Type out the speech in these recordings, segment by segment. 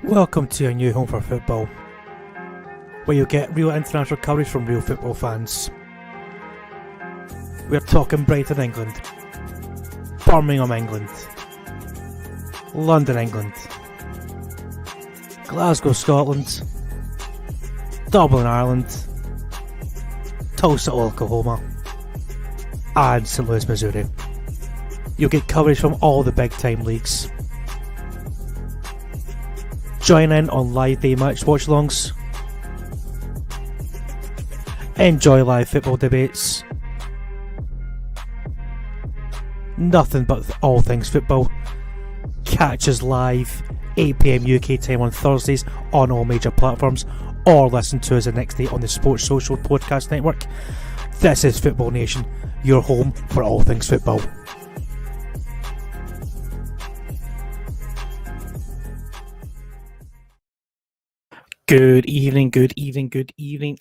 Welcome to your new home for football, where you'll get real international coverage from real football fans. We're talking Brighton, England, Birmingham, England, London, England, Glasgow, Scotland, Dublin, Ireland, Tulsa, Oklahoma, and St. Louis, Missouri. You'll get coverage from all the big time leagues. Join in on live day match watch-alongs. Enjoy live football debates. Nothing but all things football. Catch us live 8 PM UK time on Thursdays on all major platforms, or listen to us the next day on the Sports Social Podcast Network. This is Football Nation, your home for all things football. Good evening,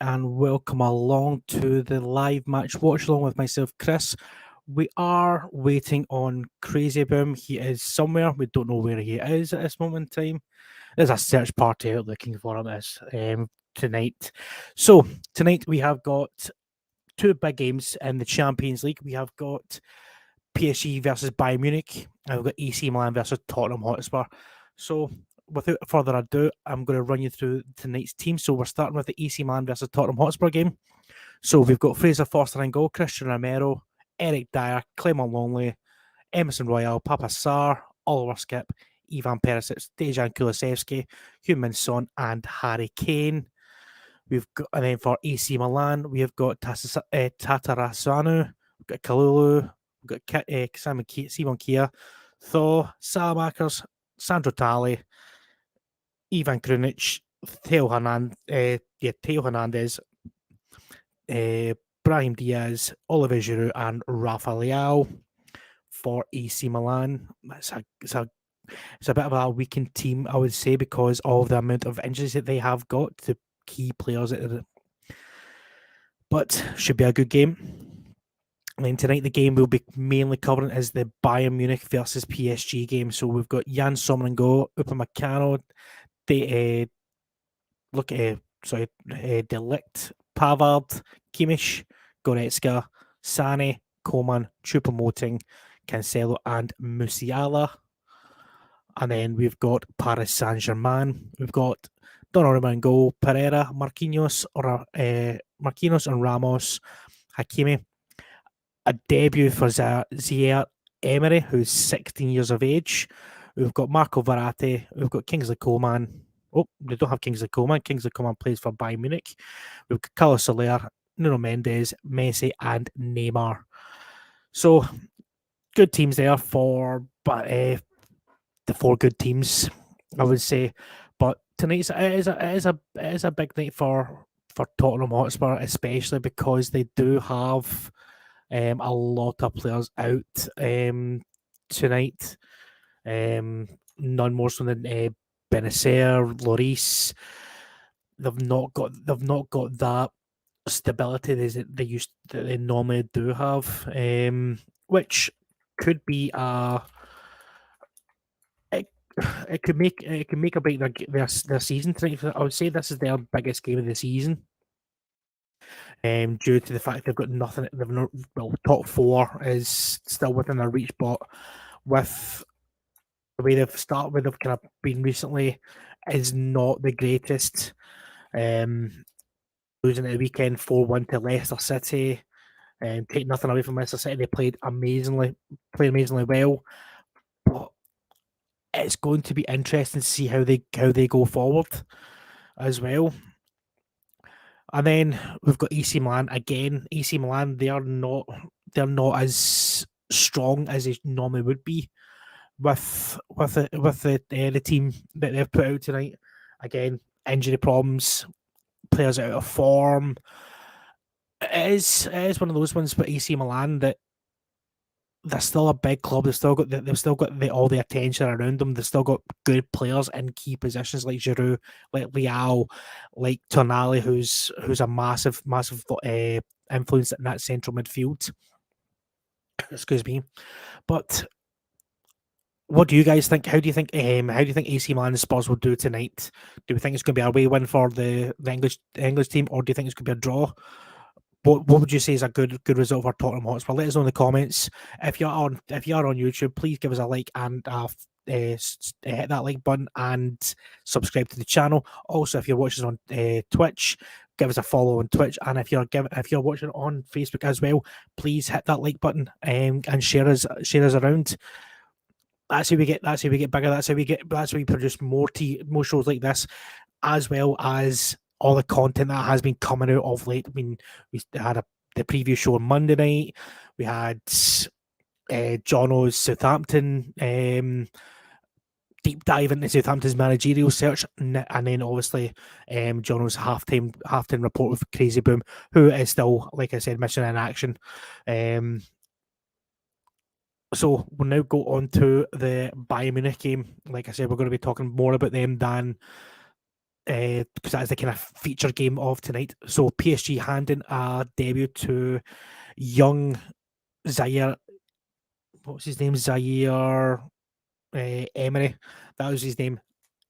and welcome along to the live match watch along with myself, Chris. We are waiting on Crazy Boom. He is somewhere. We don't know where he is at this moment in time. There's a search party out looking for him tonight. So tonight we have got two big games in the Champions League. We have got PSG versus Bayern Munich, and we've got AC Milan versus Tottenham Hotspur. So without further ado, I'm going to run you through tonight's team. So we're starting with the AC Milan versus Tottenham Hotspur game. So we've got Fraser Forster in goal, Christian Romero, Eric Dyer, Clement Longley, Emerson Royal, Papa Sarr, Oliver Skip, Ivan Perisic, Dejan Kulusevski, Heung-min Son, and Harry Kane. And then for AC Milan, we have got Tatarasanu, we've got Kalulu, we've got Simon Kia, Thaw, Salamakers, Sandro Talley, Ivan Krunic, Theo Hernandez, Brahim Diaz, Oliver Giroud, and Rafa Leao for AC Milan. It's a bit of a weakened team, I would say, because of the amount of injuries that they have got to key players. But should be a good game. And then tonight the game we'll be mainly covering is the Bayern Munich versus PSG game. So we've got Jan Sommer and go, Upamecano, De Ligt, Pavard, Kimmich, Goretzka, Sane, Coman, Choupo-Moting, Cancelo, and Musiala. And then we've got Paris Saint-Germain. We've got Donnarumma and goal, Pereira, Marquinhos and Ramos, Hakimi. A debut for Zaire Emery, who's 16 years of age. We've got Marco Verratti. We've got Kingsley Coman. Oh, they don't have Kingsley Coman. Kingsley Coman plays for Bayern Munich. We've got Carlos Soler, Nuno Mendes, Messi, and Neymar. So, good teams there for the four good teams, I would say. But tonight it is a big night for Tottenham Hotspur, especially because they do have a lot of players out tonight. None more so than Benacer, Lloris. They've not got that stability that they normally do have, which could be it could make or break their season tonight. I would say this is their biggest game of the season. Due to the fact they've got nothing, top four is still within their reach, but with the way they've started, where they've kind of been recently, is not the greatest. Losing at the weekend 4-1 to Leicester City, take nothing away from Leicester City. They played amazingly well, but it's going to be interesting to see how they go forward as well. And then we've got AC Milan again. AC Milan, they're not as strong as they normally would be with the team that they've put out tonight. Again, injury problems, players out of form. It is one of those ones with AC Milan that they're still a big club. They've still got all the attention around them. They've still got good players in key positions like Giroud, like Leao, like Tonali, who's a massive influence in that central midfield. Excuse me, but What do you guys think? How do you think? How do you think AC Milan and Spurs will do tonight? Do we think it's going to be a away win for the English team, or do you think it's going to be a draw? What would you say is a good result for Tottenham Hotspur? Let us know in the comments. If you are on YouTube, please give us a like and hit that like button and subscribe to the channel. Also, if you're watching on Twitch, give us a follow on Twitch. And if you're watching on Facebook as well, please hit that like button and share us around. That's how we get bigger. That's how we produce more shows like this, as well as all the content that has been coming out of late. I mean, we had the preview show on Monday night. We had Jono's Southampton deep dive into Southampton's managerial search, and then obviously Jono's halftime report with Crazy Boom, who is still, like I said, mission in action. So we'll now go on to the Bayern Munich game. Like I said, we're going to be talking more about them than because that is the kind of feature game of tonight. So PSG handing a debut to young Zaire. What was his name? Zaire Emery. That was his name.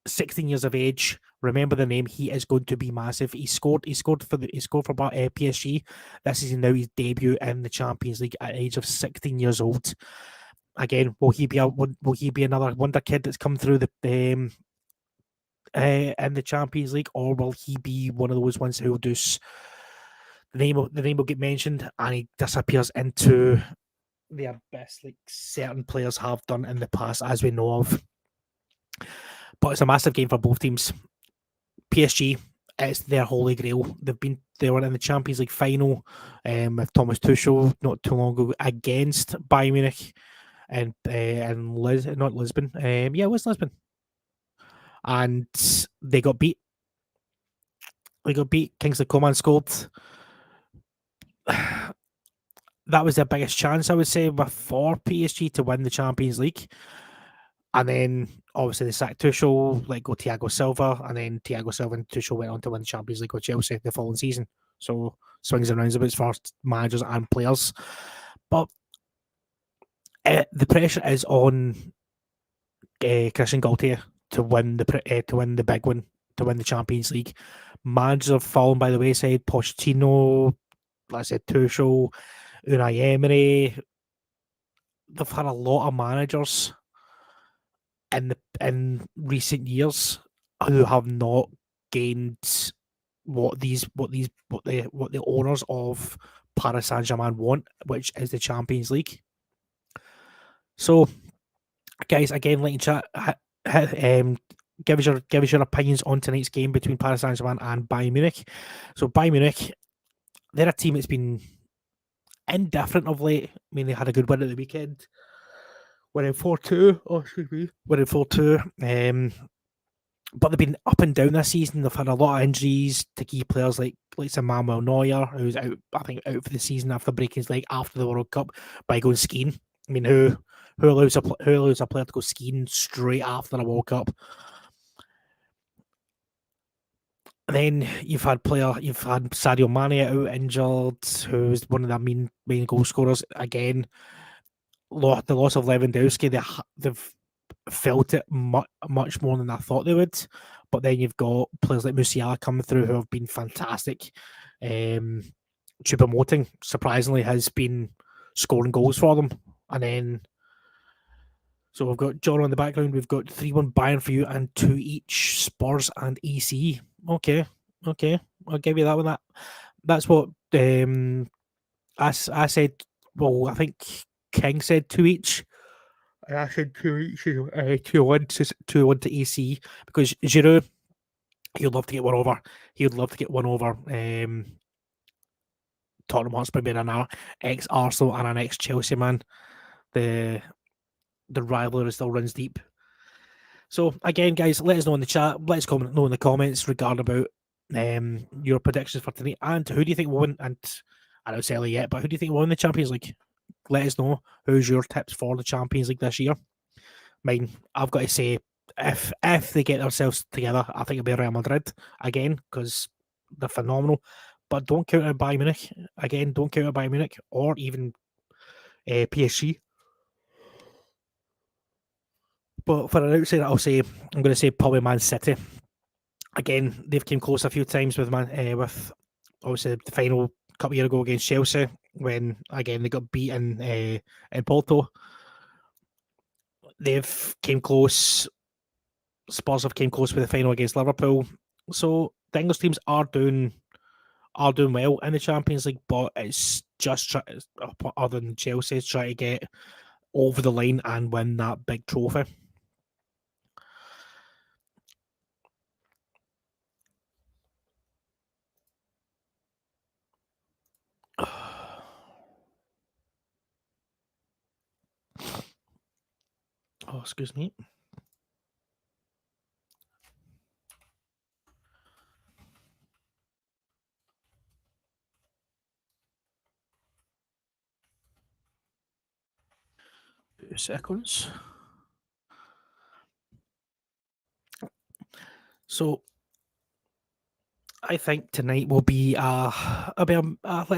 16 years of age. Remember the name. He is going to be massive. He scored for PSG. This is now his debut in the Champions League at the age of 16 years old. Again, will he be another wonder kid that's come through the in the Champions League, or will he be one of those ones who will do the name will get mentioned and he disappears into the abyss like certain players have done in the past, as we know of? But it's a massive game for both teams. PSG, it's their holy grail. They were in the Champions League final with Thomas Tuchel not too long ago against Bayern Munich and not Lisbon. Yeah, it was Lisbon, and they got beat. Kingsley Coman scored. That was their biggest chance, I would say, for PSG to win the Champions League. And then obviously they sacked Tuchel, let go Thiago Silva, and then Thiago Silva and Tuchel went on to win the Champions League with Chelsea the following season. So swings and roundabouts for managers and players. But the pressure is on Christian Gaultier to win the big one, to win the Champions League. Managers have fallen by the wayside. Pochettino, like I said, Tuchel, Unai Emery. They've had a lot of managers in recent years who have not gained what the owners of Paris Saint-Germain want, which is the Champions League. So, guys, again, like chat, give us your opinions on tonight's game between Paris Saint-Germain and Bayern Munich. So, Bayern Munich, they're a team that's been indifferent of late. I mean, they had a good win at the weekend, winning 4-2. Oh, excuse me, winning 4-2. But they've been up and down this season. They've had a lot of injuries to key players like Manuel Neuer, who's out, I think, out for the season after breaking his leg after the World Cup by going skiing. I mean, who allows a player to go skiing straight after a World Cup? And then you've had Sadio Mane out injured, who's one of the main goal scorers. Again, the loss of Lewandowski, they've felt it much more than I thought they would. But then you've got players like Musiala coming through who have been fantastic. Choupo-Moting, surprisingly, has been scoring goals for them. And then, so we've got John on the background. We've got 3-1 Bayern for you and 2 each Spurs and AC. Okay, I'll give you that one. That's what I said. Well, I think King said 2 each. I said 2 each. 2-1 to AC, because Giroud, he'd love to get one over. Tottenham Hotspur being an ex-Arsenal and an ex-Chelsea man. The rivalry still runs deep. So again, guys, let us know in the chat. Let us know in the comments regarding about your predictions for tonight, and who do you think will win? And I don't say it yet, but who do you think will win the Champions League? Let us know. Who's your tips for the Champions League this year? Mine, I've got to say, if they get themselves together, I think it'll be Real Madrid again, because they're phenomenal. But don't count out Bayern Munich. Again, don't count out Bayern Munich or even PSG. But for an outsider, I'm going to say probably Man City. Again, they've came close a few times with with obviously the final couple of years ago against Chelsea when again they got beaten in Porto. They've came close. Spurs have came close with the final against Liverpool. So the English teams are doing well in the Champions League, but it's just other than Chelsea, trying to get over the line and win that big trophy. Oh, excuse me. Seconds. So I think tonight will be like I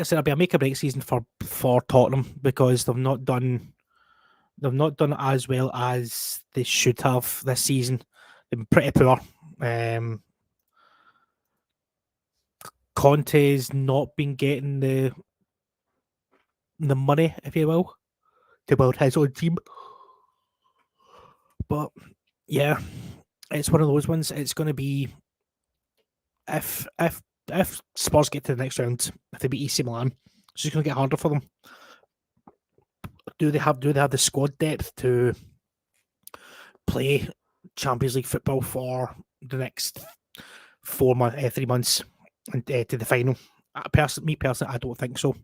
said, it'll be a make or break season for Tottenham because they've not done as well as they should have this season. They've been pretty poor. Conte's not been getting the money, if you will, to build his own team. But yeah, it's one of those ones. It's going to be if Spurs get to the next round, if they beat AC Milan, it's just going to get harder for them. Do they have the squad depth to play Champions League football for the next 3 months and to the final? Me personally, I don't think so,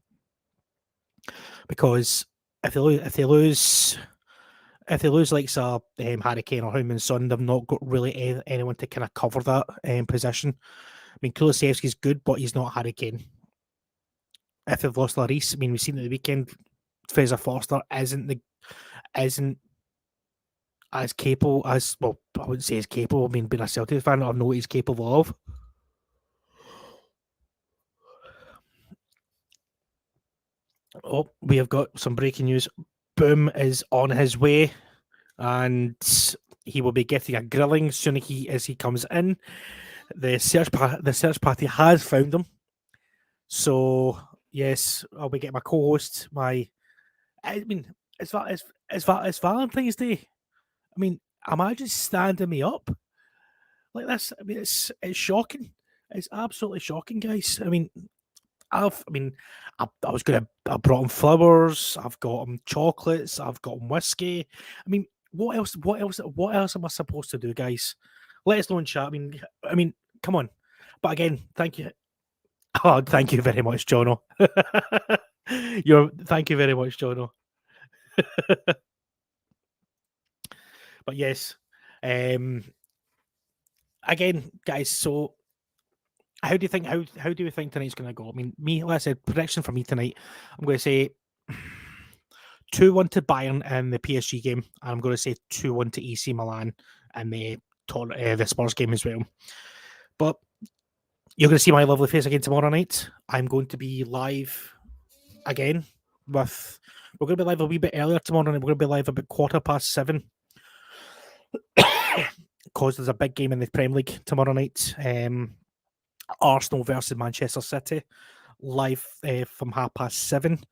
because if they lose like Harry Kane or Heung-min Son, they've not got really anyone to kind of cover that position. I mean, Kulusevski's good, but he's not Harry Kane. If they've lost Lloris, I mean, we've seen at the weekend, Fraser Forster isn't as capable as, well, I wouldn't say as capable. I mean, being a Celtic fan, I know what he's capable of. Oh, we have got some breaking news. Boom is on his way, and he will be getting a grilling soon as he comes in. The search party has found him. So yes, I'll be getting my co-host. I mean, it's Valentine's Day. I mean, imagine standing me up like this. I mean, it's shocking. It's absolutely shocking, guys. I mean, I brought him flowers. I've got him chocolates. I've got him whiskey. I mean, what else am I supposed to do, guys? Let us know in chat. I mean, come on. But again, thank you. Oh, thank you very much, Jono. Thank you very much, Jono. But yes, again, guys. So, how do you think tonight's going to go? I mean, like I said, prediction for me tonight, I'm going to say 2-1 to Bayern in the PSG game, and I'm going to say 2-1 to AC Milan in the Spurs game as well. But you're going to see my lovely face again tomorrow night. I'm going to be live again we're going to be live a wee bit earlier tomorrow night. We're going to be live about 7:15 because there's a big game in the Premier League tomorrow night. Arsenal versus Manchester City, live from 7:30.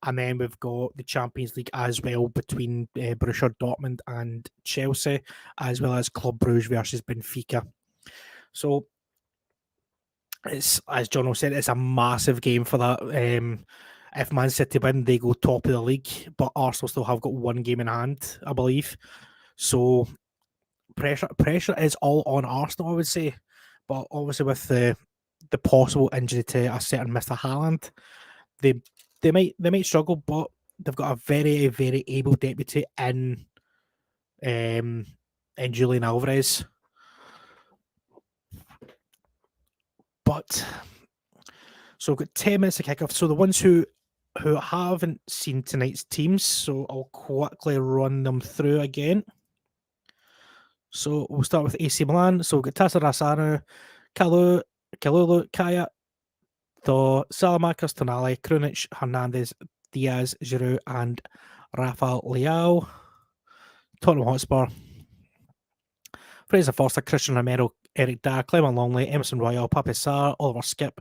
And then we've got the Champions League as well between Borussia Dortmund and Chelsea, as well as Club Brugge versus Benfica. So, it's, as Jono said, it's a massive game for that. If Man City win, they go top of the league, but Arsenal still have got one game in hand, I believe. So pressure is all on Arsenal, I would say. But obviously with the possible injury to a certain Mr. Haaland, they might struggle, but they've got a very, very able deputy in Julian Alvarez. But so we've got 10 minutes to kick off. So the ones who haven't seen tonight's teams, so I'll quickly run them through again. So we'll start with AC Milan. So we've got Tatarasanu, Kalulu, Kaya, Salamakers, Tonali, Krunic, Hernandez, Diaz, Giroud, and Rafa Leao. Tottenham Hotspur. Fraser Forster, Christian Romero, Eric Dyer, Clement Longley, Emerson Royal, Papi Sarr, Oliver Skip,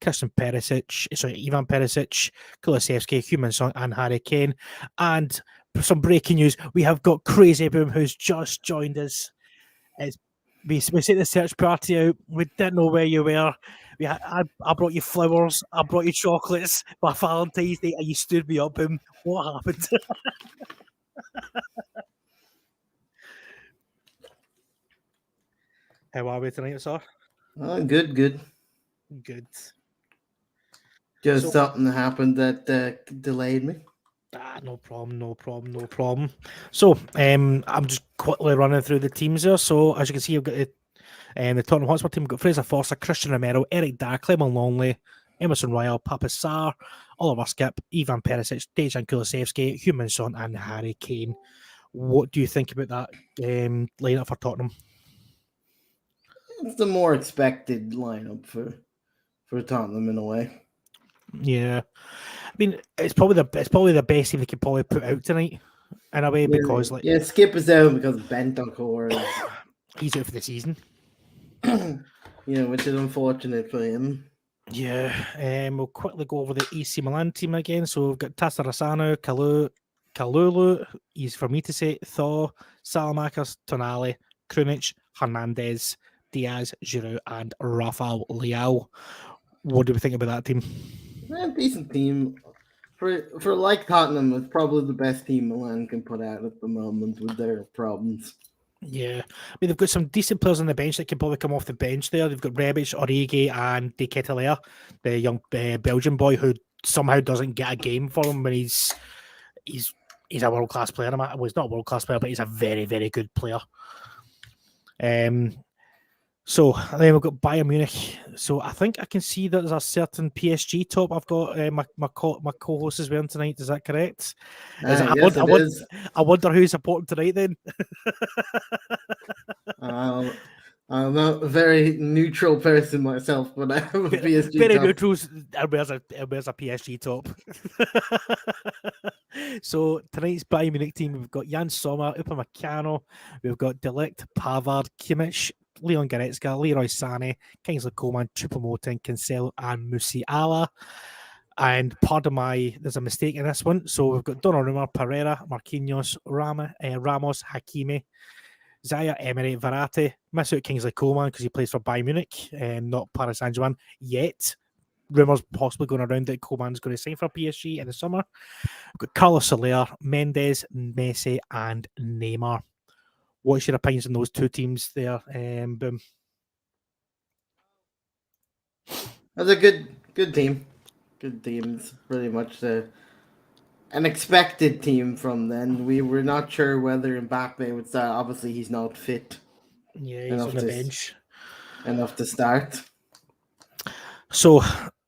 Ivan Perisic, Kulusevski, Heung-min Son, and Harry Kane. And some breaking news: we have got Crazy Boom, who's just joined us. We sent the search party out. We didn't know where you were. I brought you flowers. I brought you chocolates for Valentine's Day, and you stood me up. Boom! What happened? How are we tonight, sir? Good. Good. Just something happened that delayed me. No problem. So, I'm just quickly running through the teams here. So, as you can see, I've got the Tottenham Hotspur team. We've got Fraser Forster, Christian Romero, Eric Dyer, Clement Longley, Emerson Royal, Papi Sarr, Oliver Skip, Ivan Perisic, Dejan Kulusevski, Heung-min Son, and Harry Kane. What do you think about that lineup for Tottenham? It's the more expected lineup for Tottenham in a way. Yeah, I mean it's probably the best team they could probably put out tonight in a way because Skip is out because Bentancur he's out for the season. Which is unfortunate for him. Yeah, we'll quickly go over the AC Milan team again. So we've got Tatarasanu, Kalulu, he's for me to say, Thaw, Salamakers, Tonali, Krunic, Hernandez, Diaz, Giroud, and Rafael Leao. What do we think about that team? Decent team. For like Tottenham, it's probably the best team Milan can put out at the moment with their problems. Yeah, I mean, they've got some decent players on the bench that can probably come off the bench there. They've got Rebic, Origi, and De Ketelaere, the young Belgian boy who somehow doesn't get a game for him when he's a world-class player. Well, he's not a world-class player, but he's a very, very good player. So then we've got Bayern Munich. So I think I can see that there's a certain PSG top. I've got my co-host is wearing tonight. Is that correct? I wonder who's supporting tonight then. I'm not a very neutral person myself, but I have a PSG very top. neutral. It wears a PSG top. So tonight's Bayern Munich team, we've got Jan Sommer, Upamecano, we've got De Ligt, Pavard, Kimmich, Leon Goretzka, Leroy Sané, Kingsley Coman, Choupo-Moting, Cancelo, and Musiala. And there's a mistake in this one. So we've got Donnarumma, Pereira, Marquinhos, Ramos, Hakimi, Zaya, Emery, Verratti. Miss out Kingsley Coman because he plays for Bayern Munich, not Paris Saint-Germain yet. Rumours possibly going around that Coman's going to sign for PSG in the summer. We've got Carlos Soler, Mendes, Messi, and Neymar. What's your opinions on those two teams there, Boom? That's a good team. Good team. It's pretty much an expected team from then. We were not sure whether Mbappe would start. Obviously, he's not fit. Yeah, he's on the bench. Enough to start. So,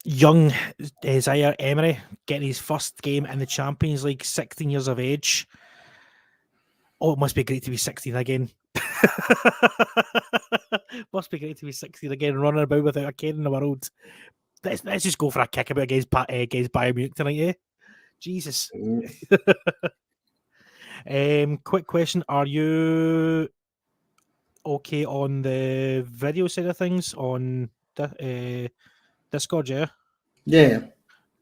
young Zaire Emery getting his first game in the Champions League, 16 years of age. Oh, it must be great to be 16 again. Must be great to be 16 again, running about without a care in the world. Let's just go for a kickabout against Bayern Munich tonight, eh? Jesus. Quick question: are you okay on the video side of things on Discord? Yeah. Yeah.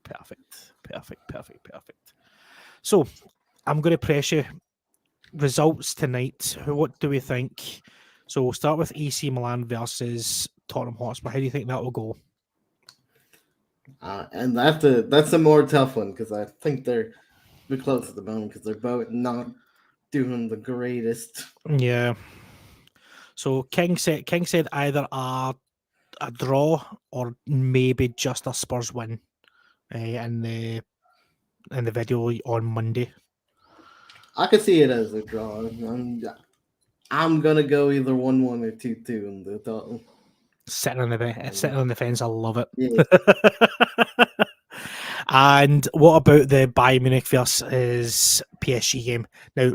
Perfect. So I'm going to press you. Results tonight. What do we think? So we'll start with AC Milan versus Tottenham Hotspur. How do you think that will go? And that's a more tough one because I think they're close at the moment because they're both not doing the greatest. Yeah. So King said either a draw or maybe just a Spurs win in the video on Monday. I could see it as a draw. I'm gonna go either 1-1 or 2-2 in the total. Sitting on the fence, I love it. Yeah. And what about the Bayern Munich versus PSG game? Now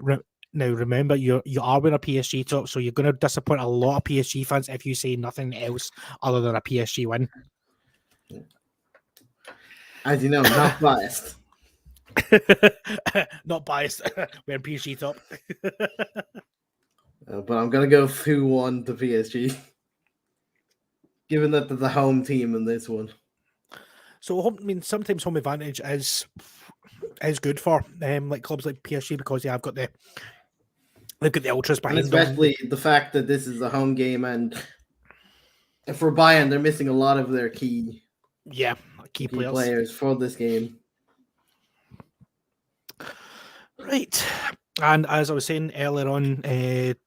remember, you are wearing a PSG top, so you're going to disappoint a lot of PSG fans if you say nothing else other than a PSG win. As you know, not biased. Not biased. Wearing PSG top. But I'm going to go 2-1 to PSG. Given that they're the home team in this one. So, I mean, sometimes home advantage is good for like clubs like PSG because they've got the ultras behind and them. especially the fact that this is a home game, and for Bayern, they're missing a lot of their key players for this game. Right. And as I was saying earlier on,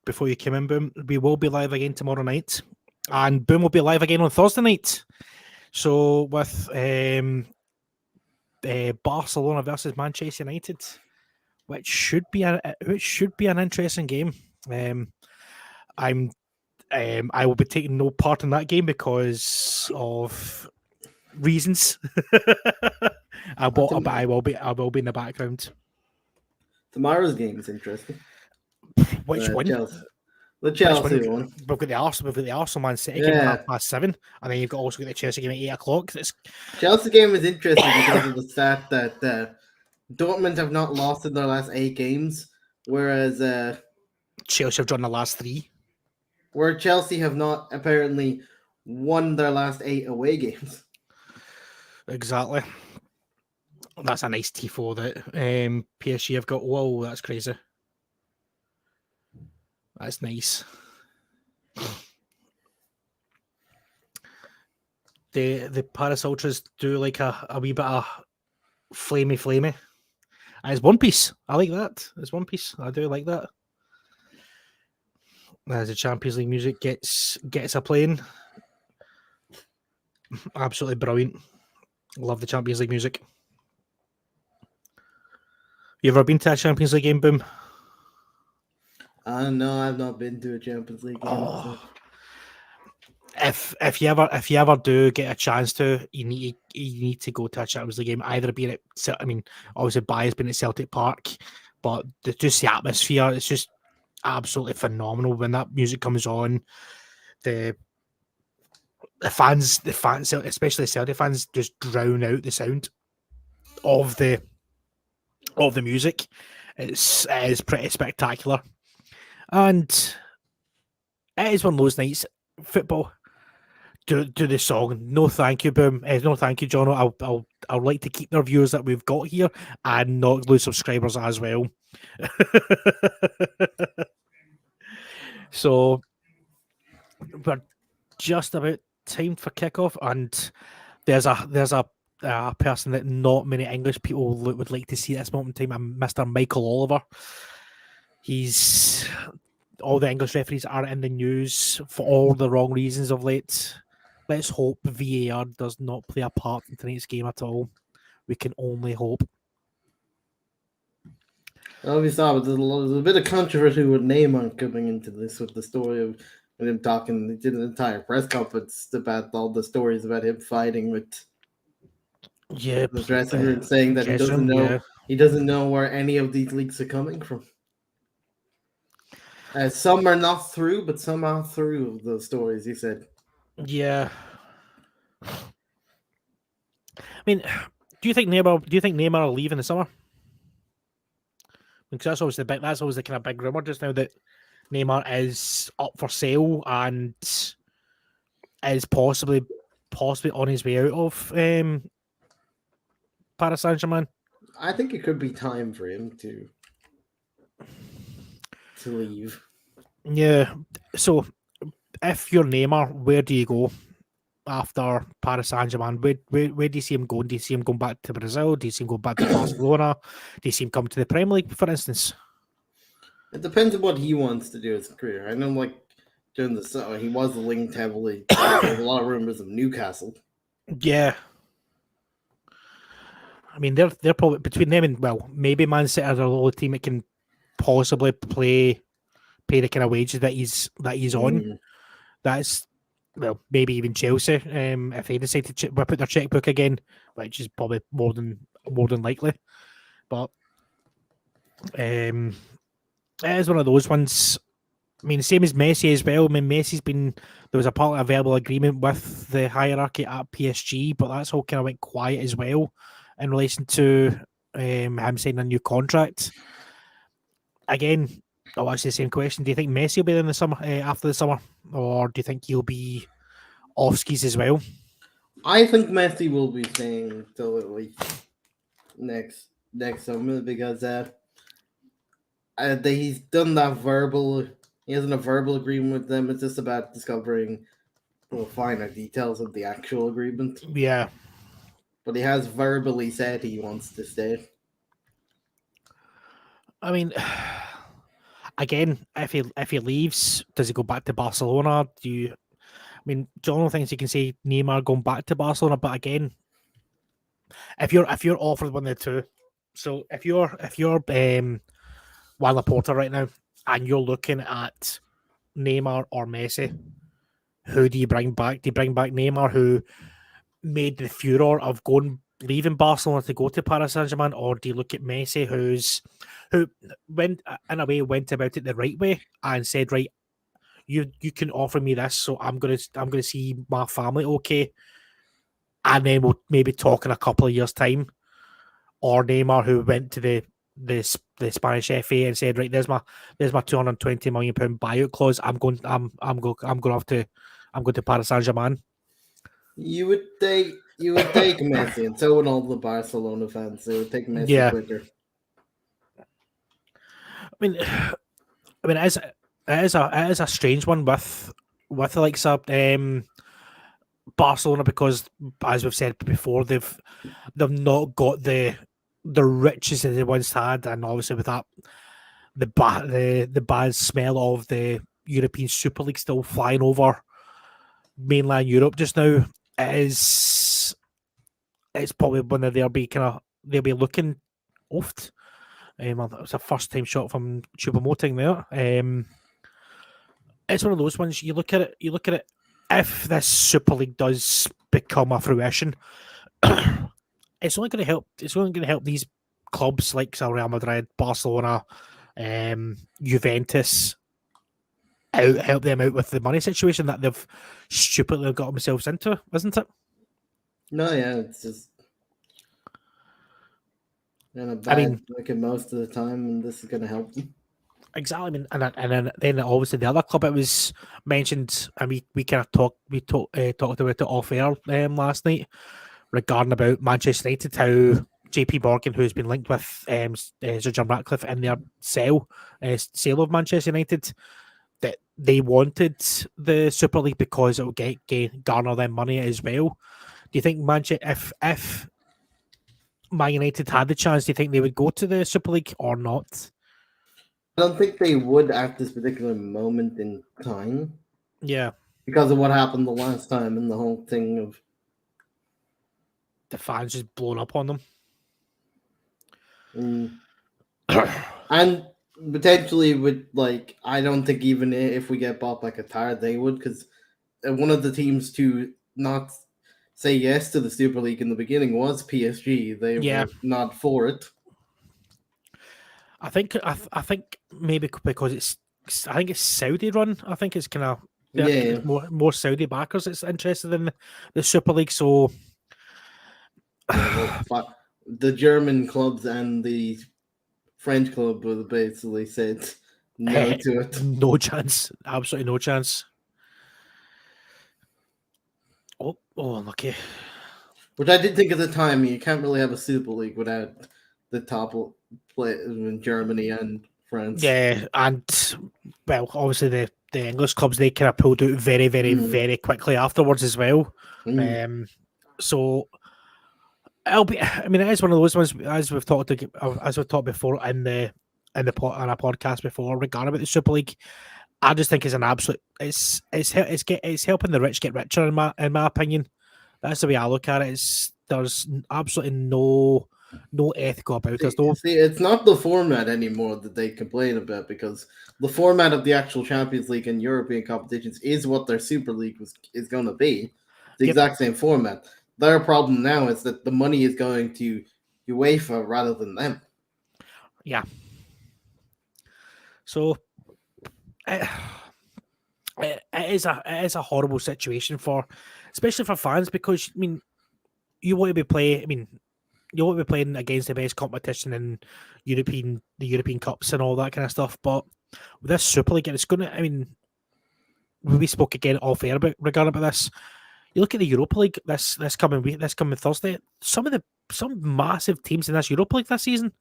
before you came in, Boom, we will be live again tomorrow night. And Boom will be live again on Thursday night. So with Barcelona versus Manchester United, which should be an interesting game. I will be taking no part in that game because of reasons. I will be in the background. Tomorrow's game is interesting. Which one? The Chelsea one. We've got the Arsenal Man City game at 7:30, and then you've also got the Chelsea game at 8:00. Chelsea game is interesting because of the stat that Dortmund have not lost in their last 8 games, whereas Chelsea have drawn the last 3. Where Chelsea have not apparently won their last 8 away games. Exactly. That's a nice tifo that PSG have got. Whoa, that's crazy. That's nice. The Paris Ultras do like a wee bit of flamey. And it's one piece. I like that. It's one piece. I do like that. As the Champions League music gets a playing. Absolutely brilliant. Love the Champions League music. You ever been to a Champions League game, Boom? No, I've not been to a Champions League game. So. If you ever do get a chance to, you need to go to a Champions League game. Either being at, I mean, obviously Bayern's been at Celtic Park, but just the atmosphere, it's just absolutely phenomenal when that music comes on. The fans, especially Celtic fans, just drown out the sound of the music. It is pretty spectacular, and it is one of those nights. Football. Do the song. No, thank you, Boom. No, thank you, John. I'll like to keep the viewers that we've got here and not lose subscribers as well. So we're just about time for kickoff, and there's a person that not many English people would like to see at this moment in time, Mr. Michael Oliver. All the English referees are in the news for all the wrong reasons of late. Let's hope VAR does not play a part in tonight's game at all. We can only hope. Obviously, there's a bit of controversy with Neymar coming into this with the story of him talking. He did an entire press conference about all the stories about him fighting with the dressing room, saying that he doesn't know where any of these leaks are coming from. Some are not through, but some are through the stories, he said. Yeah. I mean, do you think Neymar will leave in the summer? Because that's always the kind of big rumor just now that Neymar is up for sale and is possibly on his way out of Paris Saint-Germain. I think it could be time for him to leave. Yeah. So, if you're Neymar, where do you go after Paris Saint-Germain? Where do you see him going? Do you see him going back to Brazil? Do you see him going back to Barcelona? Do you see him come to the Premier League, for instance? It depends on what he wants to do in his career. I know, like, during the summer, he was linked heavily. There's a lot of rumors of Newcastle. Yeah. I mean, they're probably between them and, well, maybe Man City are the only team that can possibly pay the kind of wages that he's on. That's, well, maybe even Chelsea, if they decide to whip out their checkbook again, which is probably more than likely. But it is one of those ones. I mean, same as Messi as well. I mean, there was a partly available agreement with the hierarchy at PSG, but that's all kind of went quiet as well in relation to him signing a new contract. Again, I'll ask you the same question. Do you think Messi will be in the summer after the summer, or do you think he'll be off skis as well? I think Messi will be staying till at least next summer because he's done that verbal. He has a verbal agreement with them. It's just about discovering the finer details of the actual agreement. Yeah. But he has verbally said he wants to stay. I mean, again, if he leaves, does he go back to Barcelona? I mean, John thinks you can say Neymar going back to Barcelona, but again, if you're offered one of the two, so if you're Juan Laporta right now, and you're looking at Neymar or Messi, who do you bring back? Do you bring back Neymar, who made the furor of leaving Barcelona to go to Paris Saint-Germain, or do you look at Messi, who went in a way went about it the right way and said, right, you can offer me this, so I'm gonna see my family okay, and then we'll maybe talk in a couple of years' time. Or Neymar, who went to the Spanish FA and said, right, there's my £220 million buyout clause. I'm going to Paris Saint Germain. You would take Messi, and so would all the Barcelona fans. They would take Messi quicker. I mean, it is a strange one with the likes of Barcelona, because as we've said before, they've not got the riches that they once had, and obviously with that the bad smell of the European Super League still flying over mainland Europe just now, it's probably one that they'll be looking oft. It was a first time shot from Choupo-Moting there. It's one of those ones you look at it. If this Super League does become a fruition, it's only going to help. It's only going to help these clubs like Real Madrid, Barcelona, Juventus, help them out with the money situation that they've stupidly got themselves into, isn't it? No, yeah, it's just in a bad wicket most of the time, and this is going to help them. Exactly, and then obviously the other club it was mentioned, and we kind of talked about it off air last night regarding about Manchester United, how JP Morgan, who's been linked with Sir John Ratcliffe in their sale of Manchester United, that they wanted the Super League because it will garner them money as well. Do you think if Man United had the chance, do you think they would go to the Super League or not? I don't think they would at this particular moment in time. Yeah. Because of what happened the last time and the whole thing of the fans just blown up on them. And potentially with I don't think even if we get bought by Qatar, they would, because one of the teams to not say yes to the Super League in the beginning was PSG. They were not for it. I think maybe because it's Saudi run. I think it's kind of more Saudi backers that's interested in the Super League. So the German clubs and the French club basically said no to it. No chance. Absolutely no chance. Oh, unlucky. Which I did think at the time, you can't really have a Super League without the top players in Germany and France. Yeah, and well, obviously the English clubs, they kind of pulled out very, very, very quickly afterwards as well. So it is one of those ones, as we've talked before in a podcast before regarding about the Super League. I just think it's an absolute. It's helping the rich get richer in my opinion. That's the way I look at it. There's absolutely no ethical about it. It's not the format anymore that they complain about, because the format of the actual Champions League and European competitions is what their Super League is going to be. The exact same format. Their problem now is that the money is going to UEFA rather than them. Yeah. So it is a horrible situation especially for fans, because you want to be playing. You want to be playing against the best competition in the European Cups and all that kind of stuff, but with this Super League, and it's going to. I mean, we spoke again off air regarding about this. You look at the Europa League this coming week, this coming Thursday. Some massive teams in this Europa League this season,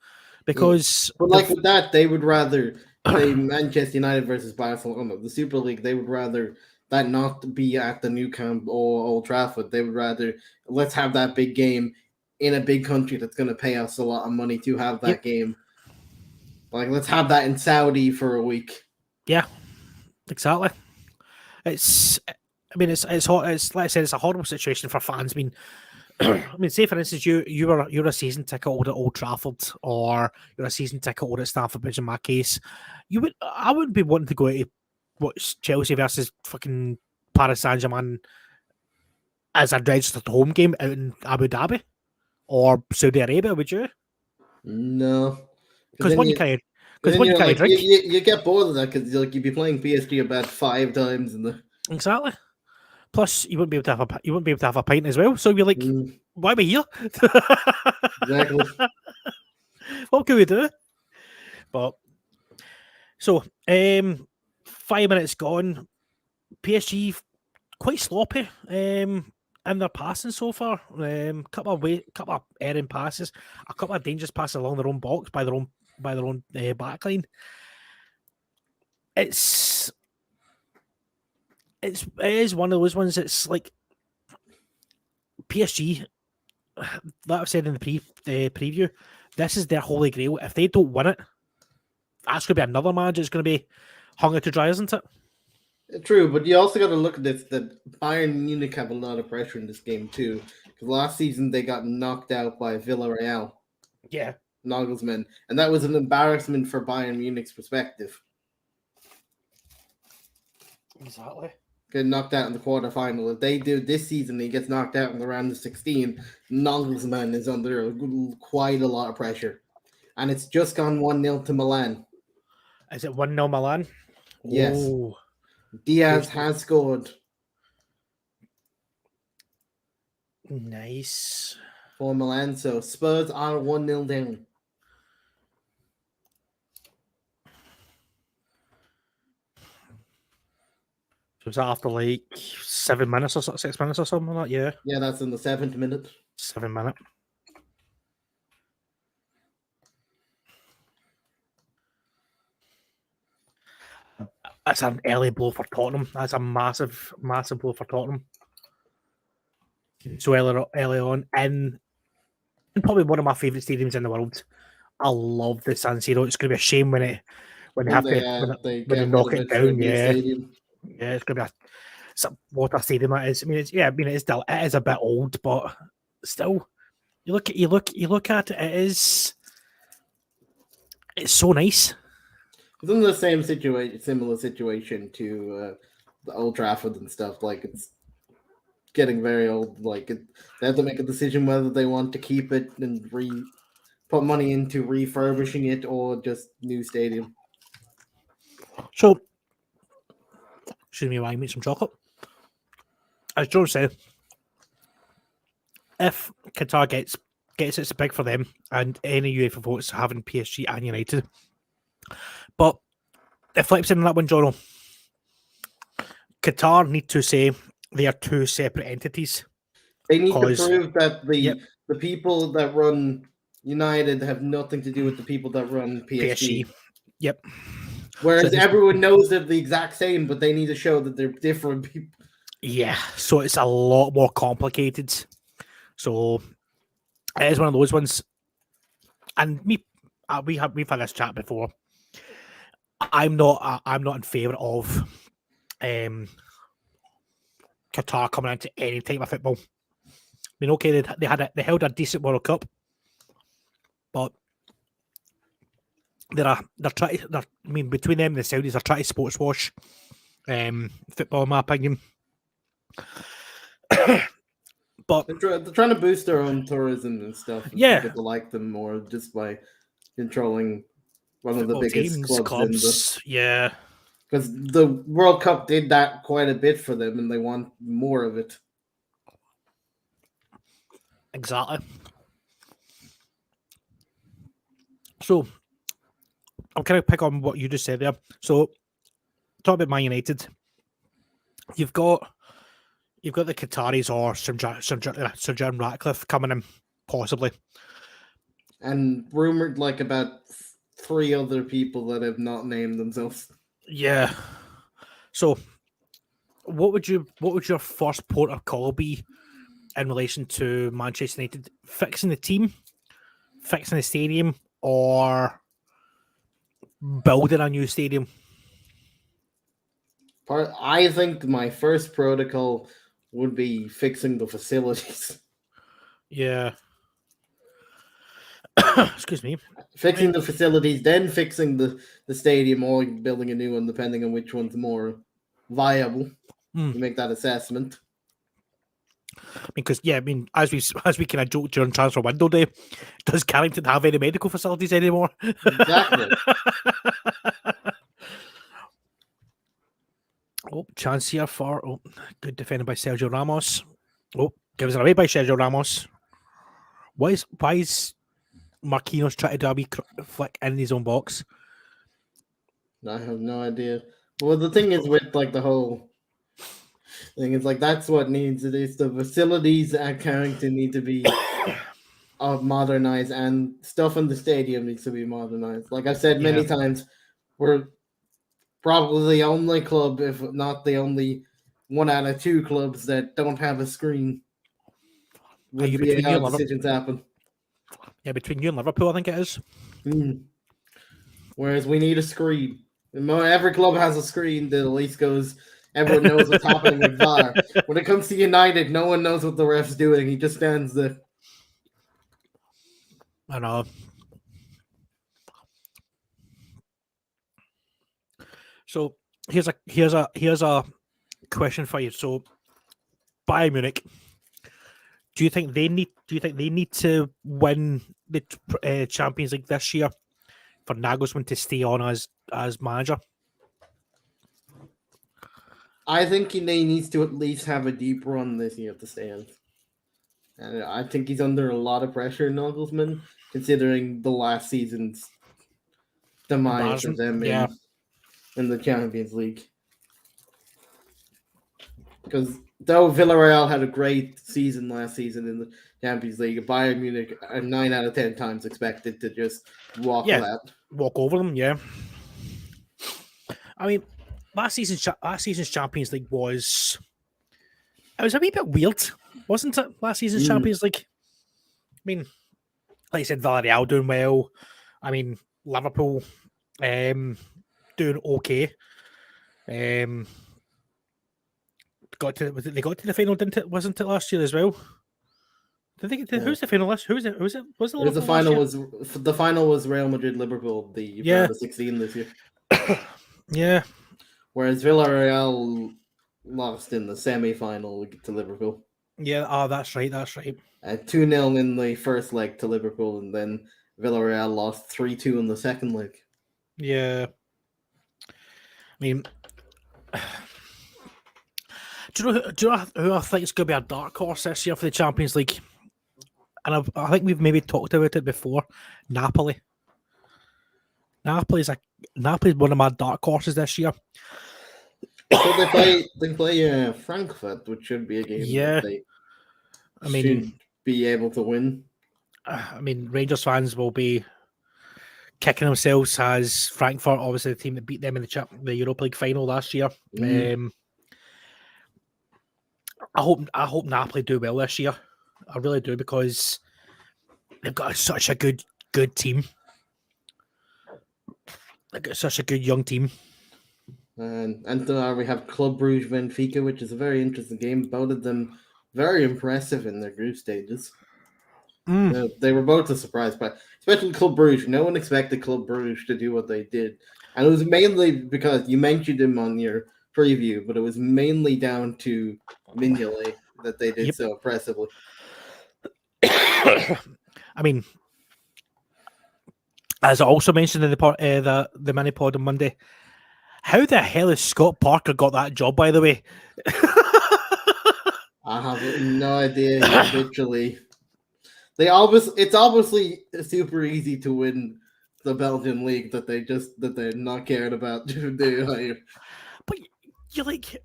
because but like with that, they would rather say Manchester United versus Barcelona, the Super League. They would rather that not be at the Nou Camp or Old Trafford. They would rather let's have that big game in a big country that's going to pay us a lot of money to have that game. Like let's have that in Saudi for a week. Yeah, exactly. It's hot. It's like I said, it's a horrible situation for fans. I mean, say for instance, you're a season ticket holder at Old Trafford, or you're a season ticket holder at Stamford Bridge. In my case, I wouldn't be wanting to go to watch Chelsea versus fucking Paris Saint-Germain as a registered home game out in Abu Dhabi or Saudi Arabia, would you? No, Because one kind of drink. You get bored of that because you'd be playing PSG about 5 times in the exactly. Plus, you wouldn't be able to have a pint as well. So you're like, why am I here? Exactly. What can we do? But so, 5 minutes gone. PSG quite sloppy in their passing so far. Couple of errant passes, a couple of dangerous passes along their own box by their own backline. It is one of those ones that's like PSG, that I've said in the preview, this is their holy grail. If they don't win it, that's going to be another manager that's going to be hung out to dry, isn't it? True, but you also got to look at this, that Bayern Munich have a lot of pressure in this game too. Because last season they got knocked out by Villarreal. Yeah. Nagelsmann. And that was an embarrassment for Bayern Munich's perspective. Exactly. Get knocked out in the quarterfinal. If they do this season, he gets knocked out in the round of 16. Nagelsmann is under quite a lot of pressure, and it's just gone 1-0 to Milan. Is it 1-0 Milan? Yes. Oh. Diaz has scored. Nice. For Milan, so Spurs are 1-0 down. Was that after like 7 minutes or 6 minutes or something like that? Yeah. Yeah, that's in the 7th minute. 7 minute. That's an early blow for Tottenham. That's a massive, massive blow for Tottenham. So early on, and probably one of my favourite stadiums in the world. I love the San Siro. It's going to be a shame when they knock it down. Yeah, yeah, it's going to be what a stadium that is. I mean, it is a bit old, but still, you look at it. It's so nice. It's in the similar situation to the Old Trafford and stuff. Like it's getting very old. Like they have to make a decision whether they want to keep it and put money into refurbishing it or just new stadium. So, excuse me while I make some chocolate. As Joe said, if Qatar gets it's big for them, and any UEFA votes having PSG and United. But the flip side on that one, Jono, Qatar need to say they are two separate entities. They need to prove that the people that run United have nothing to do with the people that run PSG. Yep. Whereas everyone knows they're the exact same, but they need to show that they're different people. Yeah, so it's a lot more complicated. So it is one of those ones. And we've had this chat before. I'm not in favour of Qatar coming into any type of football. I mean, okay, they held a decent World Cup, but between them and the Saudis, they're trying to sports wash football, in my opinion. But they're trying to boost their own tourism and stuff. And people to like them more just by controlling one of the biggest clubs. Yeah, because the World Cup did that quite a bit for them, and they want more of it. Exactly. So, I'll kind of pick on what you just said there. So, talk about Man United. You've got the Qataris or Sir John Ratcliffe coming in, possibly. And rumored like about 3 other people that have not named themselves. Yeah. So, what would your first port of call be in relation to Manchester United fixing the team, fixing the stadium, or building a new stadium? I think my first protocol would be fixing the facilities. Yeah. Excuse me. Fixing the facilities, then fixing the stadium, or building a new one, depending on which one's more viable. You make that assessment. Because as we kind of joked during transfer window day, does Carrington have any medical facilities anymore? Exactly. Chance here for good defending by Sergio Ramos. Gives it away by Sergio Ramos. Why is Marquinhos trying to do a wee flick in his own box? I have no idea. Well, the thing is with like the whole thing is like that's what needs it is the facilities at Carrington need to be modernized, and stuff in the stadium needs to be modernized. Like I've said many times, we're probably the only club, if not the only one out of 2 clubs that don't have a screen. Would be how decisions happen. Yeah, between you and Liverpool, I think it is. Whereas we need a screen. Every club has a screen that at least goes. Everyone knows what's happening with VAR. When it comes to United, no one knows what the ref's doing. He just stands there. I know. So here's a question for you. So Bayern Munich, do you think they need to win the Champions League this year for Nagelsmann to stay on as manager? I think he needs to at least have a deep run this year to stay in. And I think he's under a lot of pressure, Nagelsmann, considering the last season's demise of them in the Champions League. Because though Villarreal had a great season last season in the Champions League, Bayern Munich are 9 out of 10 times expected to just walk over them. Yeah, I mean, last season's Champions League was a wee bit weird, wasn't it? Last season's Champions League. I mean, like I said, Villarreal doing well. I mean, Liverpool doing okay. They got to the final, didn't it? Wasn't it last year as well? Who's the final last? Who was it? Was it the final was Real Madrid Liverpool, the round of 16 this year. Yeah. Whereas Villarreal lost in the semi-final to Liverpool. Yeah, that's right. 2-0 in the first leg to Liverpool, and then Villarreal lost 3-2 in the second leg. Yeah. I mean, do you know who I think is going to be a dark horse this year for the Champions League? And I think we've maybe talked about it before. Napoli. Napoli's one of my dark horses this year. So they play Frankfurt, which should be a game that they should be able to win. I mean, Rangers fans will be kicking themselves as Frankfurt, obviously the team that beat them in the Europa League final last year. I hope Napoli do well this year. I really do, because they've got such a good team. They've got such a good young team. And we have Club Brugge Benfica, which is a very interesting game. Both of them very impressive in their group stages. They were both a surprise, but especially Club Brugge. No one expected Club Brugge to do what they did. And it was mainly because you mentioned him on your preview, but it was mainly down to Mignolet that they did so impressively. I mean, as I also mentioned in the mini pod on Monday, how the hell has Scott Parker got that job, by the way? I have no idea. Literally, it's obviously super easy to win the Belgian league that they're not caring about. But you're like,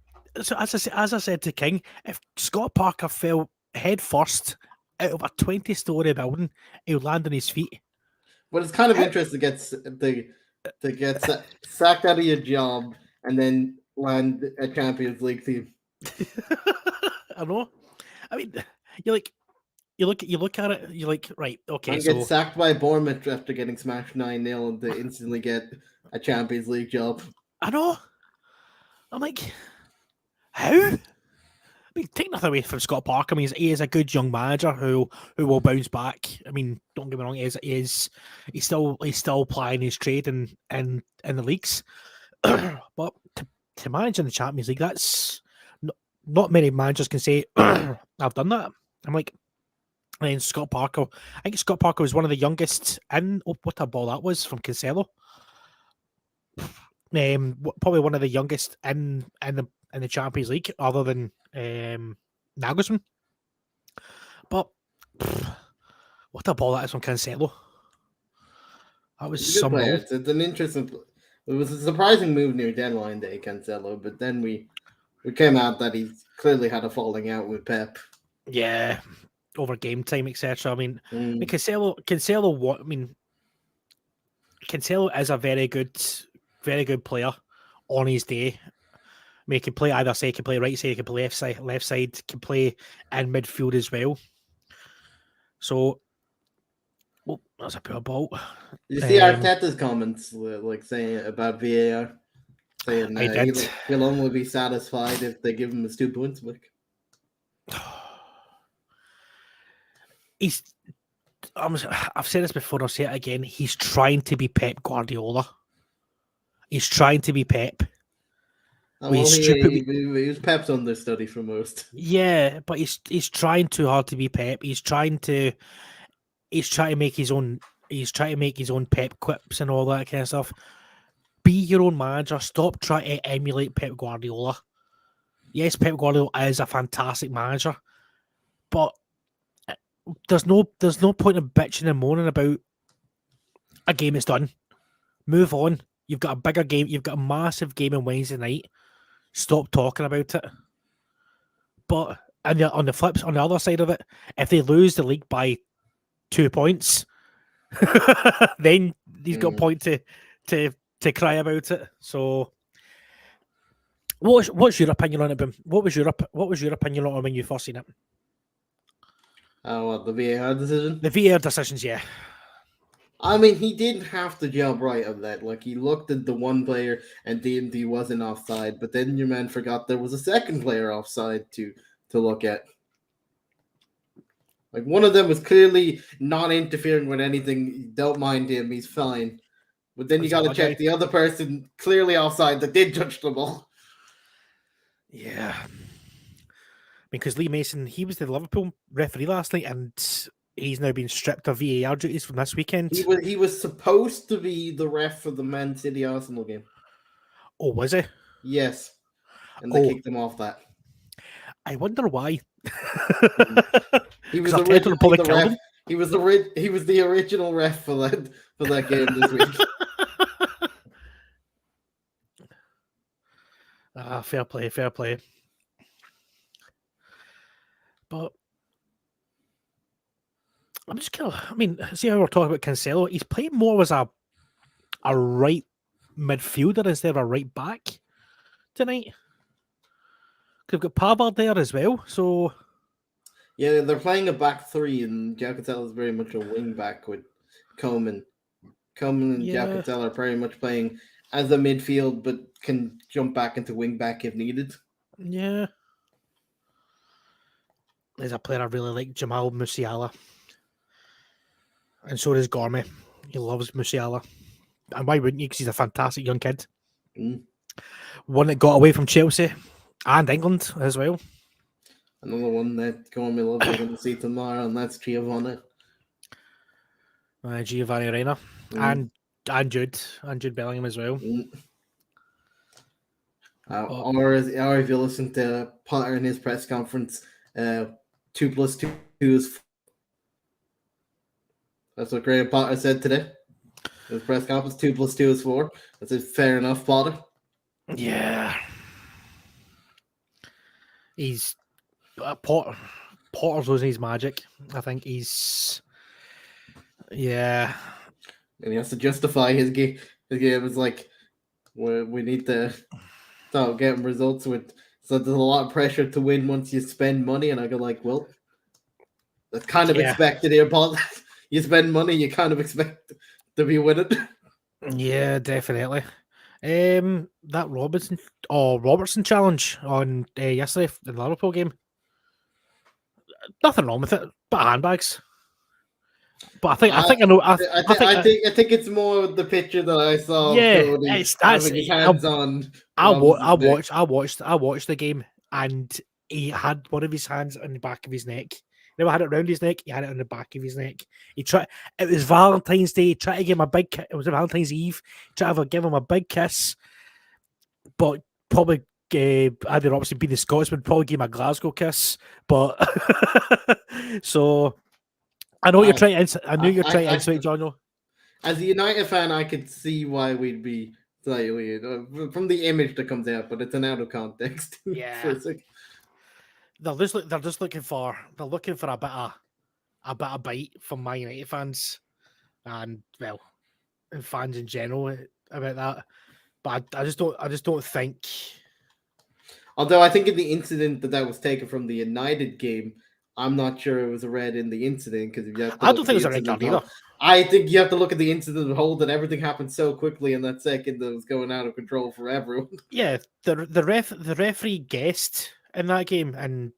so as I said to King, if Scott Parker fell head first out of a 20-story building, he'll land on his feet. But it's kind of interesting to get sacked out of your job and then land a Champions League team. I know. I mean, you're like, you look at it, you're like, right, okay, And so get sacked by Bournemouth after getting smashed 9-0 and to instantly get a Champions League job. I know. I'm like, how? I mean, take nothing away from Scott Parker. I mean, he is a good young manager who will bounce back. I mean, don't get me wrong, he's still plying his trade in the leagues. But to manage in the Champions League, that's not many managers can say I've done that. I'm like, and then Scott Parker. I think Scott Parker was one of the youngest in. Oh, what a ball that was from Cancelo. Probably one of the youngest in the Champions League, other than Nagelsmann. But what a ball that is from Cancelo. That was some ball. It's an interesting. It was a surprising move near deadline day, Cancelo, but then we came out that he clearly had a falling out with Pep. Yeah, over game time, etc. I mean, Cancelo. Cancelo is a very good player on his day. I mean, he can play either side, he can play right side, he can play left side, can play in midfield as well. So, well, that's a poor ball. You see Arteta's comments, like saying about VAR, saying he'll only be satisfied if they give him his 2 points back. I've said this before, I'll say it again. He's trying to be Pep Guardiola. He's trying to be Pep. Oh, well, he was Pep's understudy for most. Yeah, but he's trying too hard to be Pep. He's trying to make his own. He's trying to make his own Pep quips and all that kind of stuff. Be your own manager. Stop trying to emulate Pep Guardiola. Yes, Pep Guardiola is a fantastic manager, but there's no point in bitching and moaning about a game that's done. Move on. You've got a bigger game. You've got a massive game on Wednesday night. Stop talking about it. But on the other side of it, if they lose the league by 2 points, then he's got a point to cry about it. So, what's your opinion on it, Boom? What was your opinion on it when you first seen it? What, the VAR decision? The VAR decisions, yeah. I mean, he didn't have the job right on that. Like, he looked at the one player and deemed he wasn't offside, but then your man forgot there was a second player offside to look at. Like, one of them was clearly not interfering with anything. Don't mind him, he's fine. But then you got to check the other person clearly offside that did touch the ball. Yeah. Because Lee Mason, he was the Liverpool referee last night, and he's now been stripped of VAR duties from this weekend. He was supposed to be the ref for the Man City Arsenal game. Oh, was he? Yes. And they kicked him off that. I wonder why. He was originally the ref. He was the original ref for that game this week. Fair play. But I'm just kind of, I mean, see how we're talking about Cancelo. He's playing more as a right midfielder instead of a right back tonight. We've got Pavard there as well, so yeah, they're playing a back three, and Jacatella is very much a wing back with Coman. Coman and Jacatella are very much playing as a midfield, but can jump back into wing back if needed. Yeah. There's a player I really like, Jamal Musiala. And so does Gormy. He loves Musiala. And why wouldn't you? Because he's a fantastic young kid. One that got away from Chelsea and England as well. Another one that Gormy loves we're going to see tomorrow, and that's Giovanni. Giovanni Reina. And Jude Bellingham as well. Or if you listen to Potter in his press conference, 2 + 2 is 4. That's what Graham Potter said today. His press conference, 2 + 2 is 4. That's a fair enough, Potter. Yeah. He's Potter's losing his magic. I think he's yeah. And he has to justify his game. His game is like, we need to start getting results with. So there's a lot of pressure to win once you spend money, and I go like, well, that's kind of Yeah. expected here, Paul. You spend money, you kind of expect to be winning. Yeah, definitely. That Robertson challenge on yesterday in the Liverpool game. Nothing wrong with it, but handbags. But I think I know. I think it's more the picture that I saw of yeah, Cody it's having his hands on I Robinson's neck. watched the game, and he had one of his hands on the back of his neck. He never had it around his neck. He had it on the back of his neck. He tried. It was Valentine's Day. He tried to give him a big. It was Valentine's Eve. He tried to give him a big kiss, but probably. Andy Robertson, being the Scots, would probably give him a Glasgow kiss, but so I know what you're trying to. I knew you're trying to insinuate, John. As a United fan, I could see why we'd be slightly from the image that comes out, but it's an out of context. Yeah, they're just looking for a bit of bite from Man United fans, and well, and fans in general about that. But I just don't think. Although I think in the incident that was taken from the United game, I'm not sure it was a red in the incident because I don't think it was a red card either. I think you have to look at the incident and hold that everything happened so quickly in that second that it was going out of control for everyone. Yeah, the referee guessed in that game, and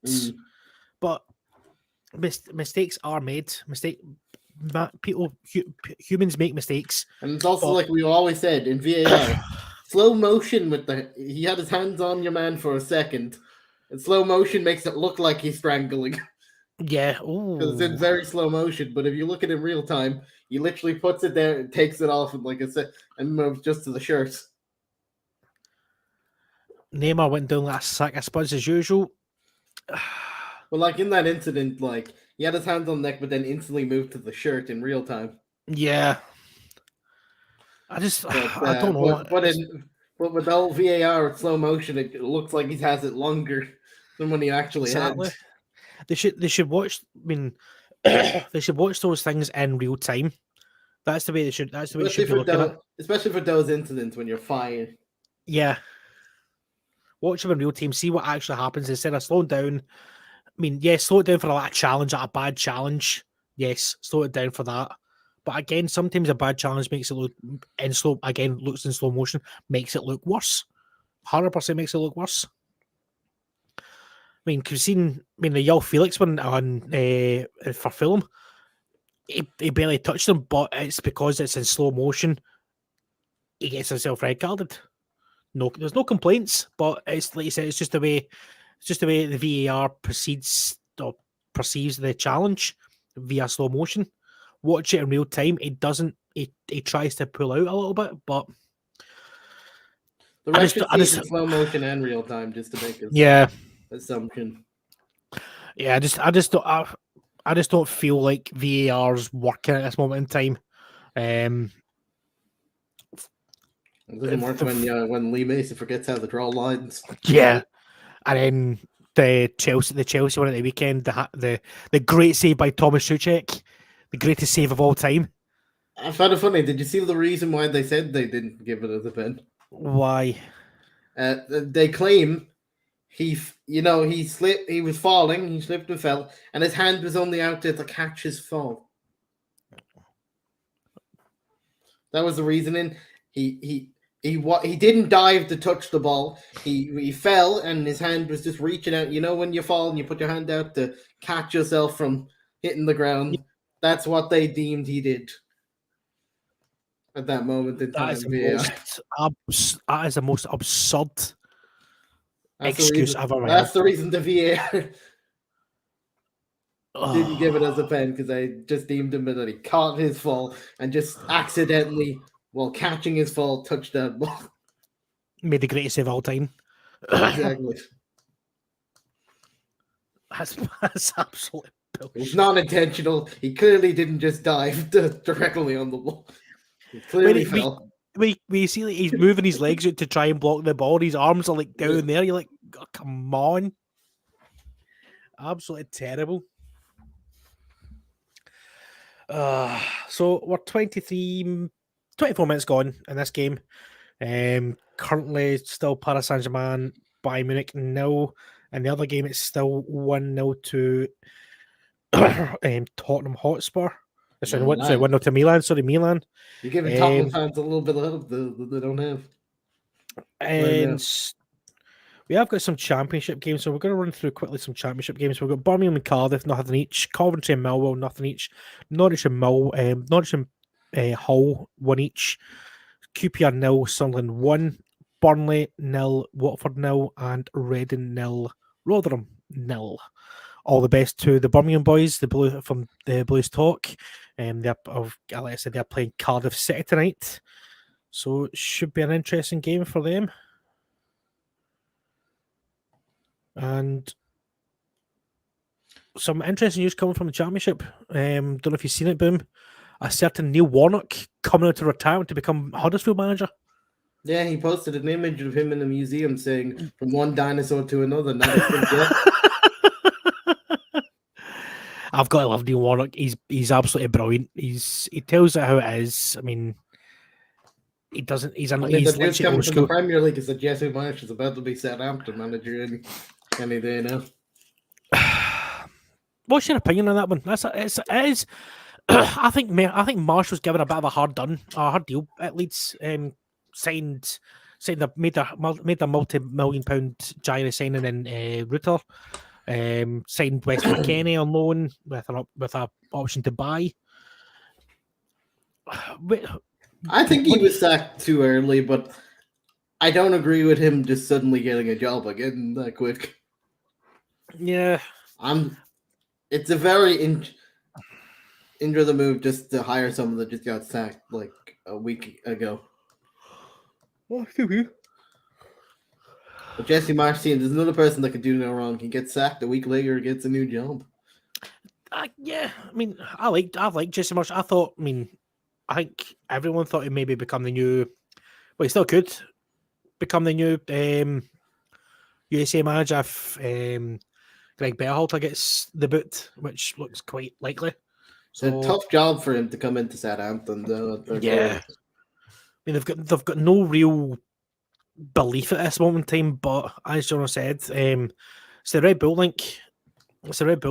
but mistakes are made. Humans make mistakes, and it's also like we always said in VAR. Slow motion with he had his hands on your man for a second. And slow motion makes it look like he's strangling. Yeah. Because it's in very slow motion. But if you look at it in real time, he literally puts it there and takes it off and and moves just to the shirt. Neymar went down like a sack of spuds as usual. Well, like in that incident, like he had his hands on the neck, but then instantly moved to the shirt in real time. Yeah. I don't know. But with the whole VAR at slow motion, it looks like he has it longer than when he actually had. They should watch. I mean, they should watch those things in real time. That's the way they should. That's the way they should be looking at. Especially for those incidents when you're fine. Yeah. Watch them in real time. See what actually happens instead of slowing down. I mean, yes, slow it down for a challenge, a bad challenge. Yes, slow it down for that. But again, sometimes a bad challenge makes it look looks in slow motion, makes it look worse. 100% makes it look worse. I mean, we've seen, the Yao Felix one on for Fulham. He barely touched him, but it's because it's in slow motion. He gets himself red carded. No, there's no complaints, but it's like you said, it's just the way the VAR proceeds or perceives the challenge via slow motion. Watch it in real time. It doesn't. He tries to pull out a little bit, but the rest is in slow motion and real time just to make his assumption. Yeah, I just don't feel like VAR's working at this moment in time. It doesn't work when Lee Mason forgets how to draw lines. Yeah, and then the Chelsea one at the weekend, the great save by Thomas Souček, the greatest save of all time. I found it funny. Did you see the reason why they said they didn't give it as a pen? Why? They claim he slipped. He was falling. He slipped and fell, and his hand was only out there to catch his fall. That was the reasoning. He didn't dive to touch the ball. He fell, and his hand was just reaching out. You know when you fall and you put your hand out to catch yourself from hitting the ground. That's what they deemed he did at that moment in time. That is the most absurd excuse ever. That's the reason the VAR didn't give it as a pen, because I just deemed him that he caught his fall and just accidentally, while catching his fall, touched that ball. Made the greatest save of all time. Exactly. That's absolutely bullshit. It's not intentional. He clearly didn't just dive directly on the ball. He clearly we, fell. we see like he's moving his legs out to try and block the ball. His arms are like down there. You're like, oh, come on. Absolutely terrible. So we're 24 minutes gone in this game. Currently still Paris Saint-Germain, Bayern Munich 0. And the other game it's still 1-0 to Tottenham Hotspur. Sorry, 1-0 to Milan. Sorry, Milan. You're giving Tottenham fans a little bit of help that they don't have. And we have got some championship games, so we're going to run through quickly some championship games. We've got Birmingham and Cardiff, nothing each. Coventry and Millwall, nothing each. Norwich and Hull, 1 each. QPR 0, Sunderland 1, Burnley 0, Watford 0, and Reading 0, Rotherham 0. All the best to the Birmingham boys, the Blue from the Blues Talk. Like I said, they're playing Cardiff City tonight, so it should be an interesting game for them. And some interesting news coming from the Championship. Don't know if you've seen it, Boom. A certain Neil Warnock coming out of retirement to become Huddersfield manager. Yeah, he posted an image of him in a museum saying, "From one dinosaur to another." I've got to love Neil Warnock. He's absolutely brilliant. He tells it how it is. I mean, he doesn't. He's literally old school. The Premier League is that Jesse Marsh is about to be Southampton manager any day now. What's your opinion on that one? It is. I think Marsh was given a bit of a hard deal at Leeds. Made a multi-million-pound January signing in Rutter. Signed Weston Kenny on loan with an option to buy. I think he was sacked too early, but I don't agree with him just suddenly getting a job again that quick. Yeah, it's a very into the move just to hire someone that just got sacked like a week ago. Well, but Jesse Marsh, there's another person that can do no wrong. He gets sacked a week later, gets a new job. Yeah, I mean, I liked Jesse Marsh. I think everyone thought he'd maybe become the new. Well, he still could become the new USA manager if Greg Berhalter gets the boot, which looks quite likely. So, it's a tough job for him to come into Southampton, though. Yeah, I mean they've got no real belief at this moment in time, but as Jonah said, it's the Red Bull link. Obviously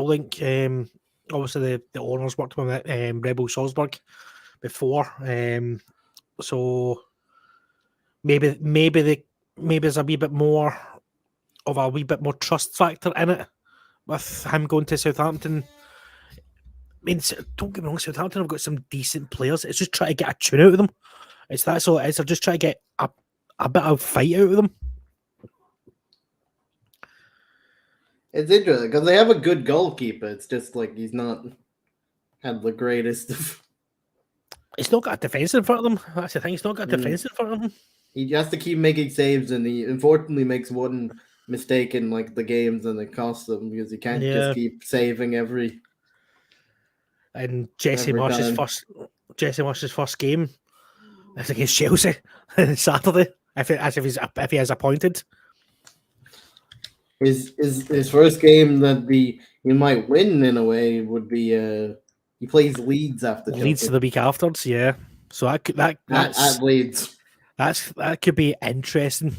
the owners worked with Red Bull Salzburg before, so maybe there's a wee bit more trust factor in it with him going to Southampton. I mean, don't get me wrong, Southampton have got some decent players. It's just trying to get a tune out of them. That's all it is. They're just trying to get a bit of fight out of them. It's interesting because they have a good goalkeeper. It's just like he's not had the greatest. It's not got a defence in front of them. That's the thing. It's not got a defence in front of them. He has to keep making saves, and he unfortunately makes one mistake in like the games, and it costs them because he can't just keep saving every. And Jesse Marsh's first game is against Chelsea on Saturday. If he is appointed, his first game that he might win in a way would be he plays Leeds after Leeds the week afterwards. Yeah, so that's at Leeds. That could be interesting.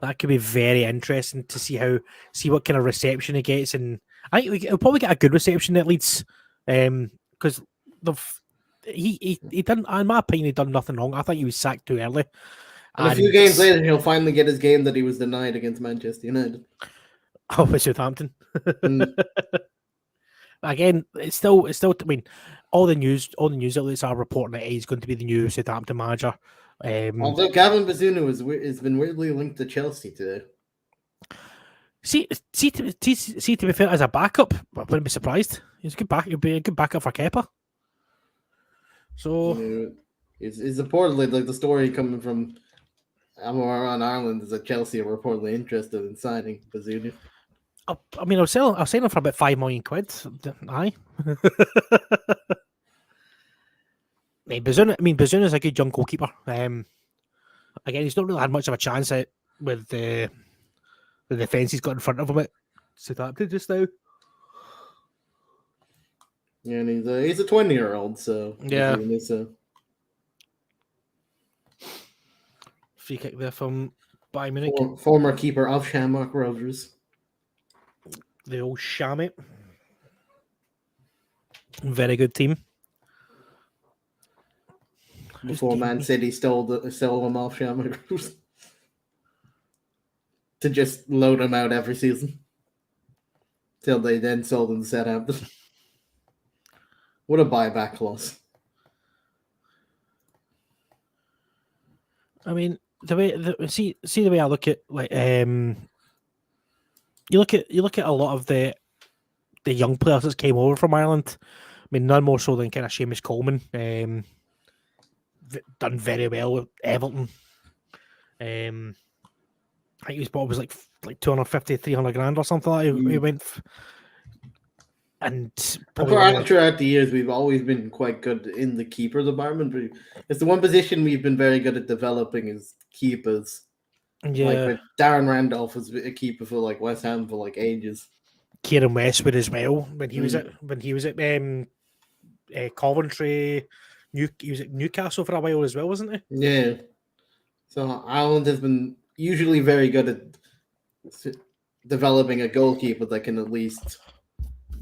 That could be very interesting to see what kind of reception he gets, and I think he'll probably get a good reception at Leeds, because he didn't. In my opinion, he done nothing wrong. I think he was sacked too early. And a few games later, he'll finally get his game that he was denied against Manchester United. Oh, with Southampton. Again, it's still. I mean, all the news outlets are reporting that he's going to be the new Southampton manager. Although Gavin Bazunu has been weirdly linked to Chelsea today. See, to be fair, as a backup, I wouldn't be surprised. He's a good back. He'd be a good backup for Kepa. So, it's reportedly like the story coming from around Ireland is that Chelsea are reportedly interested in signing Bazunu. I mean, I'll sell him for about £5 million. Aye. Bazuna's a good young goalkeeper. Again, he's not really had much of a chance with the defence he's got in front of him at Southampton just now. Yeah, and he's a 20-year-old, so Yeah. Free kick there from Bayern Munich. Former keeper of Shamrock Rovers. The old Shammy. Very good team. Before Man City stole him off Shamrock Rovers to just load him out every season. Till they then sold him to Southampton. What a buyback clause. I mean, see the way I look at you look at a lot of the young players that came over from Ireland. I mean, none more so than kind of Seamus Coleman. Done very well at Everton. I think his bought was like 250, 300 grand or something like that. He went. And throughout the years, we've always been quite good in the keeper department. But it's the one position we've been very good at developing is keepers. Yeah, like Darren Randolph was a keeper for like West Ham for like ages. Kieran Westwood as well when he was at Coventry. He was at Newcastle for a while as well, wasn't he? Yeah. So Ireland has been usually very good at developing a goalkeeper that can at least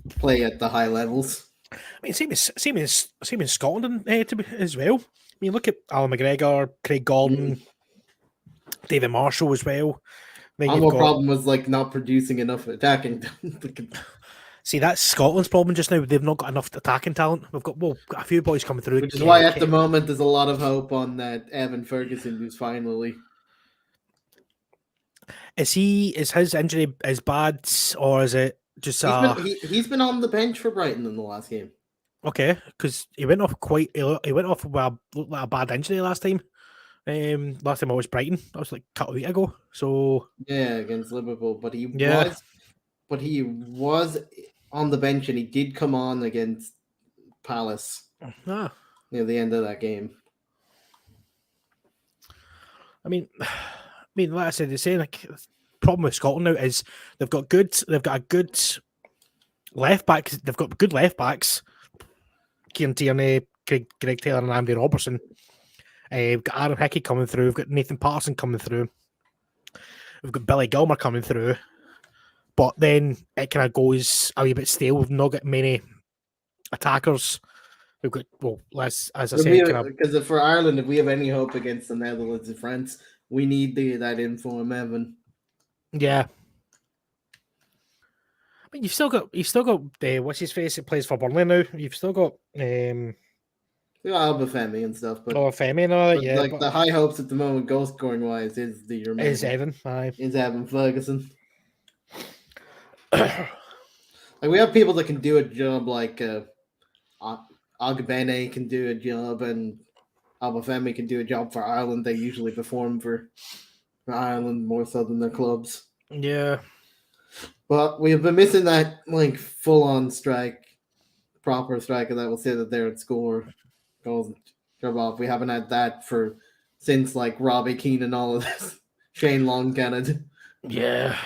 play at the high levels. I mean, same as Scotland as well. I mean, look at Alan McGregor, Craig Gordon, David Marshall as well. Our problem was like not producing enough attacking. See, that's Scotland's problem just now. They've not got enough attacking talent. We've got a few boys coming through. Which is why at the moment there's a lot of hope on that Evan Ferguson, who's finally. Is his injury as bad, or is it just he's been on the bench for Brighton in the last game? Okay, because he went off with a bad injury last time. Last time I was Brighton, that was like a couple of weeks ago. So yeah, against Liverpool, but he was on the bench and he did come on against Palace near the end of that game. I mean, like I said, the same like problem with Scotland now is they've got a good left back. They've got good left backs. Kieran Tierney, Greg Taylor, and Andy Robertson. We've got Aaron Hickey coming through. We've got Nathan Patterson coming through. We've got Billy Gilmer coming through. But then it kind of goes a wee bit stale. We've not got many attackers. We've got, as I said, because for Ireland, if we have any hope against the Netherlands and France, we need that inform Evan. Yeah. But you've still got what's his face that plays for Burnley now. You've still got Albafemi and stuff, but Femi and all that, yeah. Like the high hopes at the moment, goal scoring wise, is Evan. Is Evan Ferguson. Like we have people that can do a job, like Ogbene can do a job, and Albafemi can do a job for Ireland. They usually perform for Ireland more so than their clubs. Yeah. But we have been missing that like full-on proper striker that will say that they're at score goals and job off. We haven't had that since like Robbie Keane and all of this. Shane Long Kennedy. Yeah.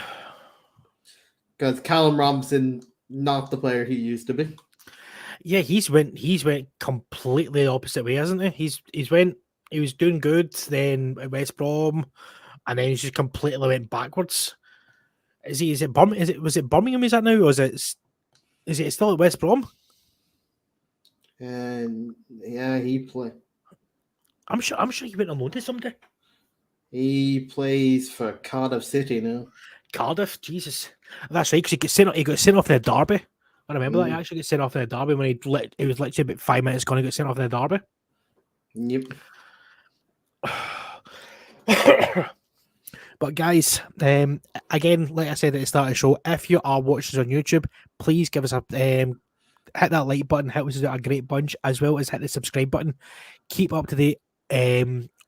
Because Callum Robinson, not the player he used to be. Yeah, he's went completely the opposite way, hasn't he? He was doing good then at West Brom, and then he's just completely went backwards. Was it Birmingham he's at now, or is it still at West Brom? And yeah, he played. I'm sure he went on loan to somebody. He plays for Cardiff City now. Cardiff, Jesus, that's right. Because he got sent off in the derby. I remember that he actually got sent off in the derby when he was literally about 5 minutes gone. He got sent off in the derby. Yep. But guys, again, like I said at the start of the show, if you are watching us on YouTube, please give us a hit that like button, help us out a great bunch, as well as hit the subscribe button. Keep up to date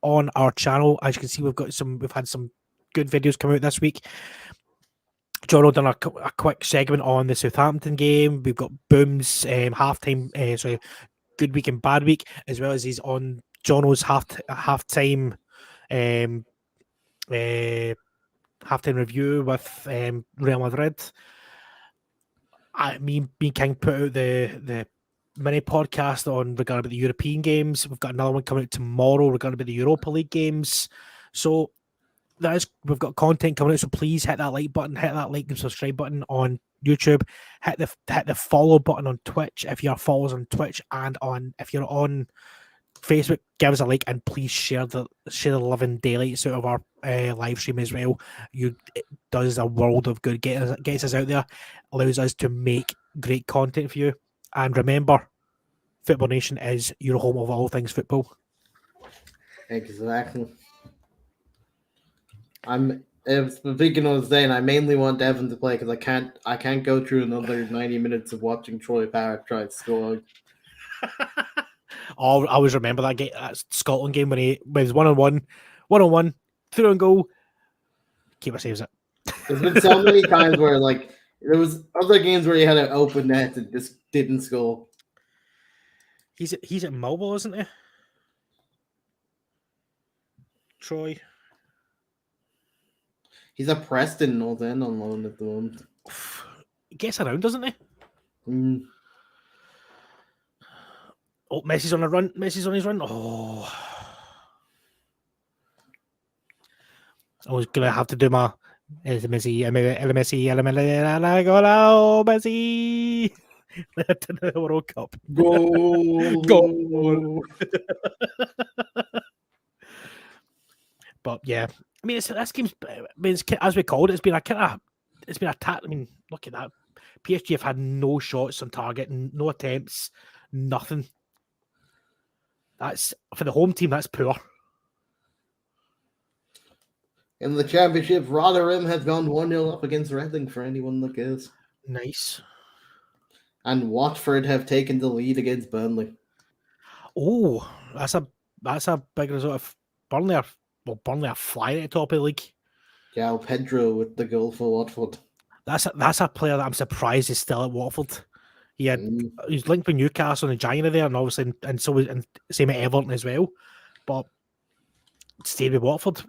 on our channel. As you can see, we've had some good videos come out this week. John done a quick segment on the Southampton game. We've got Boom's halftime. good week and bad week, as well as he's on Jono's halftime halftime review with Real Madrid. Me King put out the mini podcast on regarding about the European games. We've got another one coming out tomorrow regarding about the Europa League games. So we've got content coming out. So please hit that like button, hit that like and subscribe button on YouTube, hit the follow button on Twitch if you're followers on Twitch, and if you're on Facebook, give us a like, and please share the 11 daylights out of our live stream as well. It does a world of good. Gets us out there, allows us to make great content for you. And remember, Football Nation is your home of all things football. Exactly. Speaking of saying, I mainly want Evan to play because I can't go through another 90 minutes of watching Troy Parrott try to score. I always remember that Scotland game when he was 1-on-1, through and goal, keeper saves it. There's been so many times where there was other games where he had an open net and just didn't score. He's at Millwall, isn't he? Troy. He's at Preston North End on loan at the moment. He gets around, doesn't he? Oh, Messi's on a run. Messi's on his run. Oh. I was going to have to do my Messi. To the World Cup. Go. But yeah, I mean, this game's. As we called it, it's been a attack. I mean, look at that. PSG have had no shots on target, no attempts, nothing. That's for the home team. That's poor. In the championship, Rotherham has gone 1-0 up against Reading for anyone that cares. Nice. And Watford have taken the lead against Burnley. Oh, that's a big result. Burnley are flying at the top of the league. Yeah, Pedro with the goal for Watford. That's a player that I'm surprised is still at Watford. He's linked with Newcastle and January there, and obviously, and same at Everton as well. But stayed with Watford.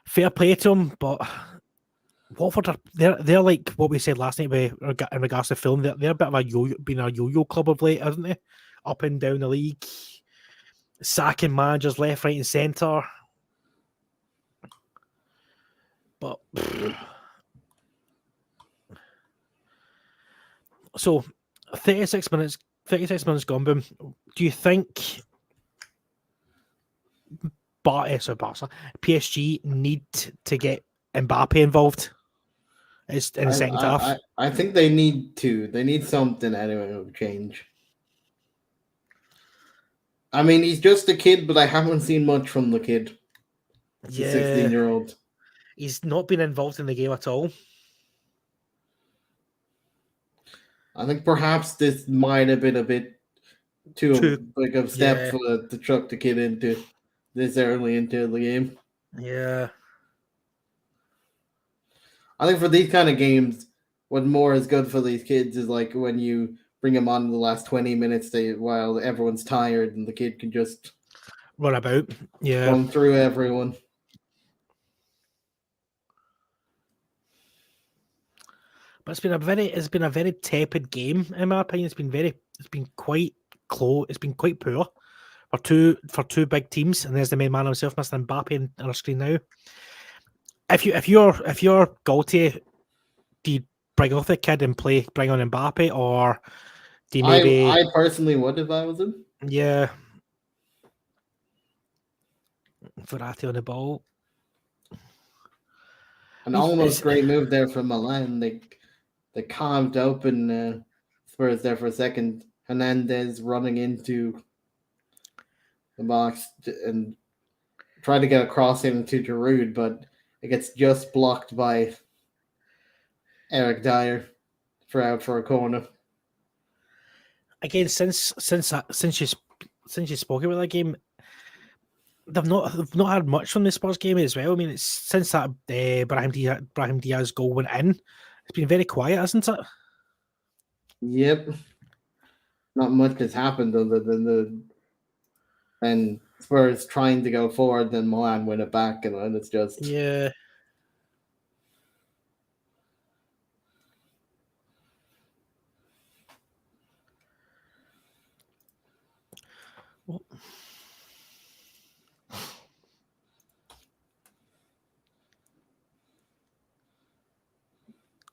Fair play to him, but Watford they're like what we said last night in regards to film. They're a bit of a yo-yo club of late, isn't they? Up and down the league, sacking managers left, right, and centre. But so 36 minutes gone. Boom. Do you think PSG need to get Mbappe involved in the second half? I think they need to. They need something anyway of change. I mean, he's just a kid, but I haven't seen much from the kid. He's a 16-year-old. He's not been involved in the game at all. I think perhaps this might have been a bit too big of a step to chuck the kid into this early into the game. Yeah. I think for these kind of games, what more is good for these kids is like when you bring them on in the last 20 minutes while everyone's tired and the kid can just run about. Yeah. Run through everyone. But it's been a very tepid game in my opinion. It's been quite close. It's been quite poor for two big teams. And there's the main man himself, Mr. Mbappe, on our screen now. If you're Gaultier, do you bring off the kid and bring on Mbappe, or do you maybe? I personally would if I was him. Yeah. Verratti on the ball. An almost great move there from Milan. They carved open Spurs there for a second. Hernandez running into the box and tried to get a cross into Giroud, but it gets just blocked by Eric Dyer for a corner. Again, since you spoke about that game, they've not had much from the Spurs game as well. I mean, it's since that Brahim Diaz goal went in, it's been very quiet, hasn't it? Yep. not much has happened other than and Spurs trying to go forward, then Milan win it back, and then it's just Yeah. Well,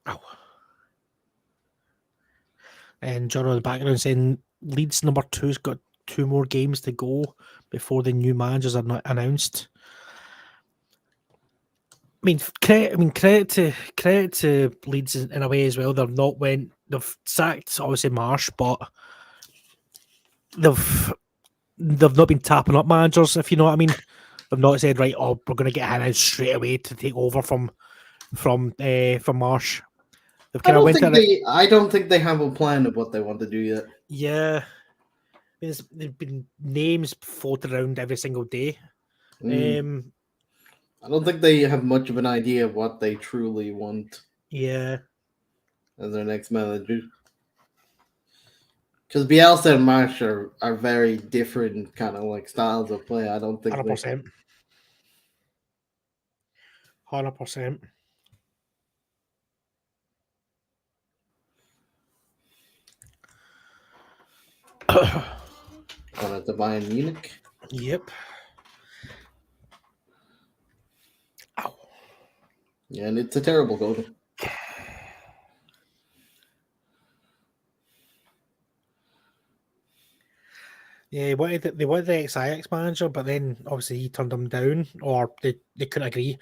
ow. And John on the background saying Leeds number 2's got 2 more games to go before the new managers are not announced. Credit to Leeds in a way as well. They've sacked obviously Marsh, but they've not been tapping up managers, if you know what I mean. They've not said, right, oh, we're going to get Hannah straight away to take over from Marsh. They've kind of went at it. I don't think they have a plan of what they want to do yet. Yeah, there's been names floated around every single day. I don't think they have much of an idea of what they truly want. Yeah, as their next manager. Because Bielsa and Marsh are very different kind of like styles of play. I don't think 100%. 100%. On it to Bayern Munich. Yep. Ow. Yeah, and it's a terrible goal. Yeah, they wanted the ex-Ajax manager, but then obviously he turned them down, or they couldn't agree.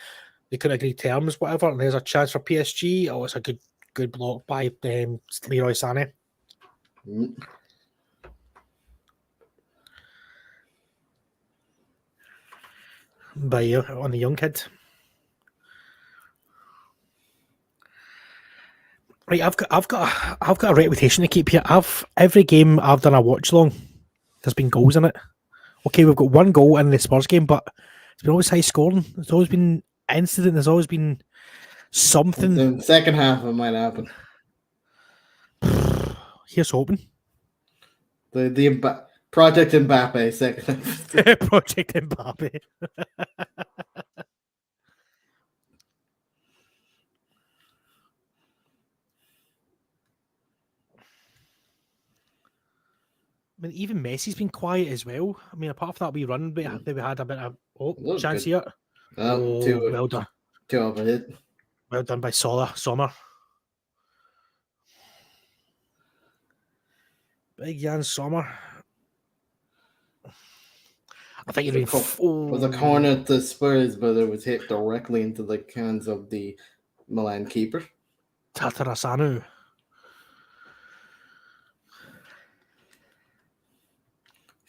They couldn't agree terms, whatever. And there's a chance for PSG. Oh, it's a good block by Leroy Sané. On the young kid. Right, I've got a reputation to keep here. Every game I've done a watch long, there's been goals in it. Okay, we've got one goal in the Spurs game, but it's been always high scoring. There's always been incident. There's always been something. The second half it might happen. Here's hoping. The Project Mbappe second half. Project Mbappe. I mean, even Messi's been quiet as well. I mean, apart from that wee run that we had a bit of chance good. here. Well done. 2 of a hit. Well done by Sommer. Big Jan Sommer. I think it was a corner to Spurs, but it was hit directly into the hands of the Milan keeper. Tatarasanu.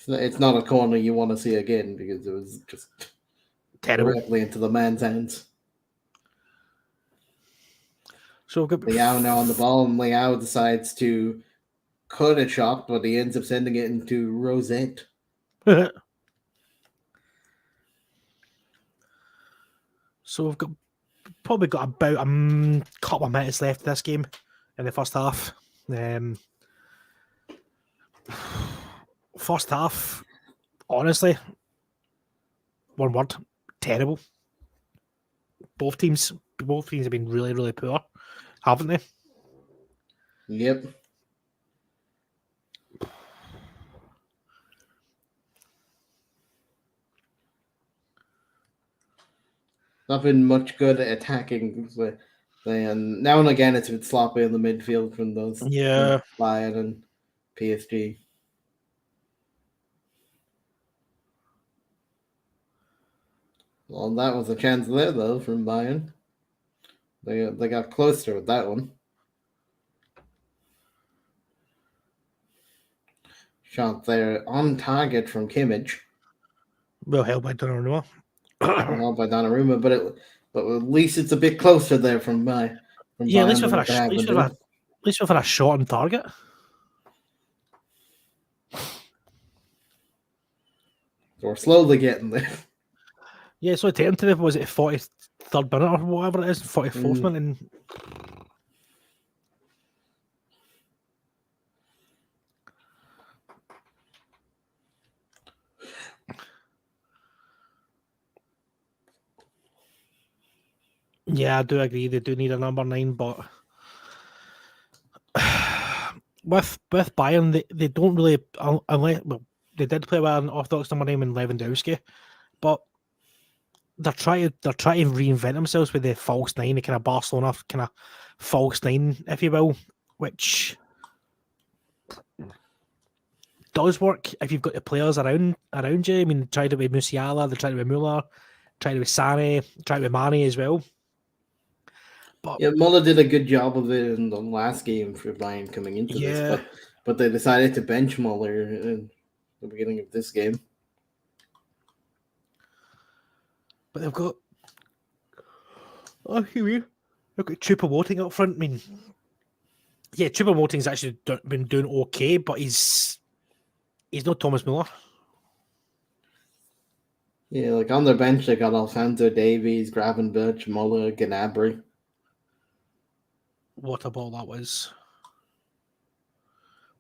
It's not a corner you want to see again because it was just terrible. Directly into the man's hands. So we've got Leao now on the ball, and Leao decides to cut a shot, but he ends up sending it into Rosette. So we've probably got about a couple of minutes left this game in the first half. First half, honestly, one word: terrible. Both teams have been really, really poor, haven't they? Yep. Not been much good at attacking. And now and again, it's a bit sloppy in the midfield from those. Yeah. Bayern and PSG. Well, that was a chance there, though, from Bayern. They got closer with that one. Shot there on target from Kimmich. Well held by Donnarumma. Held by Donnarumma, but at least it's a bit closer there from Bayern. Yeah, at least we've had a shot on target. So we're slowly getting there. Yeah, so technically, was it 43rd minute or whatever it is, 44th minute? And Yeah, I do agree. They do need a number 9, but with Bayern, they don't really unless they did play with an orthodox number 9 in Lewandowski, but they're trying to reinvent themselves with the false 9, the kind of Barcelona kind of false 9, if you will, which does work if you've got the players around you. I mean, they tried it with Musiala, they tried it with Muller, tried it with Sané, tried it with Mane as well. But yeah, Muller did a good job of it in the last game for Bayern coming into this, but they decided to bench Muller in the beginning of this game. But they've got they've got Choupo-Moting up front. I mean, yeah, Choupo-Moting's actually been doing okay, but he's not Thomas Muller. Yeah, like on their bench, they got Alphonso Davies, Gravenberch, Muller, Gnabry. What a ball that was.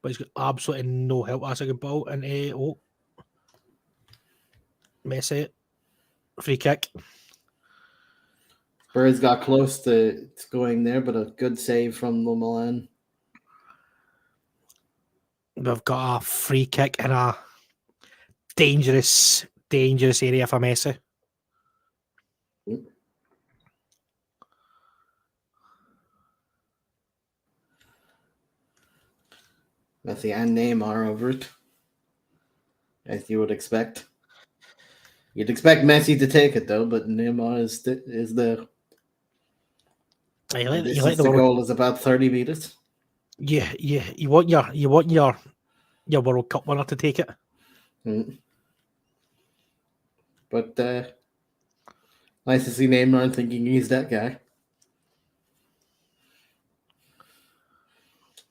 But he's got absolutely no help. That's a good ball. And Messi, free kick. Spurs got close to going there, but a good save from Milan. We've got a free kick in a dangerous area for Messi. Messi and Neymar over it, as you would expect. You'd expect Messi to take it though, but Neymar is the. The goal is about 30 meters. Yeah. You want your World Cup winner to take it. But nice to see Neymar thinking he's that guy.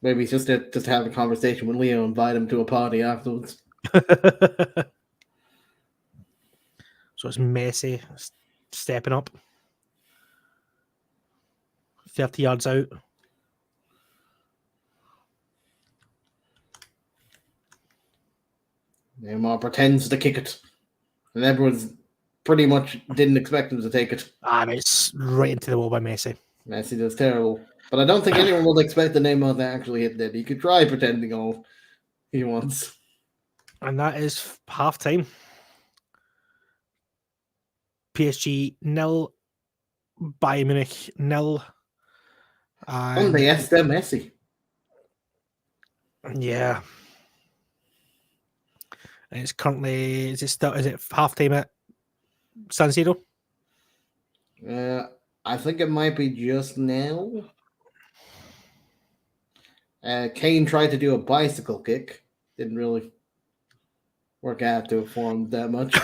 Maybe just to have a conversation with Leo, invite him to a party afterwards. So it's Messi stepping up. 30 yards out. Neymar pretends to kick it. And everyone's pretty much didn't expect him to take it. And it's right into the wall by Messi. Messi does terrible. But I don't think anyone would expect the Neymar to actually hit that. He could try pretending all he wants. And that is half time. PSG 0, Bayern Munich 0. And they asked them Messi. Yeah. And it's currently is it half time at San Siro? I think it might be just now. Kane tried to do a bicycle kick. Didn't really work out to for him that much.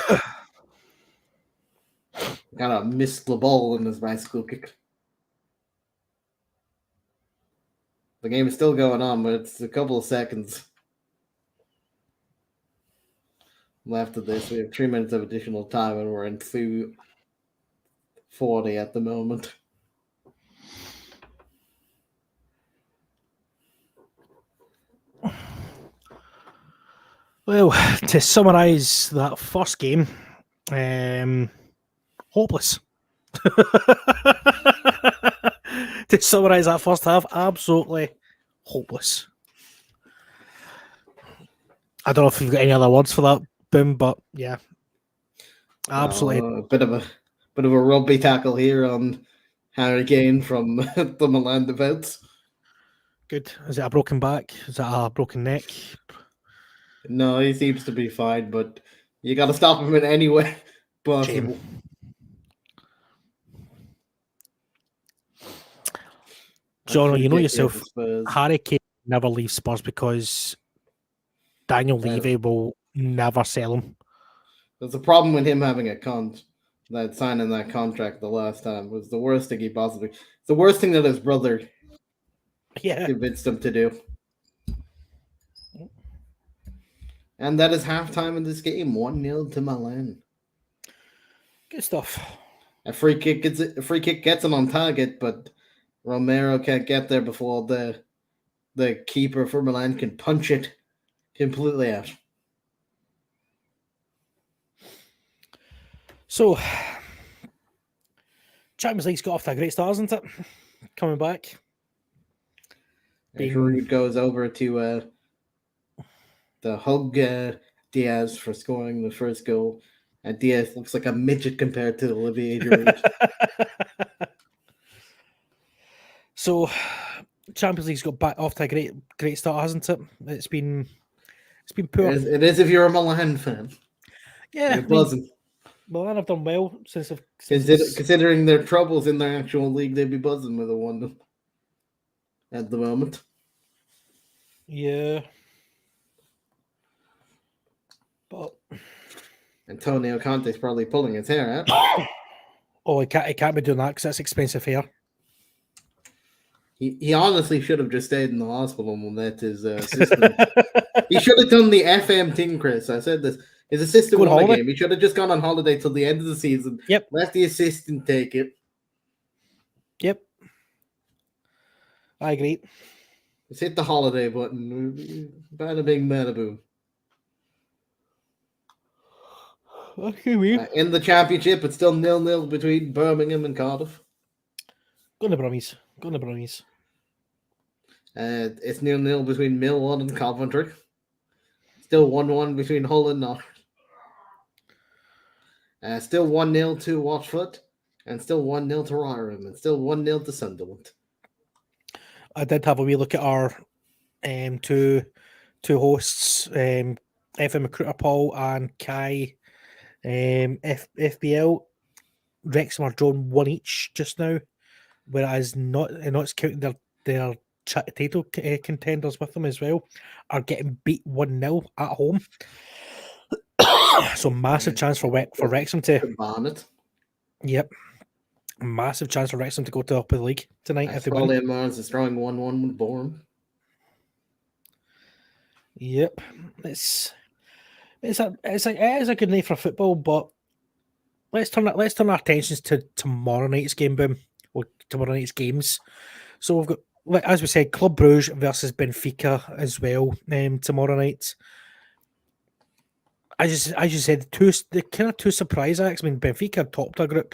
Kind of missed the ball in his bicycle kick. The game is still going on, but it's a couple of seconds left of this. We have 3 minutes of additional time, and we're in 2:40 at the moment. Well, to summarise that first game, hopeless. To summarise that first half, absolutely hopeless. I don't know if you've got any other words for that, Boom, but yeah, absolutely. A bit of a rugby tackle here on Harry Kane from the Milan defence. Good. Is it a broken back? Is it a broken neck? No, he seems to be fine, but you got to stop him in any way possible. John, you know yourself, Harry Kane never leaves Spurs because Daniel Levy will never sell him. There's a problem with him having that signing that contract the last time. It was the worst thing he possibly. It's the worst thing that his brother convinced him to do. And that is halftime in this game, 1-0 to Milan. Good stuff. A free kick gets him on target, but Romero can't get there before the keeper for Milan can punch it completely out. So, Champions League's got off to a great start, hasn't it? Coming back. Giroud goes over to the hug Diaz for scoring the first goal. And Diaz looks like a midget compared to Olivier Giroud. So, Champions League's got back off to a great start, hasn't it? It's been poor. It is if you're a Milan fan. Yeah, You're buzzing. Milan have done well since considering their troubles in their actual league, they'd be buzzing with a 1 at the moment. Yeah. But Antonio Conte's probably pulling his hair out. Oh, he can't be doing that because that's expensive hair. He honestly should have just stayed in the hospital and let his assistant. He should have done the FM thing, Chris. I said this. His assistant won a game. He should have just gone on holiday till the end of the season. Yep. Let the assistant take it. Yep. I agree. Just hit the holiday button. Bada bing, bada boom. In the championship, it's still 0-0 between Birmingham and Cardiff. Go on the Brummies. Go on the Brummies. It's 0-0 between Millwall and Coventry. Still 1-1 between Hull and Norwich. Still 1-0 to Watford. And still 1-0 to Rotherham. And still 1-0 to Sunderland. I did have a wee look at our two hosts, FM Recruiter Paul and Kai, FBL. Wrexham are drawn 1 each just now, whereas not counting their title contenders with them as well, are getting beat 1-0 at home. So massive chance for Wrexham to ban it. Yep. Massive chance for Wrexham to go to the top of the league tonight if they win. Probably Mars is drawing 1-1 with Bourne. Yep. It is a good night for football, but let's turn our attentions to tomorrow night's game, boom. Or tomorrow night's games. So we've got, as we said, Club Brugge versus Benfica as well tomorrow night. As you said, the kind of two surprise acts. I mean, Benfica topped a group,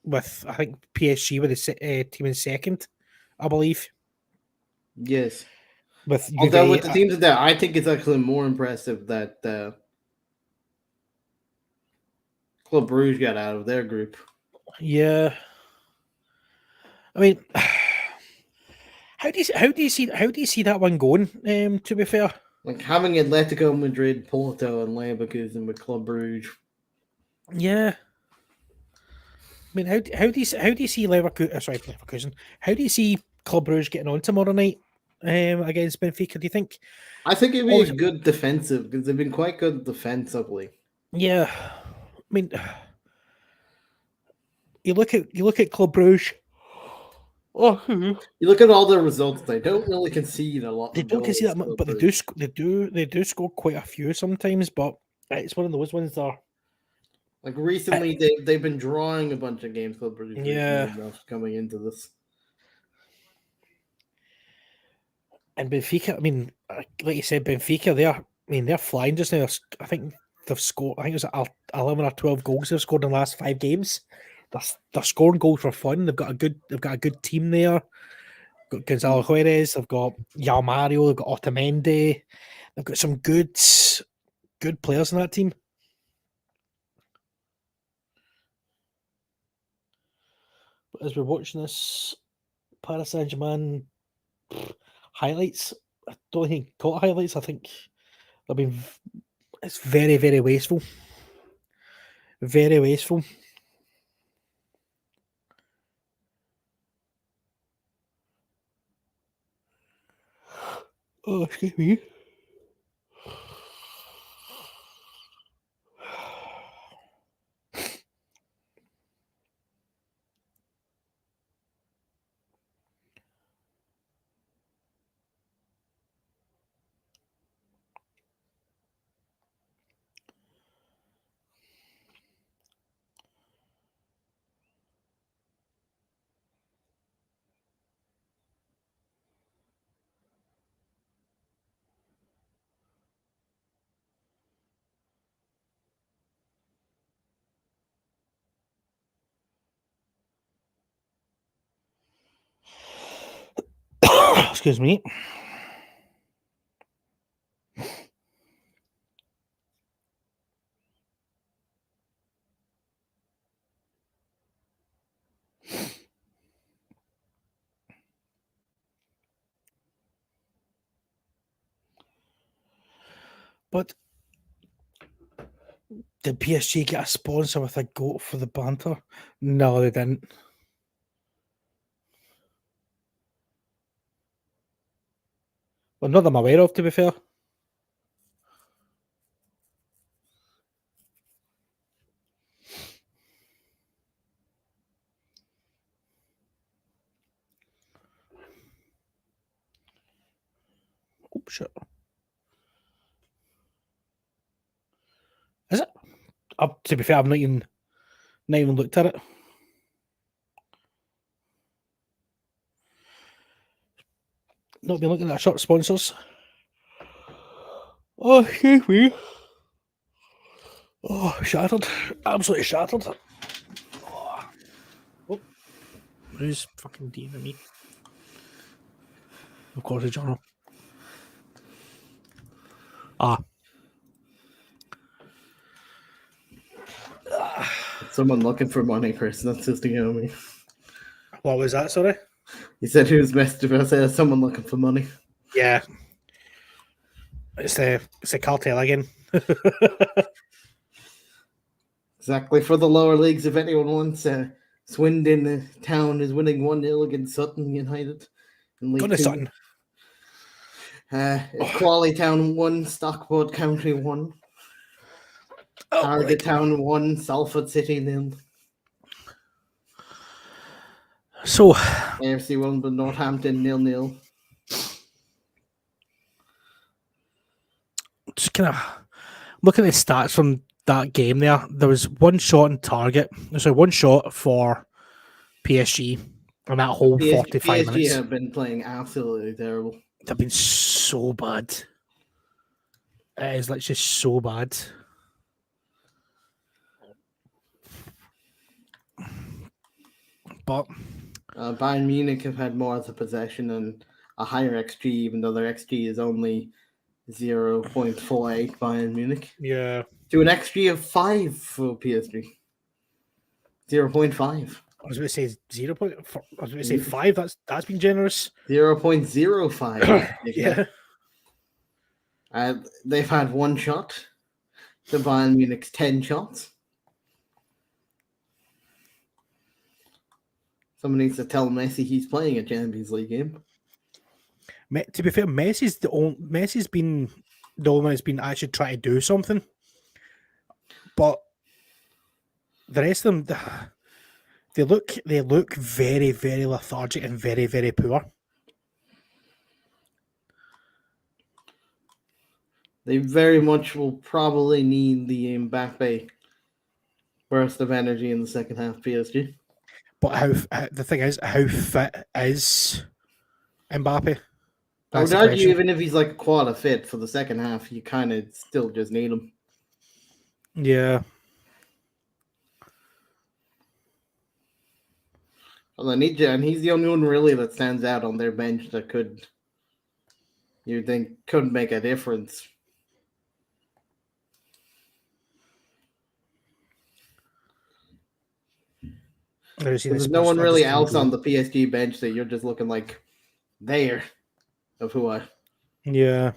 with I think PSG with the team in second, I believe. Yes. Although with the teams there, I think it's actually more impressive that Club Brugge got out of their group. Yeah. I mean, how do you see that one going? To be fair, like having Atletico Madrid, Porto, and Leverkusen with Club Brugge. Yeah. I mean, how do you see Leverkusen? How do you see Club Brugge getting on tomorrow night against Benfica? Do you think? I think it'd be good defensive because they've been quite good defensively. Yeah, I mean, you look at Club Brugge. Oh, you look at all their results; they don't really concede a lot. They don't concede that much, but they do score quite a few sometimes. But it's one of those ones that are, like recently they've been drawing a bunch of games. Club Brugge, yeah, coming into this. And Benfica, I mean, like you said, Benfica, they're flying just now. I think they've scored. I think it was 11 or 12 goals they've scored in the last 5 games. They're scoring goals for fun. They've got a good team there. They've got Gonzalo Juarez. They've got Yao Mario. They've got Otamendi. They've got some good players in that team. But as we're watching this Paris Saint-Germain highlights, I don't think caught highlights. I think it's very, very wasteful. Very wasteful. Oh, excuse me. Excuse me. But did PSG get a sponsor with a goat for the banter? No, they didn't. Well, not that I'm aware of, to be fair. Oh, shit. Is it? To be fair, I've not even looked at it. Not been looking at shirt sponsors. Oh, excuse me. Oh, shattered. Absolutely shattered. Oh. Who's fucking DMing me? Of course, it's Jono. Ah. Someone looking for money, Chris. That's just me. What was that, sorry? He said who's messed up. I said someone looking for money. Yeah. It's the cartel again. Exactly. For the lower leagues, if anyone wants, Swindon Town is winning 1-0 against Sutton United in League Gonna 2. Sutton. Quality Town 1, Stockport County 1. Harrogate Town 1, Salford City 0. So AFC Wimbledon Northampton 0-0. Just kind of looking at the stats from that game there was one shot on target. So one shot for PSG and that whole 45 PSG minutes. have been playing absolutely terrible. They've been so bad. It is literally so bad. But Bayern Munich have had more of the possession and a higher XG, even though their XG is only 0.48 Bayern Munich. Yeah. To an XG of 5 for PSG. 0.5. I was going to say 0. I was going to say 5. That's been generous. 0.05. Yeah. They've had one shot. The Bayern Munich's 10 shots. Someone needs to tell Messi he's playing a Champions League game. To be fair, Messi's been the only one that's been actually trying to do something. But the rest of them, they look very, very lethargic and very, very poor. They very much will probably need the Mbappe burst of energy in the second half, PSG. But the thing is, how fit is Mbappe? I would argue even if he's like a quarter fit for the second half, you kind of still just need him. Yeah. Well, I need you, and he's the only one really that stands out on their bench that could make a difference. There's no one really else on the PSG bench that you're just looking like there of who I. Yeah.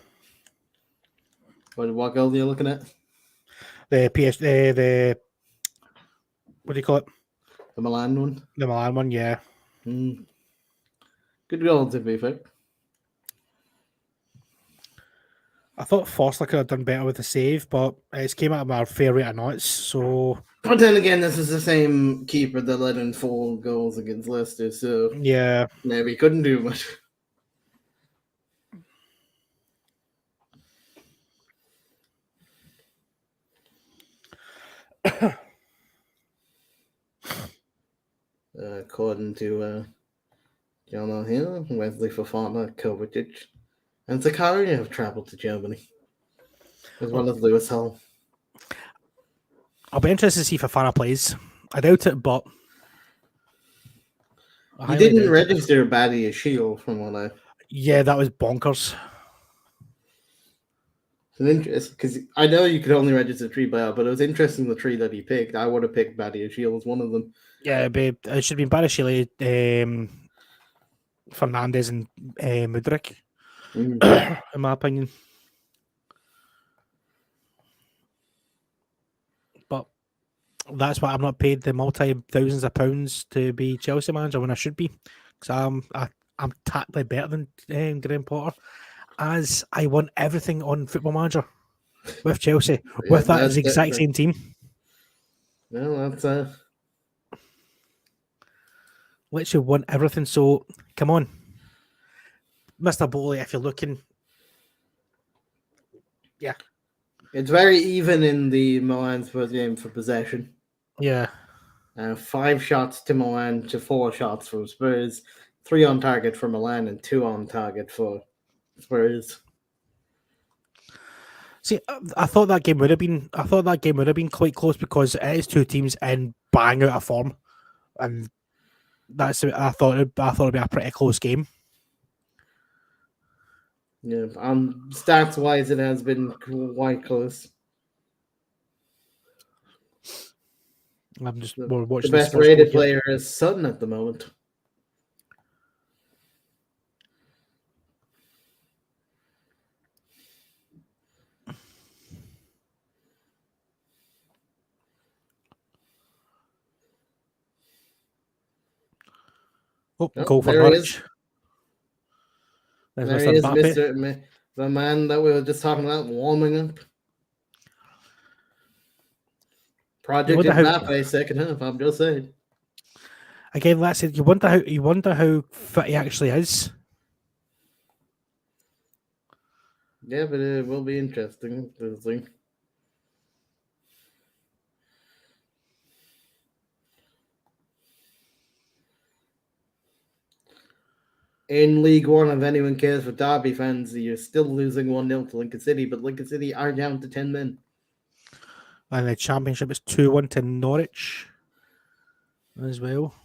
What goal are you looking at? The what do you call it? The Milan one? The Milan one, yeah. Good goal, to be fair. I thought Foster could have done better with the save, but it's came out of our fair rate of knots, so... But then again, this is the same keeper that let in 4 goals against Leicester, so... Yeah. Maybe he couldn't do much. According to John O'Hill, Wesley Fofana, Kovacic, and Zakaria have travelled to Germany, as well as Lewis Hall. I'll be interested to see if Fofana plays. I doubt it, but... He didn't register Badia Shield from what I... Yeah, that was bonkers. It's an interest because I know you could only register 3 buyout, but it was interesting the 3 that he picked. I would have picked Badiashile as one of them. Yeah, it should have been Barashile, Fernandez, and Mudryk, in my opinion. But that's why I'm not paid the multi-thousands of pounds to be Chelsea manager when I should be, because I'm tactfully better than Graham Potter, as I won everything on Football Manager with Chelsea, Yeah, with that exact same team. Well, that's Literally won everything. So come on, Mr. Bowley, if you're looking, yeah, it's very even in the Milan Spurs game for possession. yeah. 5 shots to Milan to 4 shots for Spurs, 3 on target for Milan and 2 on target for Spurs. See, I thought that game would have been. I thought that game would have been quite close because it is two teams in bang out of form, and that's. I thought it'd be a pretty close game. Yeah, stats wise, it has been quite close. I'm just watching the best rated player is Sutton at the moment. Goal for there Norwich. There he is, the man that we were just talking about, warming up. Project Mbappe second half. I'm just saying. Again, that's it. You wonder how fit he actually is. Yeah, but it will be interesting to see. In League One, if anyone cares for Derby fans, you're still losing 1-0 to Lincoln City, but Lincoln City are down to 10 men. And the Championship is 2-1 to Norwich as well.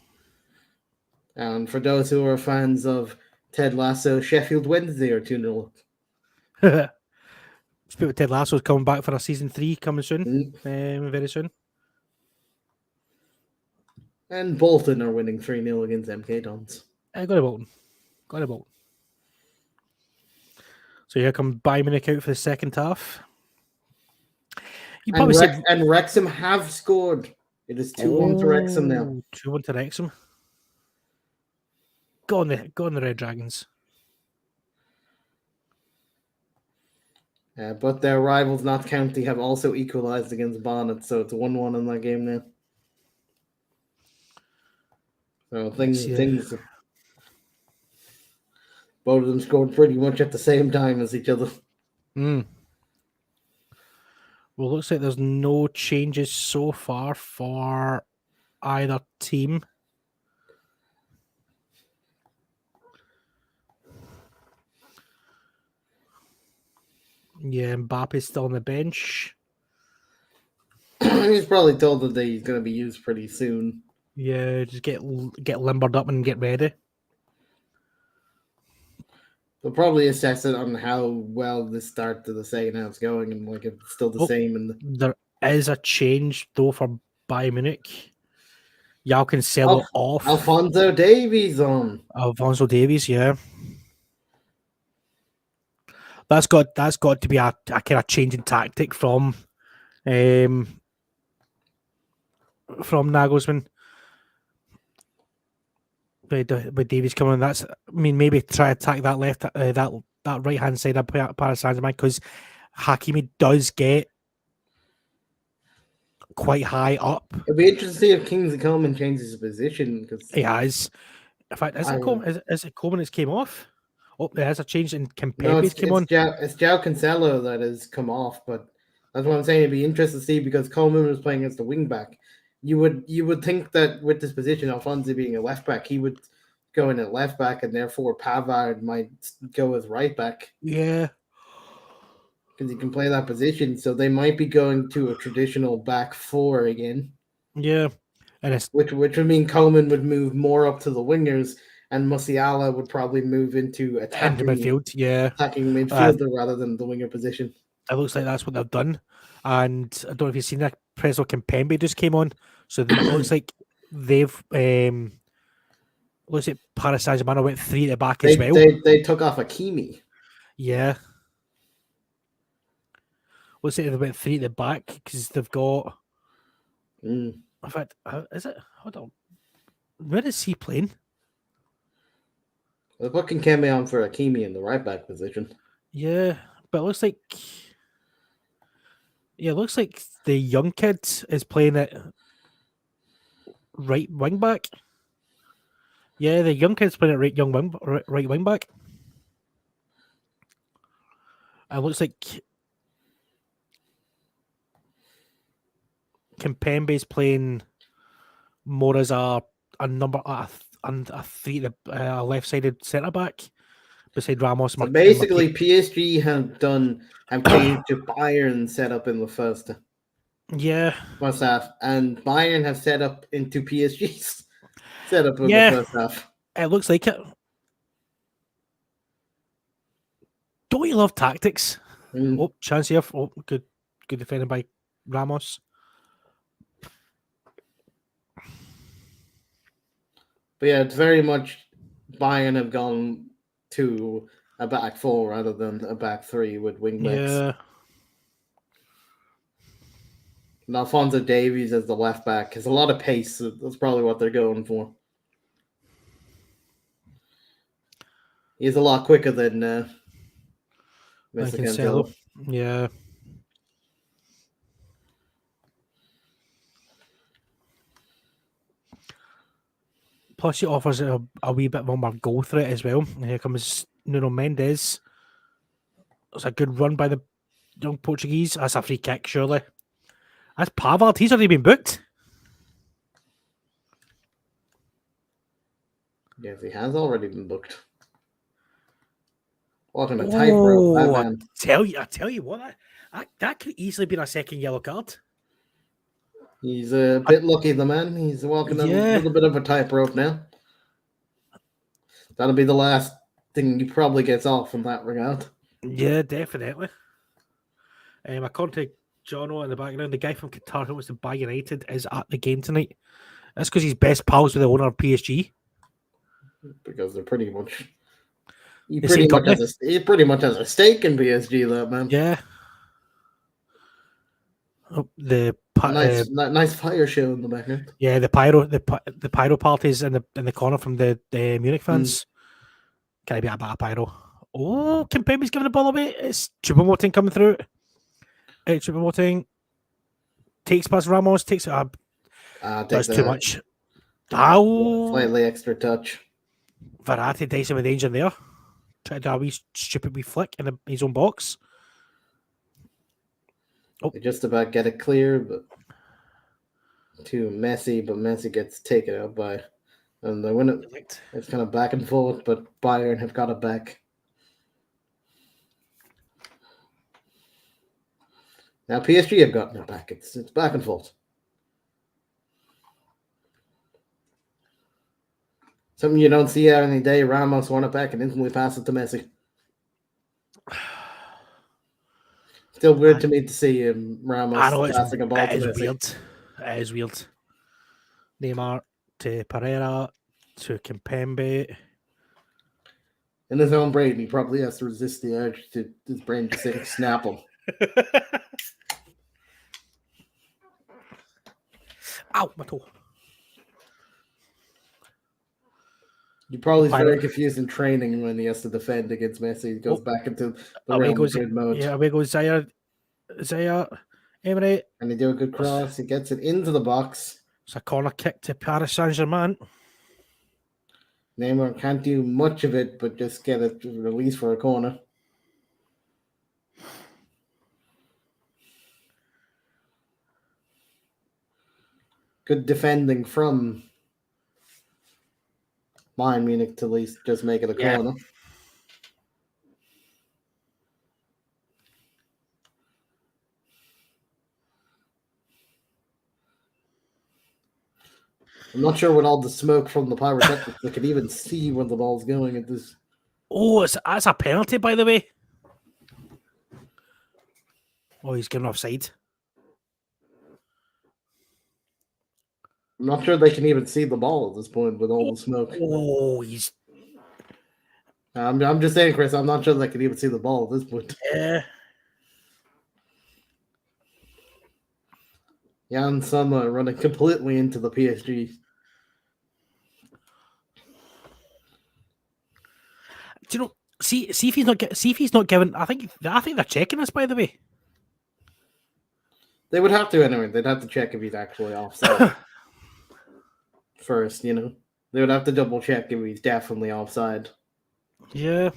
And for those who are fans of Ted Lasso, Sheffield Wednesday are 2-0 up. Speaking of Ted Lasso's coming back for a season 3 coming soon, very soon. And Bolton are winning 3-0 against MK Dons. Got a Bolton. So here come Bayern Munich out for the second half. And Wrexham have scored. It is 2-1 to Wrexham now. 2-1 to Wrexham. Go on the Red Dragons. But their rivals, Notts County, have also equalised against Barnet, so it's 1-1 in that game now. So things. Both of them scored pretty much at the same time as each other. Well, looks like there's no changes so far for either team. Yeah, Mbappe's still on the bench. He's probably told that he's going to be used pretty soon. Yeah, just get limbered up and get ready. They'll probably assess it on how well the start to the second half's going, and like if it's still the same. There is a change though for Bayern Munich. Y'all can sell it off. Alphonso Davies on. Alphonso Davies, yeah. That's got to be a kind of change in tactic from Nagelsmann. With Davies coming, maybe try to attack that left, that right hand side of Paris Saint-Germain, because Hakimi does get quite high up. It'd be interesting to see if Kingsley Coman changes his position, because he has. In fact, is it Coman that's came off? Oh, there has a change in Kempepe's came on. It's João Cancelo that has come off, but that's what I'm saying. It'd be interesting to see because Coman was playing as the wing back. You would think that with this position, Alphonso being a left back, he would go in at left back, and therefore Pavard might go as right back. Yeah, because he can play that position. So they might be going to a traditional back four again. Yeah, and which would mean Coman would move more up to the wingers, and Musiala would probably move into Into midfield. Yeah, attacking midfielder rather than the winger position. it looks like that's what they've done. And I don't know if you've seen that. Preso Kimpembe just came on, so it looks like they've looks like Paris Saint-Germain went 3 at the back as well. They took off Hakimi. Yeah. Looks like they went 3 at the back because they've got. In fact, is it? Hold on. Where is he playing? They're putting Keme on for Hakimi in the right back position. Yeah, but it looks like. Yeah, it looks like the young kid is playing at right wing back. Yeah, the young kid's playing at right wing back. And it looks like Kimpembe's playing more as a number a three, a left-sided centre back beside Ramos. So basically, PSG have changed to Bayern setup in the first half, and Bayern have set up into PSG's setup in the first half. It looks like it. Don't you love tactics? Oh, chance here. Oh, good defending by Ramos. But yeah, it's very much Bayern have gone to a back four rather than a back three with wing backs. Yeah. And Alphonso Davies as the left back has a lot of pace. So that's probably what they're going for. He's a lot quicker than Cancelo. Yeah. Plus, he offers a wee bit more goal threat as well. And here comes Nuno Mendes. It's a good run by the young Portuguese. That's a free kick, surely. That's Pavard. He's already been booked. Yes, he has already been booked. Walking a tightrope, that man. I tell you what, that could easily be a second yellow card. He's a bit lucky, the man. He's walking a little bit of a tightrope now. That'll be the last thing he probably gets off in that regard. Yeah, definitely. According to Jono in the background, the guy from Qatar who wants to buy United is at the game tonight. That's because he's best pals with the owner of PSG. Because they're pretty much... He pretty much has a stake in PSG, that man. Yeah. Oh, nice fire show in the background. Yeah, the pyro parties in the corner from the Munich fans. Can I be a bit of pyro? Oh, Kimpembe's giving the ball away. It's Choupo-Moting coming through. Choupo-Moting takes past Ramos, takes it up. Does too much. Slightly extra touch. Verratti dicing with danger there. Try to do a wee stupid wee flick in his own box. Oh. They just about get it clear, but to Messi, but Messi gets taken out by, and they win it. It's kind of back and forth, but Bayern have got it back. Now PSG have gotten it back. It's back and forth. Something you don't see any day. Ramos won it back and instantly pass it to Messi. Still weird to me to see Ramos passing a ball to Messi. Weird. It is weird. Neymar to Pereira to Kimpembe. In his own brain, he probably has to resist the urge to his brain to say, snap him. Ow, my toe. He probably is very confused in training when he has to defend against Messi. He goes back into the Real Madrid mode. Yeah, away goes Zaire, Emery. And they do a good cross. He gets it into the box. It's a corner kick to Paris Saint-Germain. Neymar can't do much of it, but just get it released for a corner. Good defending from Bayern Munich to at least just make it a corner. I'm not sure with all the smoke from the pyrotechnics, they can even see where the ball's going at this. Oh, that's a penalty, by the way. Oh, he's given offside. I'm not sure they can even see the ball at this point with all the smoke. Oh, he's... I'm just saying, Chris, I'm not sure they can even see the ball at this point. Yeah. Jan Sommer running completely into the PSG. Do you know? See if he's not given. I think they're checking this, by the way. They would have to anyway. They'd have to check if he's actually offside first. They would have to double check if he's definitely offside. Yeah.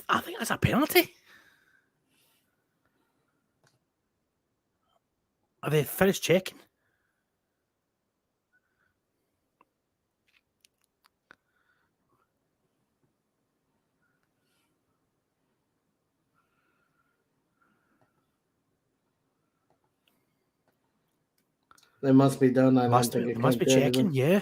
I think that's a penalty. Have they finished checking? They must be done. I Must don't think it must be came to checking. anything. Yeah.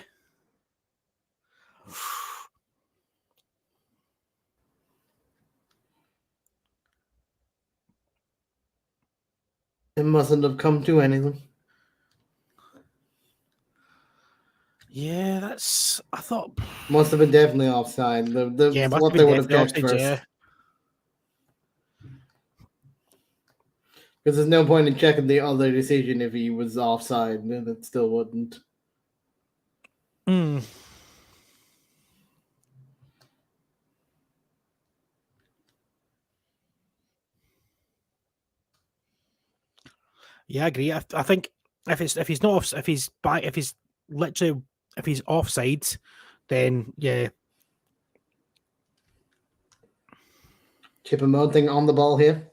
It mustn't have come to anything. Yeah, that's. I thought. Must have been definitely offside. Yeah, must what have they been would have definitely checked offside. first. Yeah. Because there's no point in checking the other decision if he was offside, and it still wouldn't. Hmm. Yeah, I agree. I think if he's not off, if he's offside, then yeah. Chip-a-Moting on the ball here.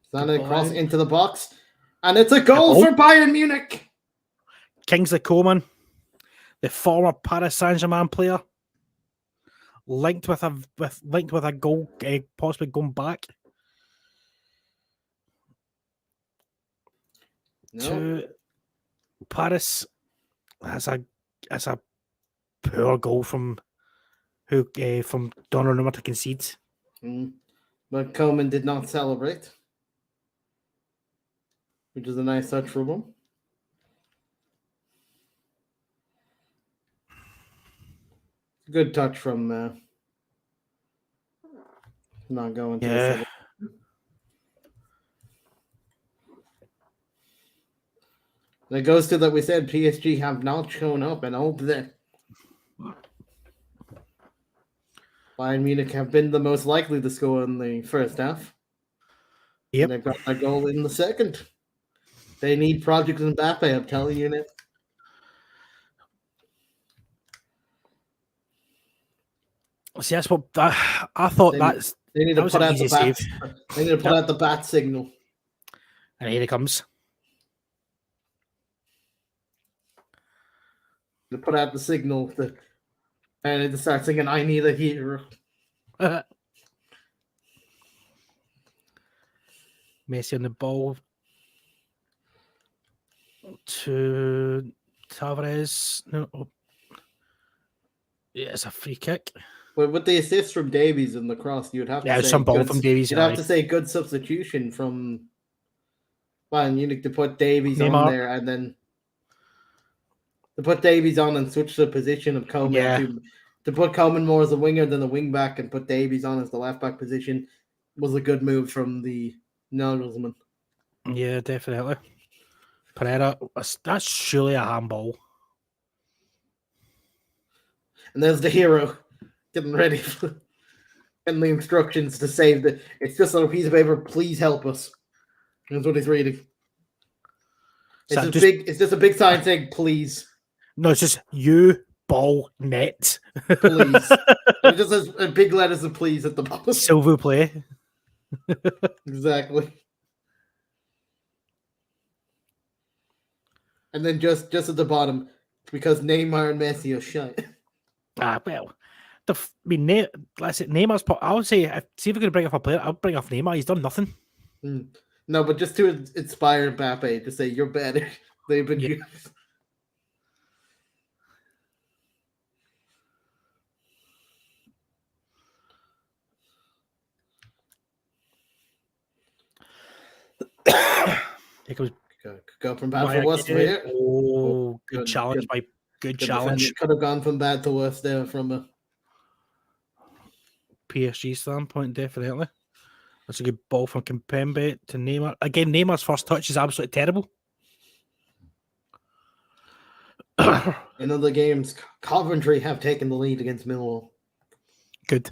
Standing across into the box. And it's a goal for Bayern Munich. Kingsley Coman, the former Paris Saint-Germain player, linked with a goal, possibly going back to Paris. That's a poor goal from Donnarumma to concede. But Coman did not celebrate, which is a nice touch from him. Good touch from not going to yeah. And it goes to that we said PSG have not shown up, and hope that Bayern Munich have been the most likely to score in the first half. Yep. And they've got a goal in the second. They need Project Mbappe, I'm telling you now. See, that's what I thought. They need to put out the bat. They need to put out the bat signal. And here it comes. To put out the signal and to start singing "I Need a Hero." Messi on the ball to Tavares. No. Yeah, it's a free kick. But with the assist from Davies and the cross, you'd have to say some ball from Davies. You'd have to say good substitution from Bayern Munich to put Davies on there, and then to put Davies on and switch the position of Coman to put Coman more as a winger than a wing back and put Davies on as the left back position was a good move from the Nagelsmann. Yeah, definitely. Pereira, that's surely a handball. And there's the hero getting ready for getting the instructions to save the. It's just on a piece of paper. Please help us. That's what he's reading. It's just a big sign saying "please." No, it's just you ball net. Please. It just says big letters of "please" at the bottom. Silver play. Exactly. And then just at the bottom, because Neymar and Messi are shite. Well, I mean, let's say Neymar's. I would say, see if we're going to bring up a player, I'll bring off Neymar. He's done nothing. No, but just to inspire Mbappe to say you're better. They've been Yeah. Here comes go from bad for worse here. Oh, good challenge, by good challenge. Could have gone from bad to worse there from a PSG standpoint, definitely. That's a good ball from Kimpembe to Neymar. Again, Neymar's first touch is absolutely terrible. In other games, Coventry have taken the lead against Millwall. Good.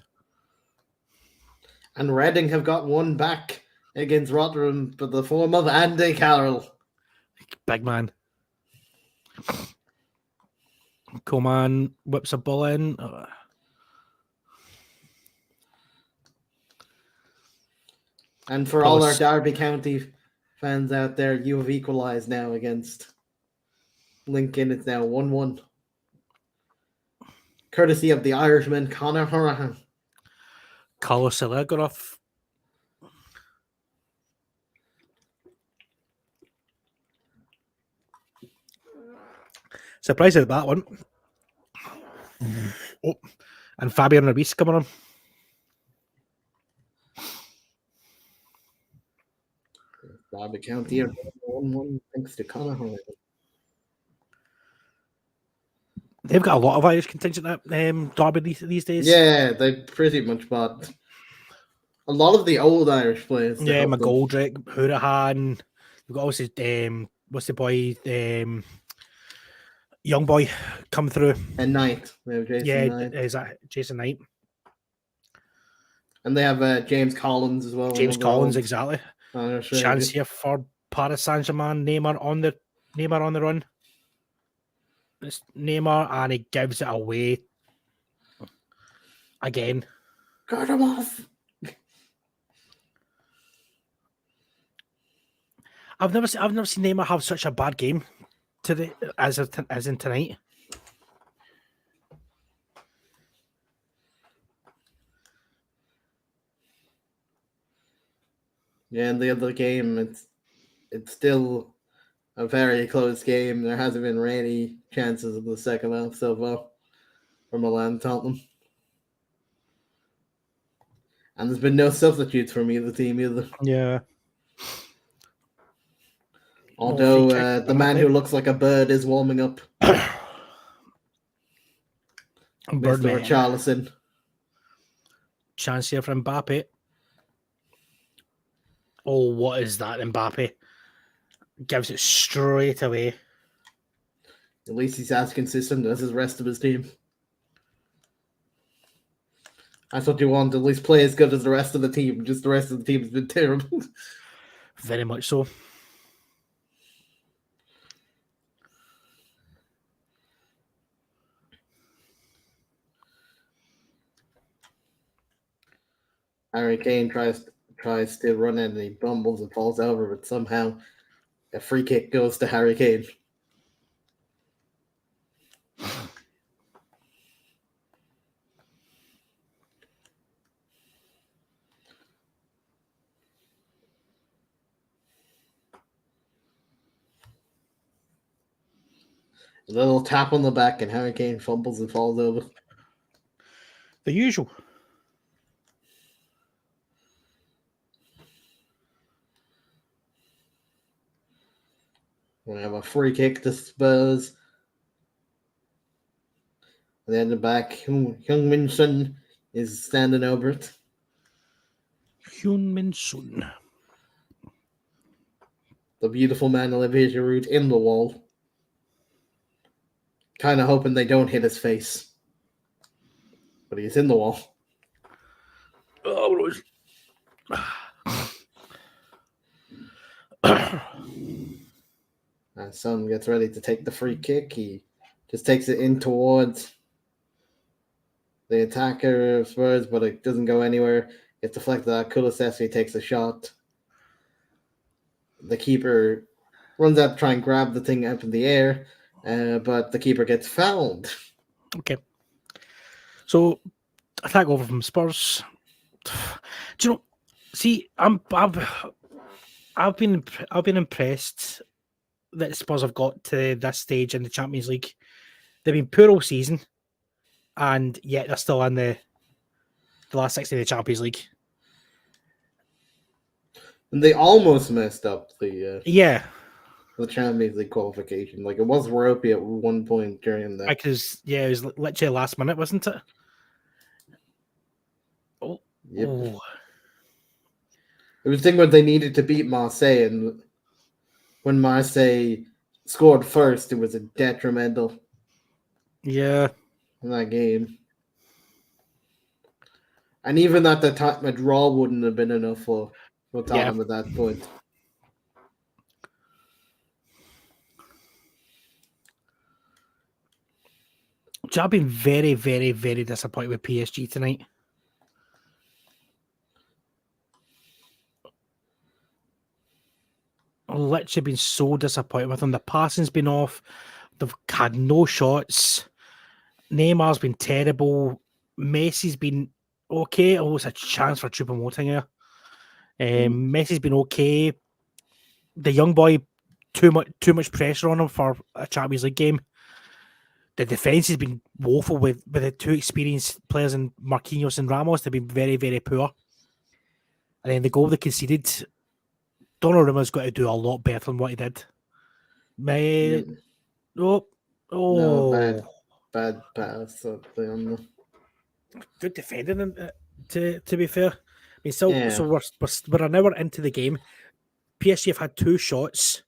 And Reading have got one back against Rotherham, but the form of Andy Carroll. Big man. Coman whips a ball in. And for all our Derby County fans out there, you have equalised now against Lincoln. It's now 1-1. Courtesy of the Irishman, Conor Horahan. Carlos Soler got off. Surprised at that one. Oh, and Fabian Ruiz coming on. Derby County are 1-1 thanks to Conor Horahan. They've got a lot of Irish contingent at Derby these days. Yeah, they pretty much bought a lot of the old Irish players. Yeah, McGoldrick, Hourahan. We've got also what's the boy? Young boy come through. And Knight. Knight. Is that Jason Knight? And they have James Collins as well. James Collins, exactly. Chance here for Paris Saint-Germain. Neymar on the run. It's Neymar, and he gives it away again. Cut him off. I've never seen Neymar have such a bad game today as in tonight. Yeah, in the other game, it's still a very close game. There hasn't been any chances of the second half so far for Milan Tottenham. And there's been no substitutes from either team either. Yeah. Although the man who looks like a bird is warming up. Mr. Richarlison. Chance here for Mbappe. Oh, what is that, Mbappe? Gives it straight away. At least he's as consistent as the rest of his team. That's what you want. At least play as good as the rest of the team. Just the rest of the team has been terrible. Very much so. Harry Kane tries to run in and he bumbles and falls over, but somehow a free kick goes to Harry Kane. A little tap on the back and Harry Kane fumbles and falls over. The usual. We have a free kick to Spurs. And then the back, Heung-min Son is standing over it. Heung-min Son. The beautiful man Olivier Giroud in the wall. Kind of hoping they don't hit his face. But he's in the wall. Oh, Son gets ready to take the free kick. He just takes it in towards the attacker of Spurs, but it doesn't go anywhere. It's deflected that Kulusevski takes a shot. The keeper runs out to try and grab the thing up in the air, but the keeper gets fouled. Okay. So attack over from Spurs. Do you know? See, I've been impressed that Spurs have got to this stage in the Champions League. They've been poor all season, and yet they're still in the last 16 of the Champions League. And they almost messed up the Champions League qualification. Like, it was ropey at one point during that. Because it was literally last minute, wasn't it? Oh, yep. Oh. It was the thing where they needed to beat Marseille, and when Marseille scored first, it was a detrimental. Yeah. In that game. And even at the time, a draw wouldn't have been enough for Tottenham at that point. I've been very, very, very disappointed with PSG tonight. I've literally been so disappointed with them. The passing's been off. They've had no shots. Neymar's been terrible. Messi's been okay. Oh, it's a chance for Choupo-Moting here. Messi's been okay. The young boy, too much pressure on him for a Champions League game. The defence has been woeful with the two experienced players in Marquinhos and Ramos. They've been very, very poor. And then the goal they conceded, Donnarumma's got to do a lot better than what he did. No, bad pass. Good defending, to be fair. I mean, so we're an hour into the game. PSG have had 2 shots,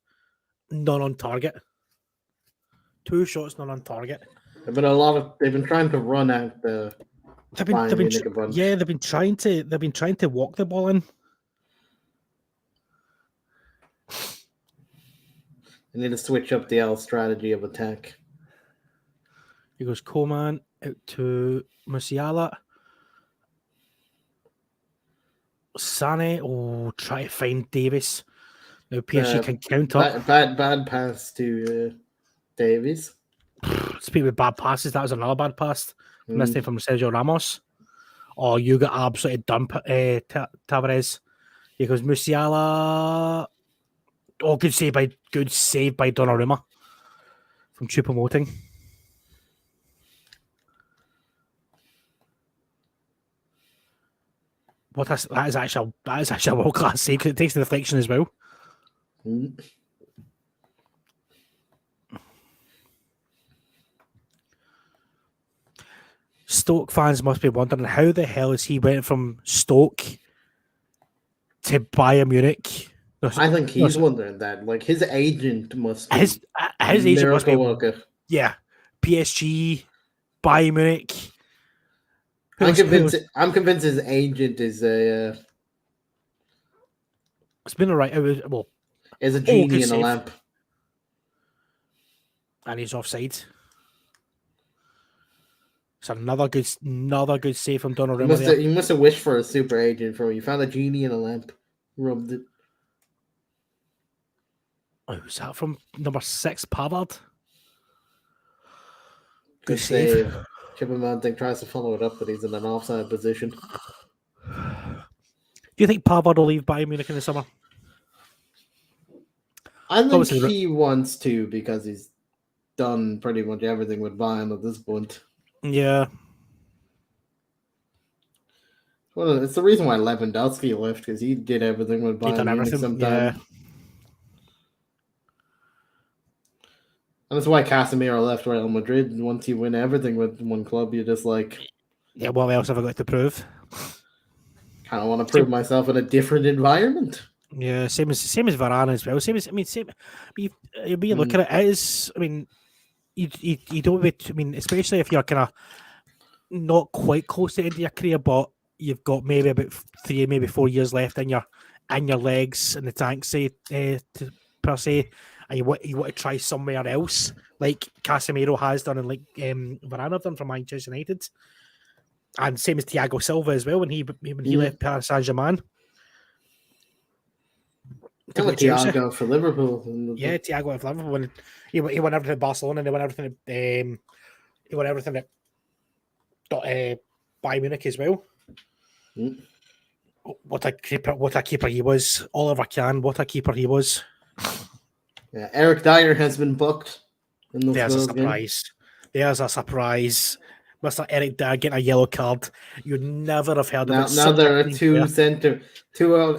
none on target. 2 shots, none on target. They've been trying to run out the. They've been trying to walk the ball in. They need to switch up the L strategy of attack. He goes Coman out to Musiala. Sané, try to find Davis. Now PSG can counter. Bad pass to Davies. Speaking of bad passes, that was another bad pass. This time from Sergio Ramos. Oh, you got absolutely done, Tavares. Here goes Musiala. Oh, good save by Donnarumma from Choupo-Moting. That is actually a world class save because it takes the deflection as well. Stoke fans must be wondering how the hell is he went from Stoke to Bayern Munich. I think he's wondering that. Like, his agent must be his agent must be worker. Yeah, PSG, Bayern Munich. I'm convinced his agent is a. It's been alright. Is a genie in a lamp, and he's offside. It's another good save from Donnarumma. He must have wished for a super agent for you. Found a genie in a lamp, rubbed it. Oh, was that from number 6, Pavard? Good save. Choupo-Moting tries to follow it up, but he's in an offside position. Do you think Pavard will leave Bayern Munich in the summer? I think he wants to because he's done pretty much everything with Bayern at this point. Yeah. Well, it's the reason why Lewandowski left, because he did everything with Bayern Munich sometimes. Yeah. And that's why Casemiro left Real Madrid. Once you win everything with one club, you're just like... Yeah, what else have I got to prove? Kind of want to prove myself in a different environment. Yeah, same as Varane as well. You look at it is, I mean, you don't, especially if you're kind of not quite close to the end of your career, but you've got maybe about 3, maybe 4 years left in your legs in the tank, per se, and you want to try somewhere else, like Casemiro has done and like Varane have done for Manchester United. And same as Thiago Silva as well when he left Paris Saint-Germain to And go to with Chelsea. Thiago for Liverpool. Yeah, Thiago for Liverpool. When he won everything at Barcelona, and he won everything at Bayern Munich as well. Mm. What a keeper he was. Oliver Kahn, what a keeper he was. Yeah, Eric Dyer has been booked in the There's a Spurs surprise. game. There's a surprise. Mr. Eric Dyer getting a yellow card. You'd never have heard of it. Now there are two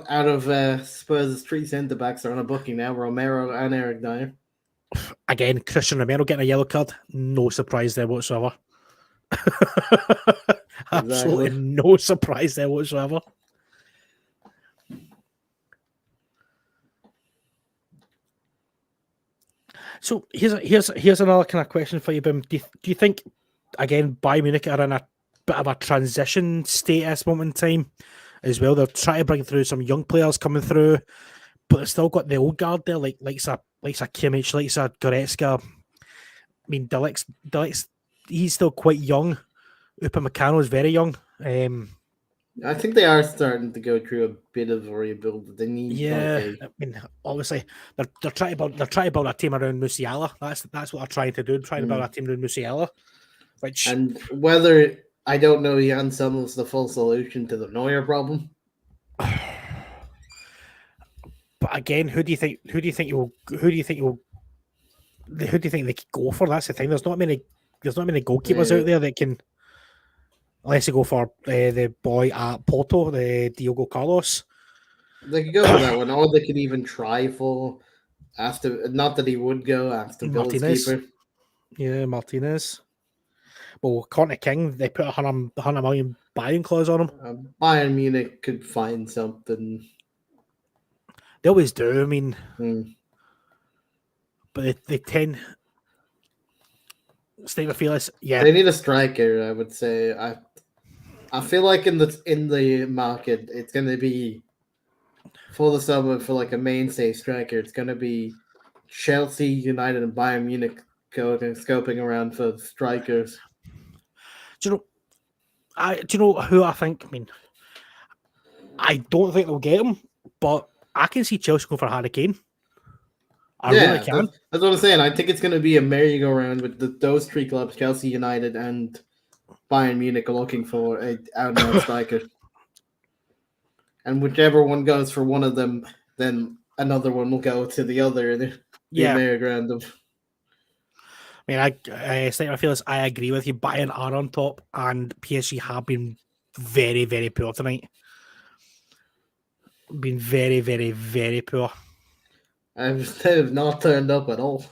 out of Spurs' 3 centre backs are on a booking now: Romero and Eric Dyer. Again, Christian Romero getting a yellow card. No surprise there whatsoever. Absolutely no surprise there whatsoever. So here's another kind of question for you, Bim. Do you think, again, Bayern Munich are in a bit of a transition state at this moment in time as well? They're trying to bring through some young players coming through, but they've still got the old guard there, like a Kimmich, like a Goretzka. I mean, Delict, he's still quite young. Upamecano is very young. I think they are starting to go through a bit of a rebuild. They need, I mean, obviously they're trying to build a team around Musiala. That's what they're trying to do. Trying to build a team around Musiala, and whether I don't know Jan Sommer's the full solution to the Neuer problem. But again, who do you think they could go for? That's the thing. There's not many goalkeepers out there that can. Unless they go for the boy at Porto, the Diogo Carlos. They could go for that one, or they could even try for not that he would go after Villa's keeper. Yeah, Martinez. Well, Conor King, they put a 100 million buying clause on him. Bayern Munich could find something. They always do. I mean, but they tend. Steve Felix, yeah, they need a striker. I would say. I feel like in the market, it's going to be for the summer for like a mainstay striker. It's going to be Chelsea, United, and Bayern Munich scoping around for strikers. Do you know who I think? I mean, I don't think they'll get him, but I can see Chelsea go for Harry Kane. I really can. That's what I'm saying. I think it's going to be a merry-go-round with those 3 clubs, Chelsea, United, and Bayern Munich, are looking for a out-and-out striker. And whichever one goes for one of them, then another one will go to the other. The merry-go-round of. I mean, I feel as I agree with you. Bayern are on top, and PSG have been very, very poor tonight. Been very, very, very poor. They have not turned up at all.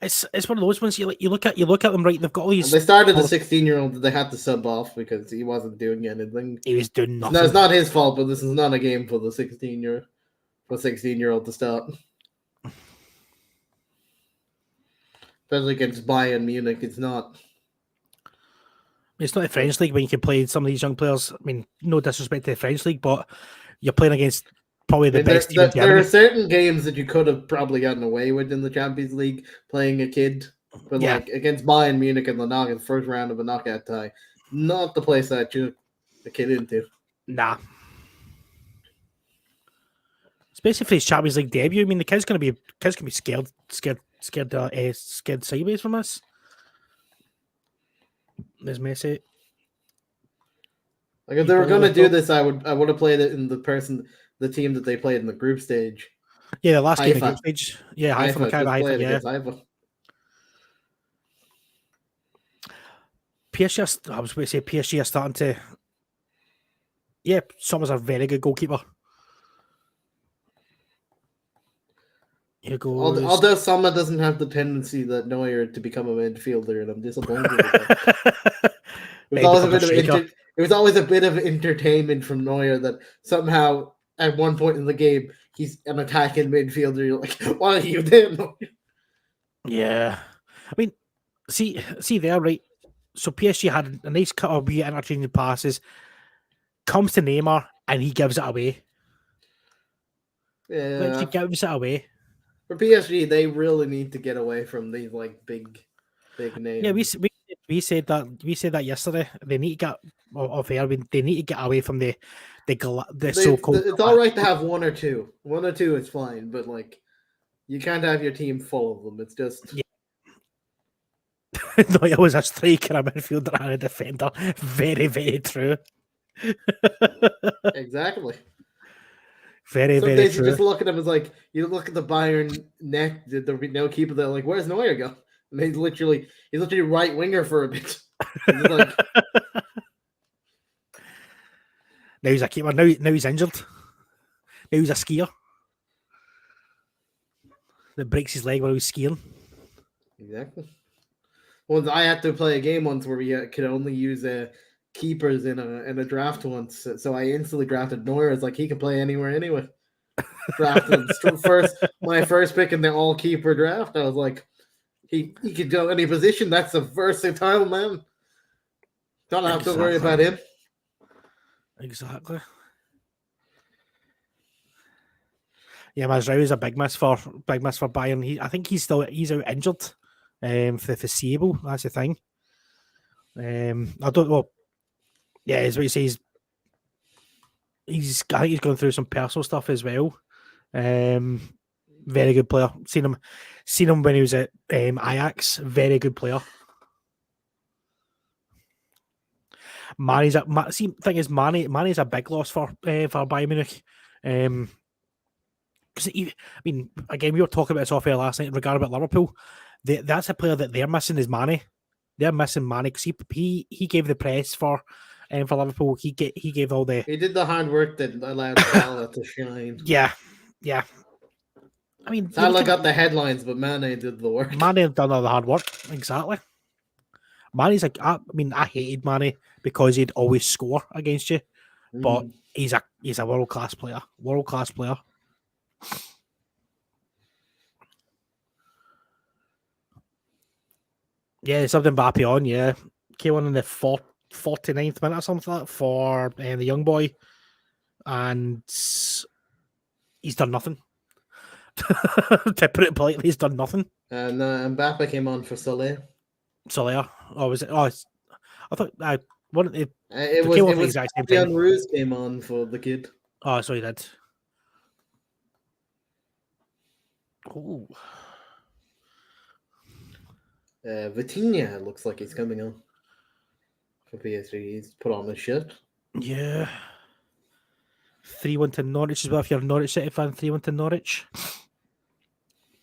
It's one of those ones you look at them, right? They've got all these. And they started the 16-year-old that they had to sub off because he wasn't doing anything. He was doing nothing. No, it's not his fault, but this is not a game for the 16-year-old to start. Especially against Bayern Munich, it's not. It's not the French league when you can play some of these young players. I mean, no disrespect to the French league, but you're playing against probably the best team in Germany. There are certain games that you could have probably gotten away with in the Champions League playing a kid, but like against Bayern Munich in the first round of a knockout tie, not the place that you a kid into. Nah. Especially for his Champions League debut. I mean, the kid's gonna be scared sideways from us. There's Messi. Like if they were gonna do this, I would have played it in the team that they played in the group stage. Yeah, the last game of the group stage. Yeah, Haifa. Yeah. PSG, I was going to say PSG are starting to. Yeah, Sommer's a very good goalkeeper. Here goes. Although Sommer doesn't have the tendency that Neuer to become a midfielder, and I'm disappointed with that. It was always a bit of entertainment from Neuer that somehow at one point in the game he's an attacking midfielder. You're like, what are you doing? Yeah, I mean, see there, right? So PSG had a nice cut of wee interchanging passes. Comes to Neymar and he gives it away. Yeah, he gives it away. For PSG, they really need to get away from these like big names. Yeah, we We said that yesterday. They need to get off air. They need to get away from the so-called. It's all right to have one or two. One or two is fine, but like you can't have your team full of them. It's just No, it was a striker, a midfielder, and a defender. Very, very true. exactly. Very, Some very days you true. just look at him as like you look at the Bayern net, the no keeper. They're like, "Where's Neuer go?" And he's literally right winger for a bit. And it's like, Now he's a keeper. Now he's injured. Now he's a skier that breaks his leg while he's skiing. exactly. Once I had to play a game once where we could only use keepers in a draft once, so I instantly drafted Neuer. It's like he can play anywhere anyway. Drafted him my first pick in the all keeper draft. I was like, he could go any position. That's a versatile man. Don't have to worry about him. Exactly. Yeah, Mazraoui is a big miss for Bayern. I think he's out injured for the foreseeable. That's the thing. I don't know. Yeah, as what he says, I think he's going through some personal stuff as well. Very good player. Seen him when he was at Ajax. Very good player. Mane's a big loss for Bayern Munich. Because I mean, again, we were talking about this off air last night in regard about Liverpool. That's a player that they're missing is Mane. They're missing Mane because he gave the press for Liverpool. He gave all the. He did the hard work that allowed Salah to shine. Yeah. I mean, Salah got the headlines, but Mane did the work. Mane done all the hard work. Exactly. Mane's I hated Mane because he'd always score against you, but he's a world class player. World class player. Yeah, something Mbappe on. Yeah, came on in the 49th minute or something like that for the young boy, and he's done nothing. To put it politely, he's done nothing. And Mbappe came on for Soler. Oh, was it? Oh, I thought it was the exact same time. Ruse came on for the kid. Oh, so he did. Oh. Vitinha looks like he's coming on for PSG. He's put on his shirt. Yeah. 3-1 to Norwich as well. If you're a Norwich City fan, 3-1 to Norwich.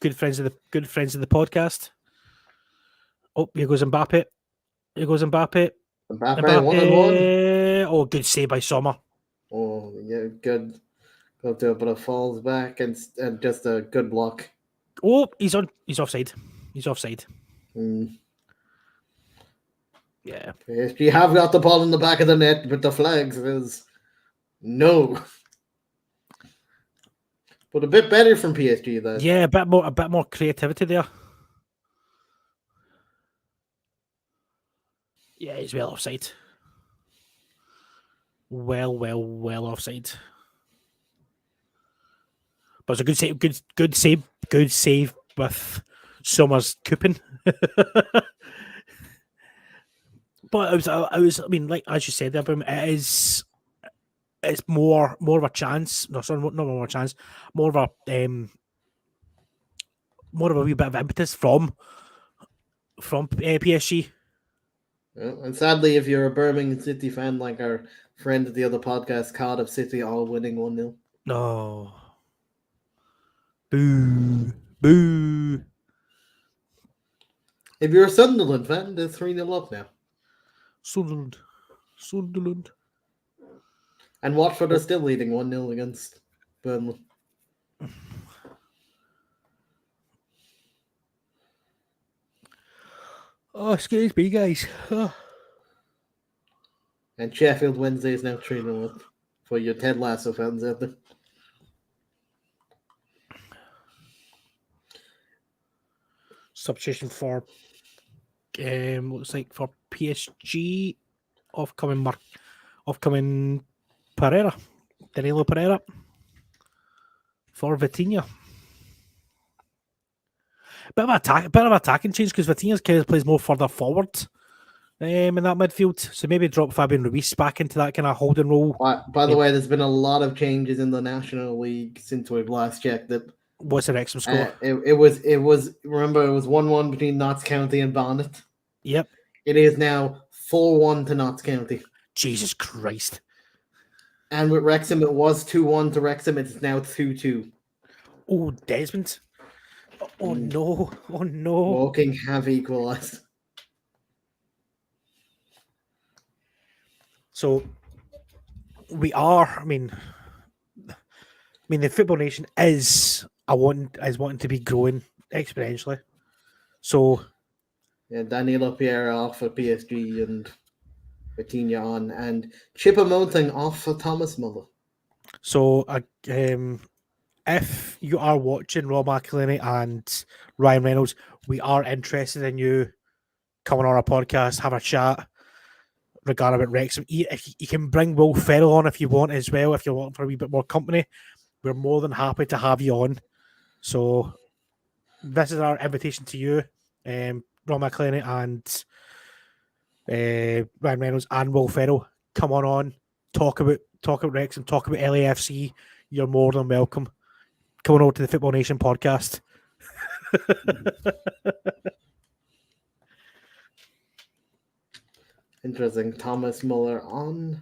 Good friends of the podcast. Oh, here goes Mbappe. Mbappe 1-1. Oh, good save by Sommer. Oh, yeah, good. Got to a bit of falls back and just a good block. Oh, he's offside. Yeah. PSG have got the ball in the back of the net, but the flags is no. But a bit better from PSG though. Yeah, a bit more creativity there. Yeah, he's well offside. Well offside. But it's a good save with Sommer's coupon. But I mean, like as you said, it's more of a chance. No, sorry, not more of a chance. More of a wee bit of impetus from PSG. Well, and sadly, if you're a Birmingham City fan, like our friend at the other podcast, Cardiff City all winning 1-0. No. Boo. If you're a Sunderland fan, they're 3-0 up now. Sunderland. And Watford are still leading 1-0 against Burnley. Oh, excuse me, guys. Oh. And Sheffield Wednesday is now 3-0 up for your Ted Lasso fans out there. Substitution for looks like for PSG offcoming Pereira, Danilo Pereira for Vitinha. Bit of attacking change because Vitinha kind of plays more further forward in that midfield. So maybe drop Fabian Ruiz back into that kind of holding role. By the way, there's been a lot of changes in the National League since we've last checked it. What's the Wrexham score? It was remember it was 1-1 between Notts County and Barnet. Yep. It is now 4-1 to Notts County. Jesus Christ. And with Wrexham, it was 2-1 to Wrexham. It's now 2-2. Oh, Desmond. Oh, no. Oh, no. Woking have equalised. So, we are, I mean, the Football Nation is wanting to be growing exponentially. So, yeah, Danilo Pereira off for PSG and Vitinha on, and Choupo-Moting off for Thomas Muller. So, if you are watching Rob McElhenney and Ryan Reynolds, we are interested in you coming on our podcast, have a chat regarding about Wrexham. You can bring Will Ferrell on if you want as well, if you're looking for a wee bit more company. We're more than happy to have you on. So this is our invitation to you, Rob McElhenney and Ryan Reynolds and Will Ferrell. Come on, talk about Wrexham, talk about LAFC. You're more than welcome. Come on over to the Football Nation podcast. Interesting. Thomas Muller on.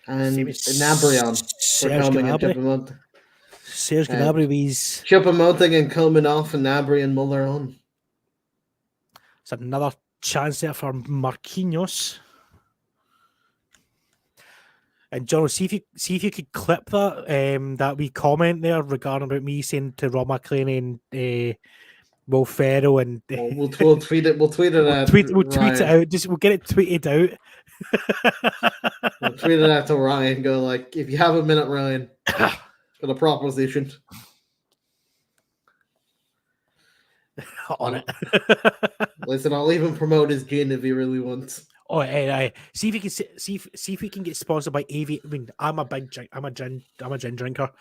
And Gnabry on. Serge Gnabry. Serge Gnabry. Choupo-Moting and Coleman off, and Gnabry and Muller on. It's another chance there for Marquinhos. And John, see if you could clip that that wee comment there regarding about me saying to Rob McElhenney and Will Ferrell and we'll tweet it. We'll tweet it out. We'll tweet it out. We'll get it tweeted out. We'll tweet it out to Ryan. Go like, if you have a minute, Ryan, for the proposition. On it. Listen, I'll even promote his gin if he really wants. Oh, hey. See if you can see if we can get sponsored by Aviation. I mean, I'm a gin drinker.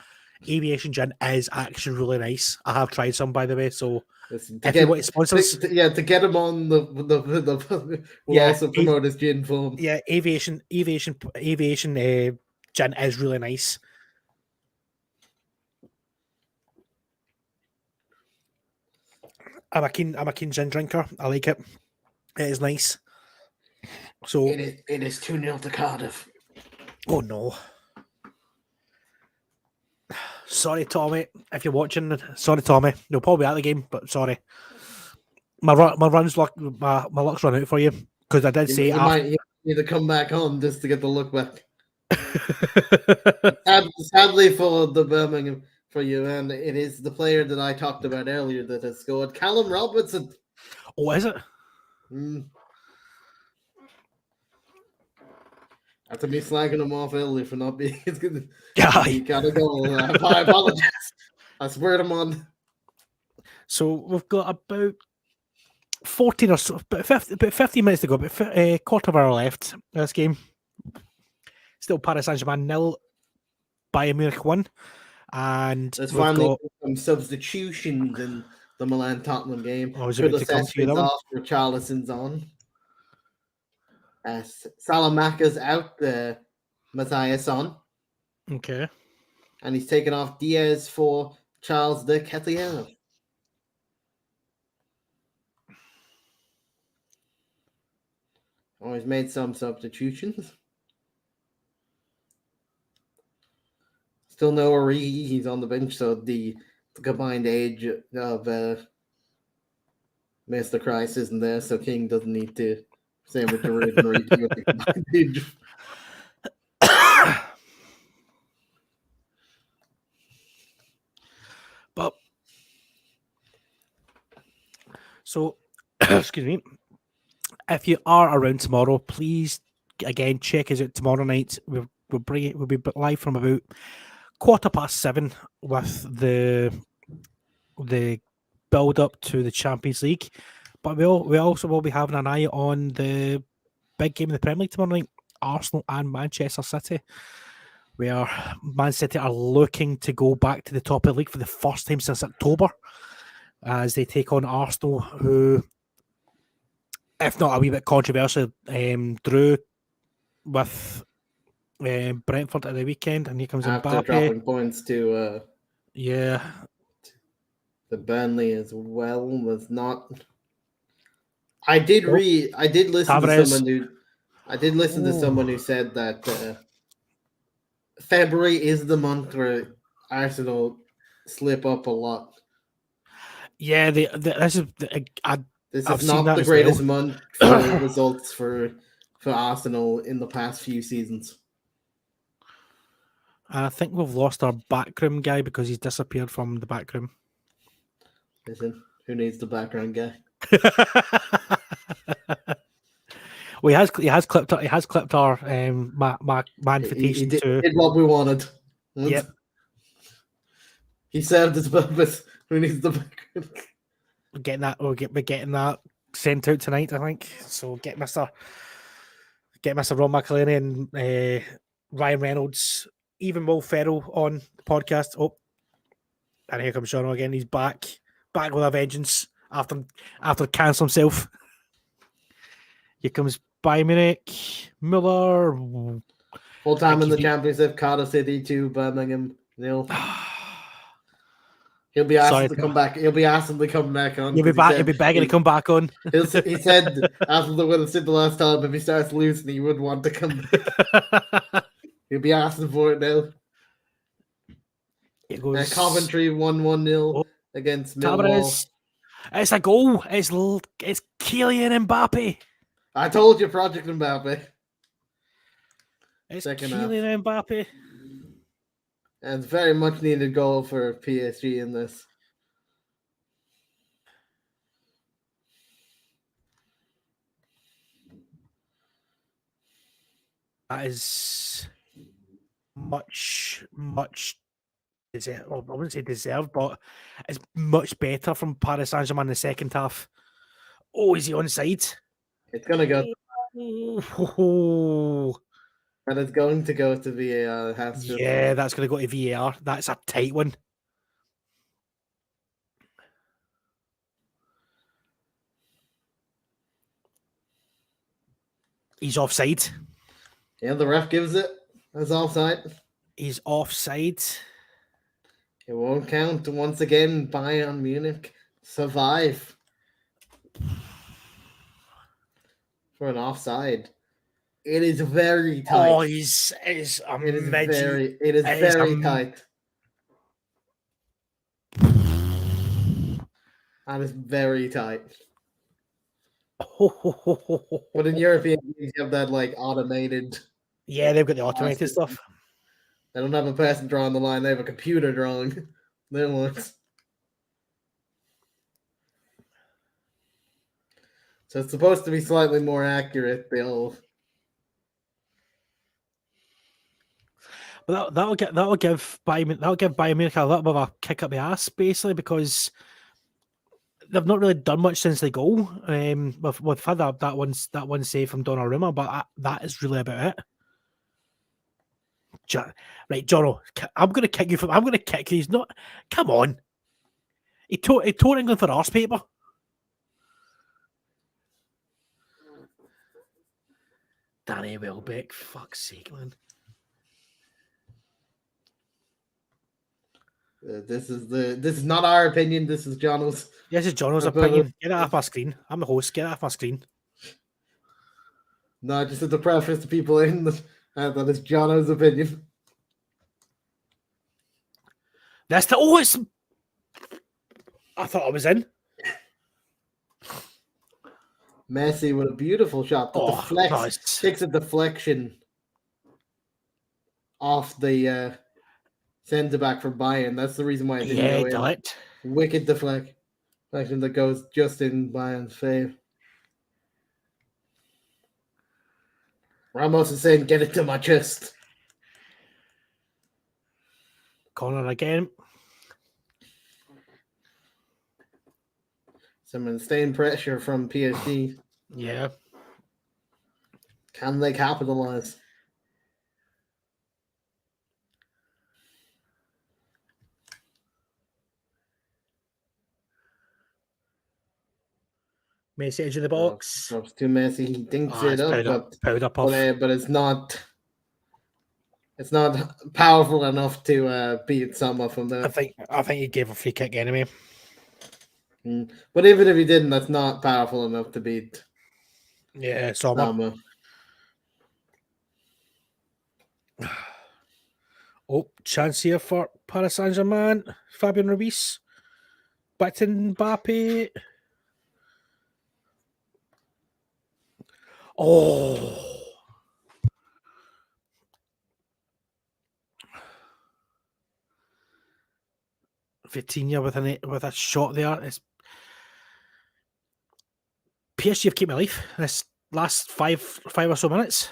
Aviation gin is actually really nice. I have tried some, by the way. So listen, if you want sponsors, to get him on we'll also promote his gin for him. Yeah, aviation gin is really nice. I'm a keen gin drinker. I like it. It is nice. So it is 2-0 to Cardiff. Oh no. Sorry, Tommy, if you're watching. Sorry, Tommy. You'll probably be at the game, but sorry. My luck's run out for you because I did say you might need to come back on just to get the look back. Sadly for the Birmingham for you, and it is the player that I talked about earlier that has scored, Callum Robinson. Oh, is it? After me slagging him off earlier for not being as good. Yeah, you gotta go. I apologize. I spurred him on. So we've got about 14 or so, about 15 minutes to go, about a quarter of an hour left in this game. Still Paris Saint-Germain 0, Bayern Munich 1. And there's finally some substitutions in the Milan Tottenham game. I was about to come to you, that one. Off, Richarlison's on. Salamaka's out, Matthias on. Okay. And he's taken off Diaz for Charles de Ketelaere. Oh, he's made some substitutions. Still no Origi, he's on the bench, so the combined age of Mr. Christ isn't there, so King doesn't need to sandwich Origi with the combined age. But so excuse me. If you are around tomorrow, please again check us out tomorrow night. We'll be live from about 7:15 with the build up to the Champions League. But we also will be having an eye on the big game in the Premier League tomorrow night, Arsenal and Manchester City, where Man City are looking to go back to the top of the league for the first time since October, as they take on Arsenal, who if not a wee bit controversial, drew with Brentford at the weekend, and here comes After Mbappe. dropping points to Yeah, the Burnley as well, was not. I did listen to Tavares. someone who said that February is the month where Arsenal slip up a lot. Yeah, this is. This I've is seen not that the as well. greatest month for results for Arsenal in the past few seasons. I think we've lost our backroom guy because he's disappeared from the backroom. Listen, who needs the background guy? Well, he has clipped our my He, invitation did to. what we wanted. Yep, He served his purpose. Who needs the background? we're getting that sent out tonight, I think. So get Mr. Ron McElhenney and Ryan Reynolds, even Will Ferrell on the podcast. Oh, and here comes Sean again. He's back with a vengeance after cancelling himself. Here comes Bayern Munich, Müller. Full time in the Championship, Cardiff City 2, Birmingham 0. He'll be asked to come back. He'll be asked to come back on. He'll be back. He'll be begging to come back on. He said after the win the last time, if he starts losing, he would want to come back. He'll be asking for it now. It goes Coventry 1-1-0 against Millwall. Tavares. It's a goal. It's Kylian Mbappe. I told you, Project Mbappe. It's Second Kylian Mbappe. And it's very much needed goal for PSG in this. That is much deserved. Well, I wouldn't say deserved, but it's much better from Paris Saint-Germain in the second half. Oh, is he onside? It's going to go. Oh. And it's going to go to VAR. Yeah, that's going to go to VAR. That's a tight one. He's offside. Yeah, the ref gives it as offside. He's offside. It won't count. Once again, Bayern Munich survive for an offside. It is very tight. Oh, it is very tight. And it's very tight. But in European leagues, you have that like automated. Yeah, they've got the automated stuff. They don't have a person drawing the line; they have a computer drawing their lines. So it's supposed to be slightly more accurate. They'll. But that'll give Bayern Munich a little bit of a kick up the ass, basically, because they've not really done much since the goal. We've had that one save from Donnarumma, but that is really about it. Right, Jono, I'm going to kick you. I'm going to kick you. He's not. Come on. He tore England for arse paper. Danny Welbeck, fuck's sake, man. This is not our opinion. This is Jono's. This is Jono's opinion. Get it off my screen. I'm the host. Get it off my screen. No, just to preface the people in that is Jono's opinion. It's. I thought I was in. Messi with a beautiful shot. Takes a deflection off the centre back from Bayern. That's the reason why it didn't go in. Wicked deflection that goes just in Bayern's favour. Ramos is saying, "Get it to my chest." Corner again. Some sustained pressure from PSG. Yeah. Can they capitalise? Messi edge of the box. Drops to Messi. He dinks it It's up, powder puff. but it's not. It's not powerful enough to beat Summer from there. I think he gave a free kick anyway. But even if he didn't, that's not powerful enough to beat. Yeah, Sommer. Oh, chance here for Paris Saint-Germain. Fabian Ruiz. Back to Mbappe. Oh. Vitinha with a shot there. It's PSG have kept me alive this last five or so minutes.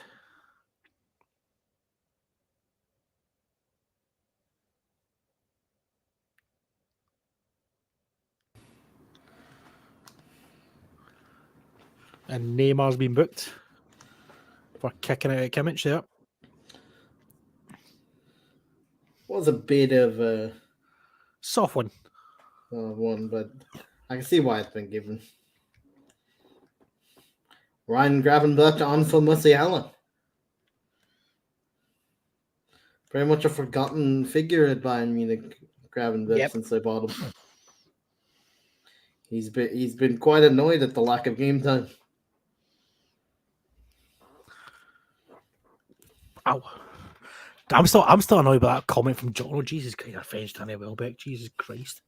And Neymar's been booked for kicking out at Kimmich there. Was a bit of a soft one. But I can see why it's been given. Ryan Gravenberch on for Musiala. Very much a forgotten figure at Bayern Munich, Gravenberch, since they bought him. He's been quite annoyed at the lack of game time. Ow. I'm still annoyed by that comment from John. Oh, Jesus Christ, I finished Danny Welbeck. Jesus Christ.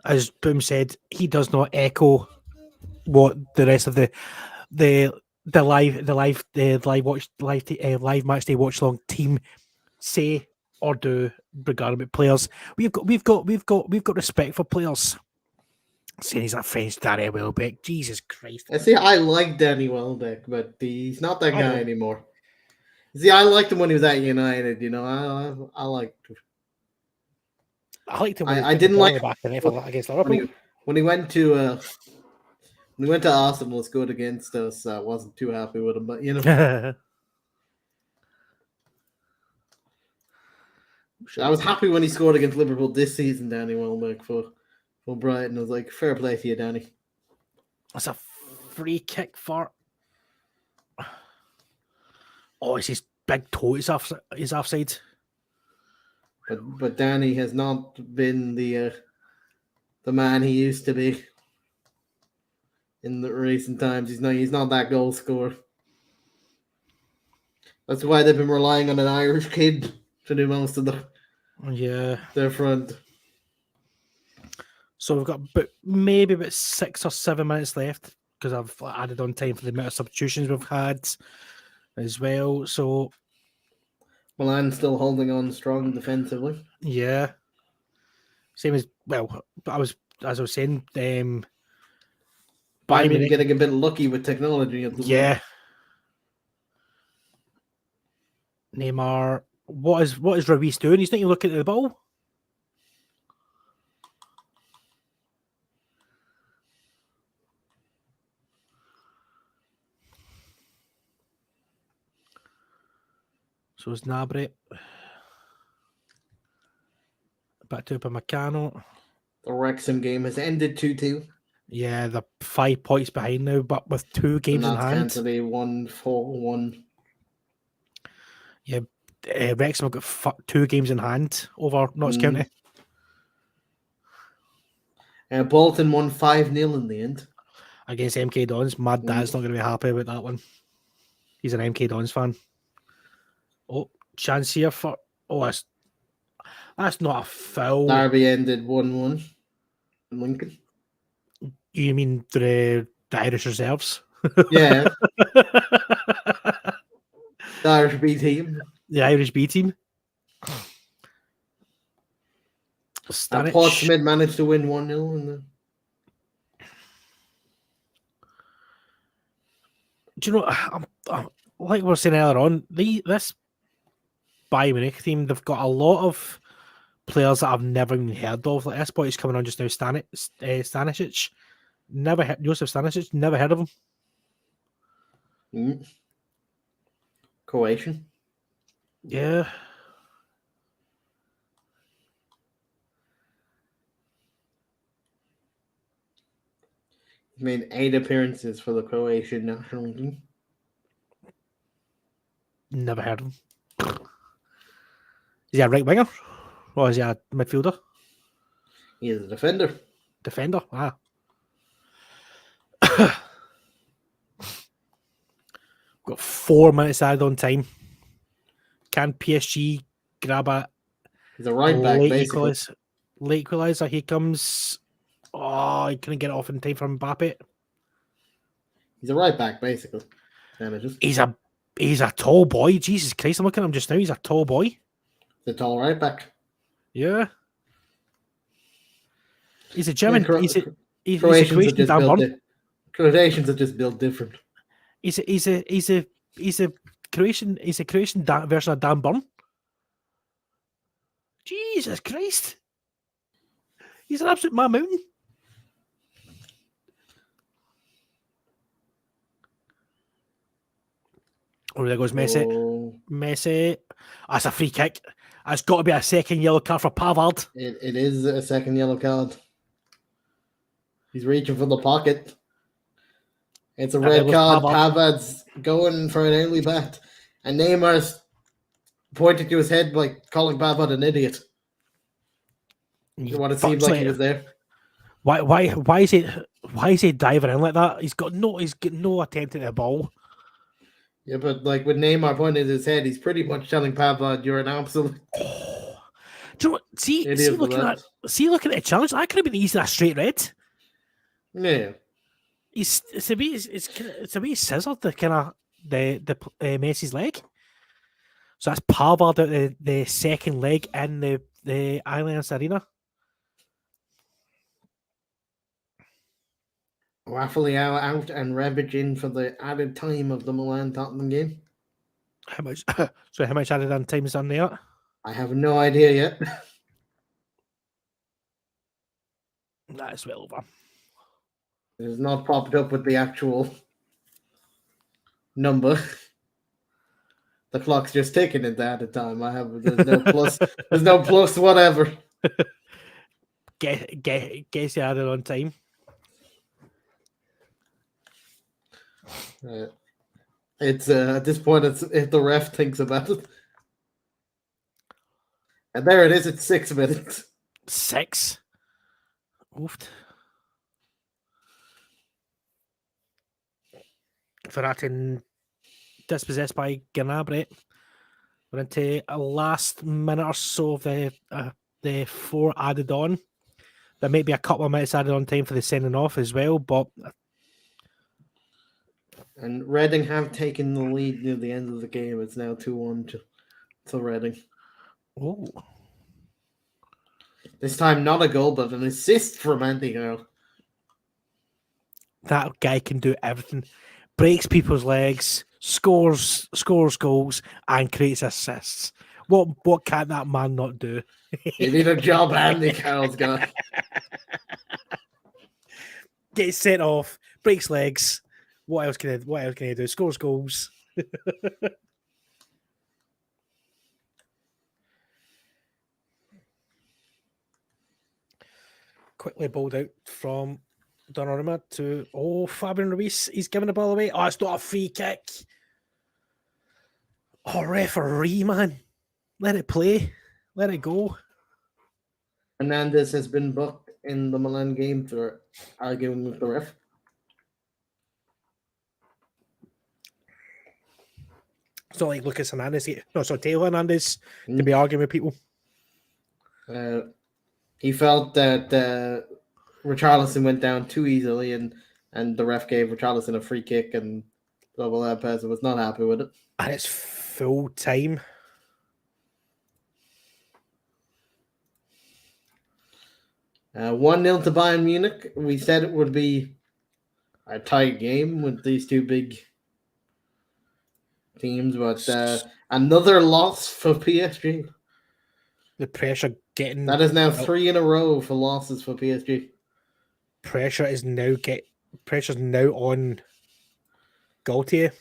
As Boom said, he does not echo what the rest of the live match day watch long team say or do regarding players. We've got respect for players. Saying he's a French Danny Welbeck. Jesus Christ. I see. I like Danny Welbeck, but he's not that guy anymore. See, I liked him when he was at United. You know, I liked. I liked him. I didn't like back against Liverpool when he went to Arsenal. Scored against us. I wasn't too happy with him, but you know. I was happy when he scored against Liverpool this season, Danny Welbeck, for Brighton. I was like, fair play to you, Danny. That's a free kick for... Oh, it's his big toe is offside. But Danny has not been the man he used to be in the recent times. He's not that goal scorer. That's why they've been relying on an Irish kid to do most of their front. So we've got maybe about 6 or 7 minutes left because I've added on time for the amount of substitutions we've had as well. So Milan still holding on strong defensively. Yeah. Same as as I was saying, Bayern getting a bit lucky with technology at the moment. Neymar, what is Ruiz doing? He's not even looking at the ball. So is Gnabry. Back to Upamecano. The Wrexham game has ended 2-2. Yeah, they're 5 points behind now, but with 2 games in hand. They won 4-1. Yeah, Wrexham have got 2 games in hand over Notts County. Bolton won 5-0 in the end. Against MK Dons. Mad Dad's not going to be happy about that one. He's an MK Dons fan. Oh, chance here for... Oh, that's not a foul. Derby ended 1-1 in Lincoln. You mean the Irish reserves? Yeah. The Irish B team. The Irish B team. Portsmouth managed to win 1-0. Do you know, like we were saying earlier on, this Bayern Munich team, they've got a lot of players that I've never even heard of. Like this boy is coming on just now, Stanisic. Never heard Josef Stanisic, never heard of him. Croatian. Yeah. Made 8 appearances for the Croatian national team. Never heard of him. Is he a right winger? Or is he a midfielder? He is a defender. Defender? Ah. Got 4 minutes added on time. Can PSG grab a He's a right back, late basically. late equaliser? He comes. Oh, he couldn't get it off in time for Mbappe. He's a right back, basically. He's a tall boy. Jesus Christ, I'm looking at him just now. He's a tall boy. The tall right back. Yeah. He's a German. He's a Croatians Croatian Dan Burn. Croatians are just built different. He's a Croatian. He's a Croatian version of Dan Burn. Jesus Christ. He's an absolute man mountain. Oh, there goes Messi. Oh, Messi. That's a free kick. That's got to be a second yellow card for Pavard. it is a second yellow card. He's reaching for the pocket. It's a red card. Pavard's going for an early bat. And Neymar's pointed to his head by calling Pavard an idiot. What it seemed like he was there. Why is he diving in like that? He's got no attempt at the ball. Yeah, but like with Neymar pointing at his head, he's pretty much telling Pavard, "You're an absolute." Oh. Do you know what? See looking at the challenge. That could have been easily a straight red. Yeah. It's a wee scissored the kind of the Messi's leg. So that's Pavard out the second leg in the Allianz Arena. Rafael out and Rebic in for the added time of the Milan Tottenham game. How much? So how much added on time is on there? I have no idea yet. That is well over. It has not popped up with the actual number. The clock's just ticking at that at time. There's no plus. There's no plus whatever. Guess you added on time. It's at this point, it's if the ref thinks about it. And there it is. It's 6 minutes. 6. Oofed. Verratti dispossessed by Gnabry. We're into a last minute or so of the 4 added on. There may be a couple of minutes added on time for the sending off as well, but. And Reading have taken the lead near the end of the game. It's now 2-1 to Reading. Oh. This time not a goal, but an assist from Andy Carroll. That guy can do everything. Breaks people's legs, scores goals, and creates assists. What can that man not do? He did a job, Andy Carroll's got. Gets sent off, breaks legs. What else can he do? Scores goals. Quickly bowled out from Donnarumma to Fabian Ruiz. He's giving the ball away. Oh, it's not a free kick. Oh, referee, man. Let it play. Let it go. Hernandez has been booked in the Milan game for arguing with the ref. It's not like Lucas Hernandez. Teo Hernandez to be arguing with people. He felt that Richarlison went down too easily, and the ref gave Richarlison a free kick, and Global Lopez was not happy with it. And it's full time. Uh, 1-0 to Bayern Munich. We said it would be a tight game with these two big teams, but another loss for PSG. The pressure getting... That is now 3 in a row for losses for PSG. Pressure's now on Gaultier.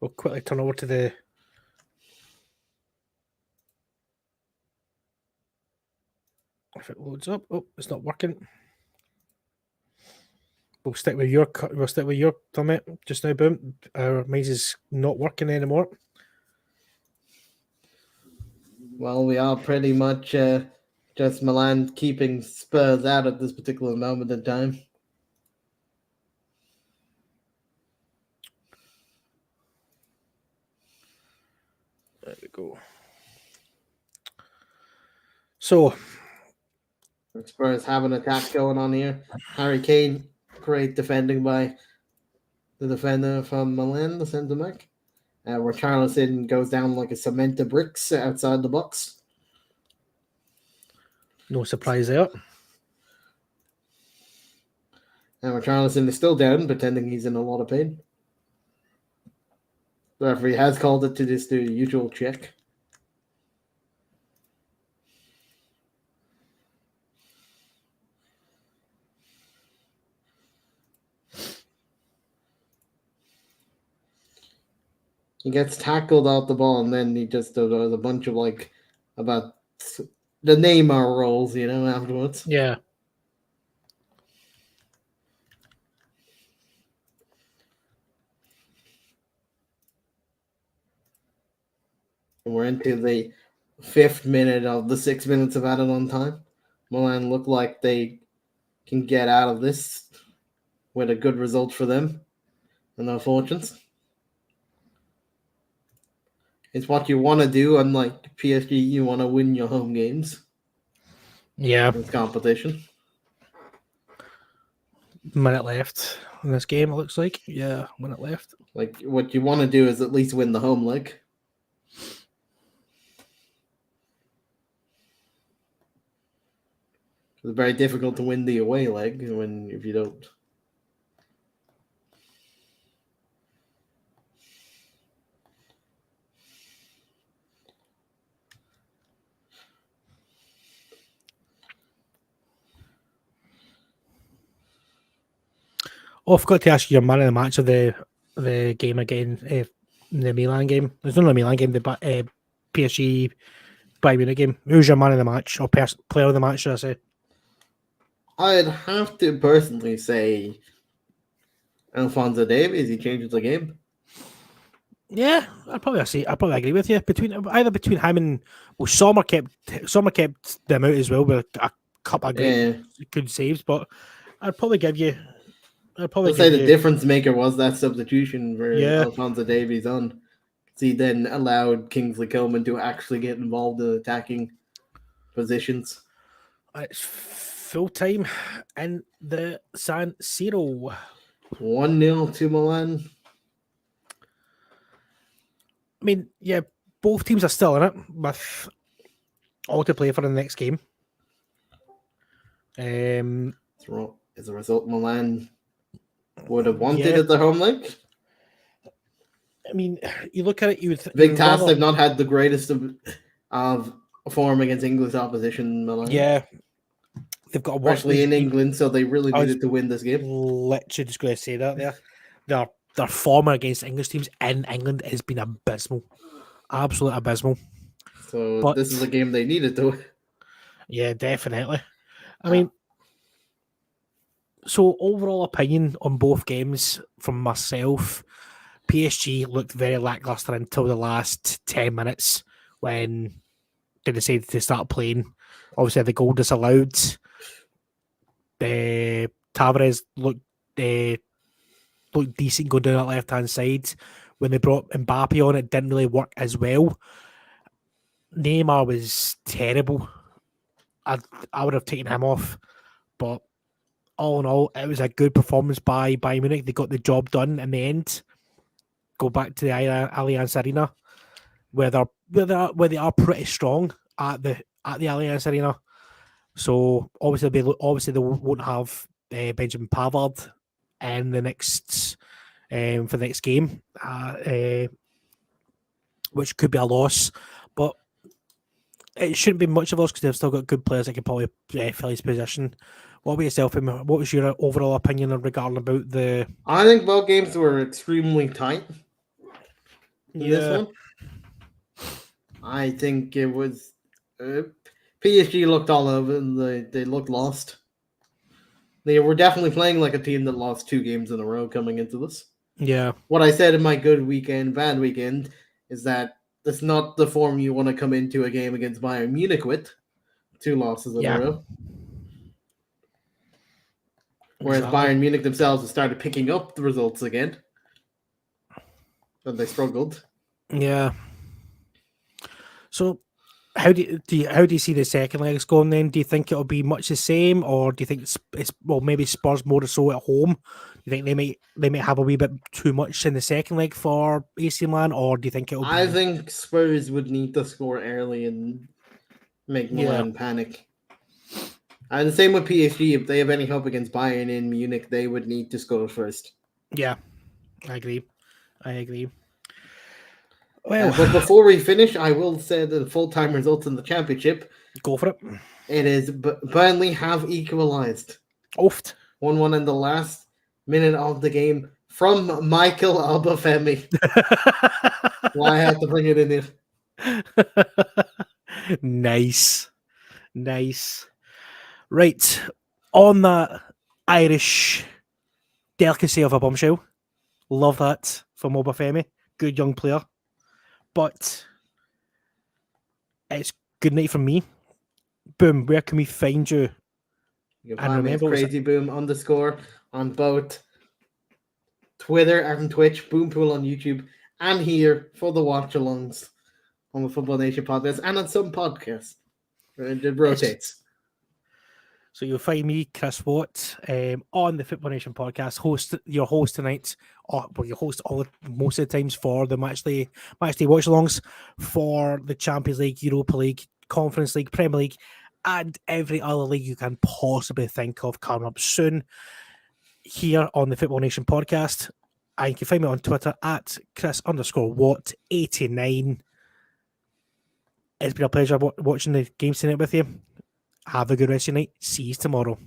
We'll quickly turn over to the... If it loads up. Oh, it's not working. We'll stick with your comment just now, Boom. Our mice is not working anymore. Well, we are pretty much just Milan keeping Spurs out at this particular moment in time. There we go. So Spurs have an attack going on here. Harry Kane, great defending by the defender from Milan, the centre back. Richarlison goes down like a cement of bricks outside the box. no surprise there. And Richarlison is still down, pretending he's in a lot of pain. The referee has called it to just do the usual check. He gets tackled off the ball, and then he just does a bunch of about the Neymar rolls, afterwards. Yeah. And we're into the 5th minute of the 6 minutes of added on time. Milan look like they can get out of this with a good result for them and their fortunes. It's what you want to do, unlike PSG, you want to win your home games. Yeah. It's competition. Minute left in this game, it looks like. Yeah, minute left. Like, what you want to do is at least win the home leg. It's very difficult to win the away leg if you don't. Oh, I forgot to ask you your man of the match of the game again, the Milan game. There's not a Milan game, the PSG Bayern Munich game. Who's your man of the match or player of the match, should I say? I'd have to personally say Alphonso Davies. He changes the game. Yeah, I'd probably agree with you. Between him and Sommer kept them out as well with a couple of good saves, but I'd probably give you. I'd say the difference maker was that substitution for Alphonso Davies on. He then allowed Kingsley Coman to actually get involved in attacking positions. It's full time in the San Siro. 1-0 to Milan. I mean, yeah, both teams are still in it with all to play for the next game. As a result, Milan would have wanted at the home leg. I mean, you look at it, you would big task. They've not had the greatest of form against English opposition. Milan. Yeah, they've got especially in England, so they really needed to win this game. Literally just going to say that there. Their form against English teams in England has been abysmal, absolutely abysmal. So this is a game they needed to. Yeah, definitely. I mean, so overall opinion on both games from myself. PSG looked very lackluster until the last 10 minutes when they decided to start playing. Obviously, the goal disallowed. Tavares looked decent going down that left-hand side. When they brought Mbappe on, it didn't really work as well. Neymar was terrible. I would have taken him off. But all in all, it was a good performance by Bayern Munich. They got the job done in the end. Go back to the Allianz Arena, where they are pretty strong at the Allianz Arena. So obviously they won't have Benjamin Pavard in the next for the next game, which could be a loss, but it shouldn't be much of a loss because they've still got good players that can probably fill his position. What about yourself? What was your overall opinion regarding about the? I think both games were extremely tight. This one, I think it was PSG looked all over and they looked lost. They were definitely playing like a team that lost 2 games in a row coming into this. Yeah. What I said in my good weekend, bad weekend, is that that's not the form you want to come into a game against Bayern Munich with. 2 losses in a Yeah. row. Whereas Exactly. Bayern Munich themselves have started picking up the results again. And they struggled. Yeah. So how do you see the second legs going then? Do you think it'll be much the same, or do you think it's well, maybe Spurs more so at home? Do you think they might have a wee bit too much in the second leg for AC Milan, or do you think it'll I be think Spurs would need to score early and make Milan panic. And the same with PSG. If they have any hope against Bayern in Munich, they would need to score first. Yeah, I agree. Well, But before we finish, I will say the full-time results in the championship. go for it. It is Burnley have equalised. Oft. 1-1 in the last minute of the game from Michael Albafemi. Why I had to bring it in here. Nice. Right. On that Irish delicacy of a bombshell. Love that from Obafemi. Good young player. But it's good night from me. Boom, where can we find you? You can And find me as remember, CrazyBoom_ on both Twitter and Twitch, Boompool on YouTube, and here for the watch-alongs on the Football Nation podcast and on some podcasts. It rotates. So you'll find me, Chris Watt, on the Football Nation podcast, your host tonight, your host most of the times for the matchday watch-alongs for the Champions League, Europa League, Conference League, Premier League, and every other league you can possibly think of coming up soon here on the Football Nation podcast. And you can find me on Twitter at Chris_Watt89. It's been a pleasure watching the games tonight with you. Have a good rest of your night. See you tomorrow.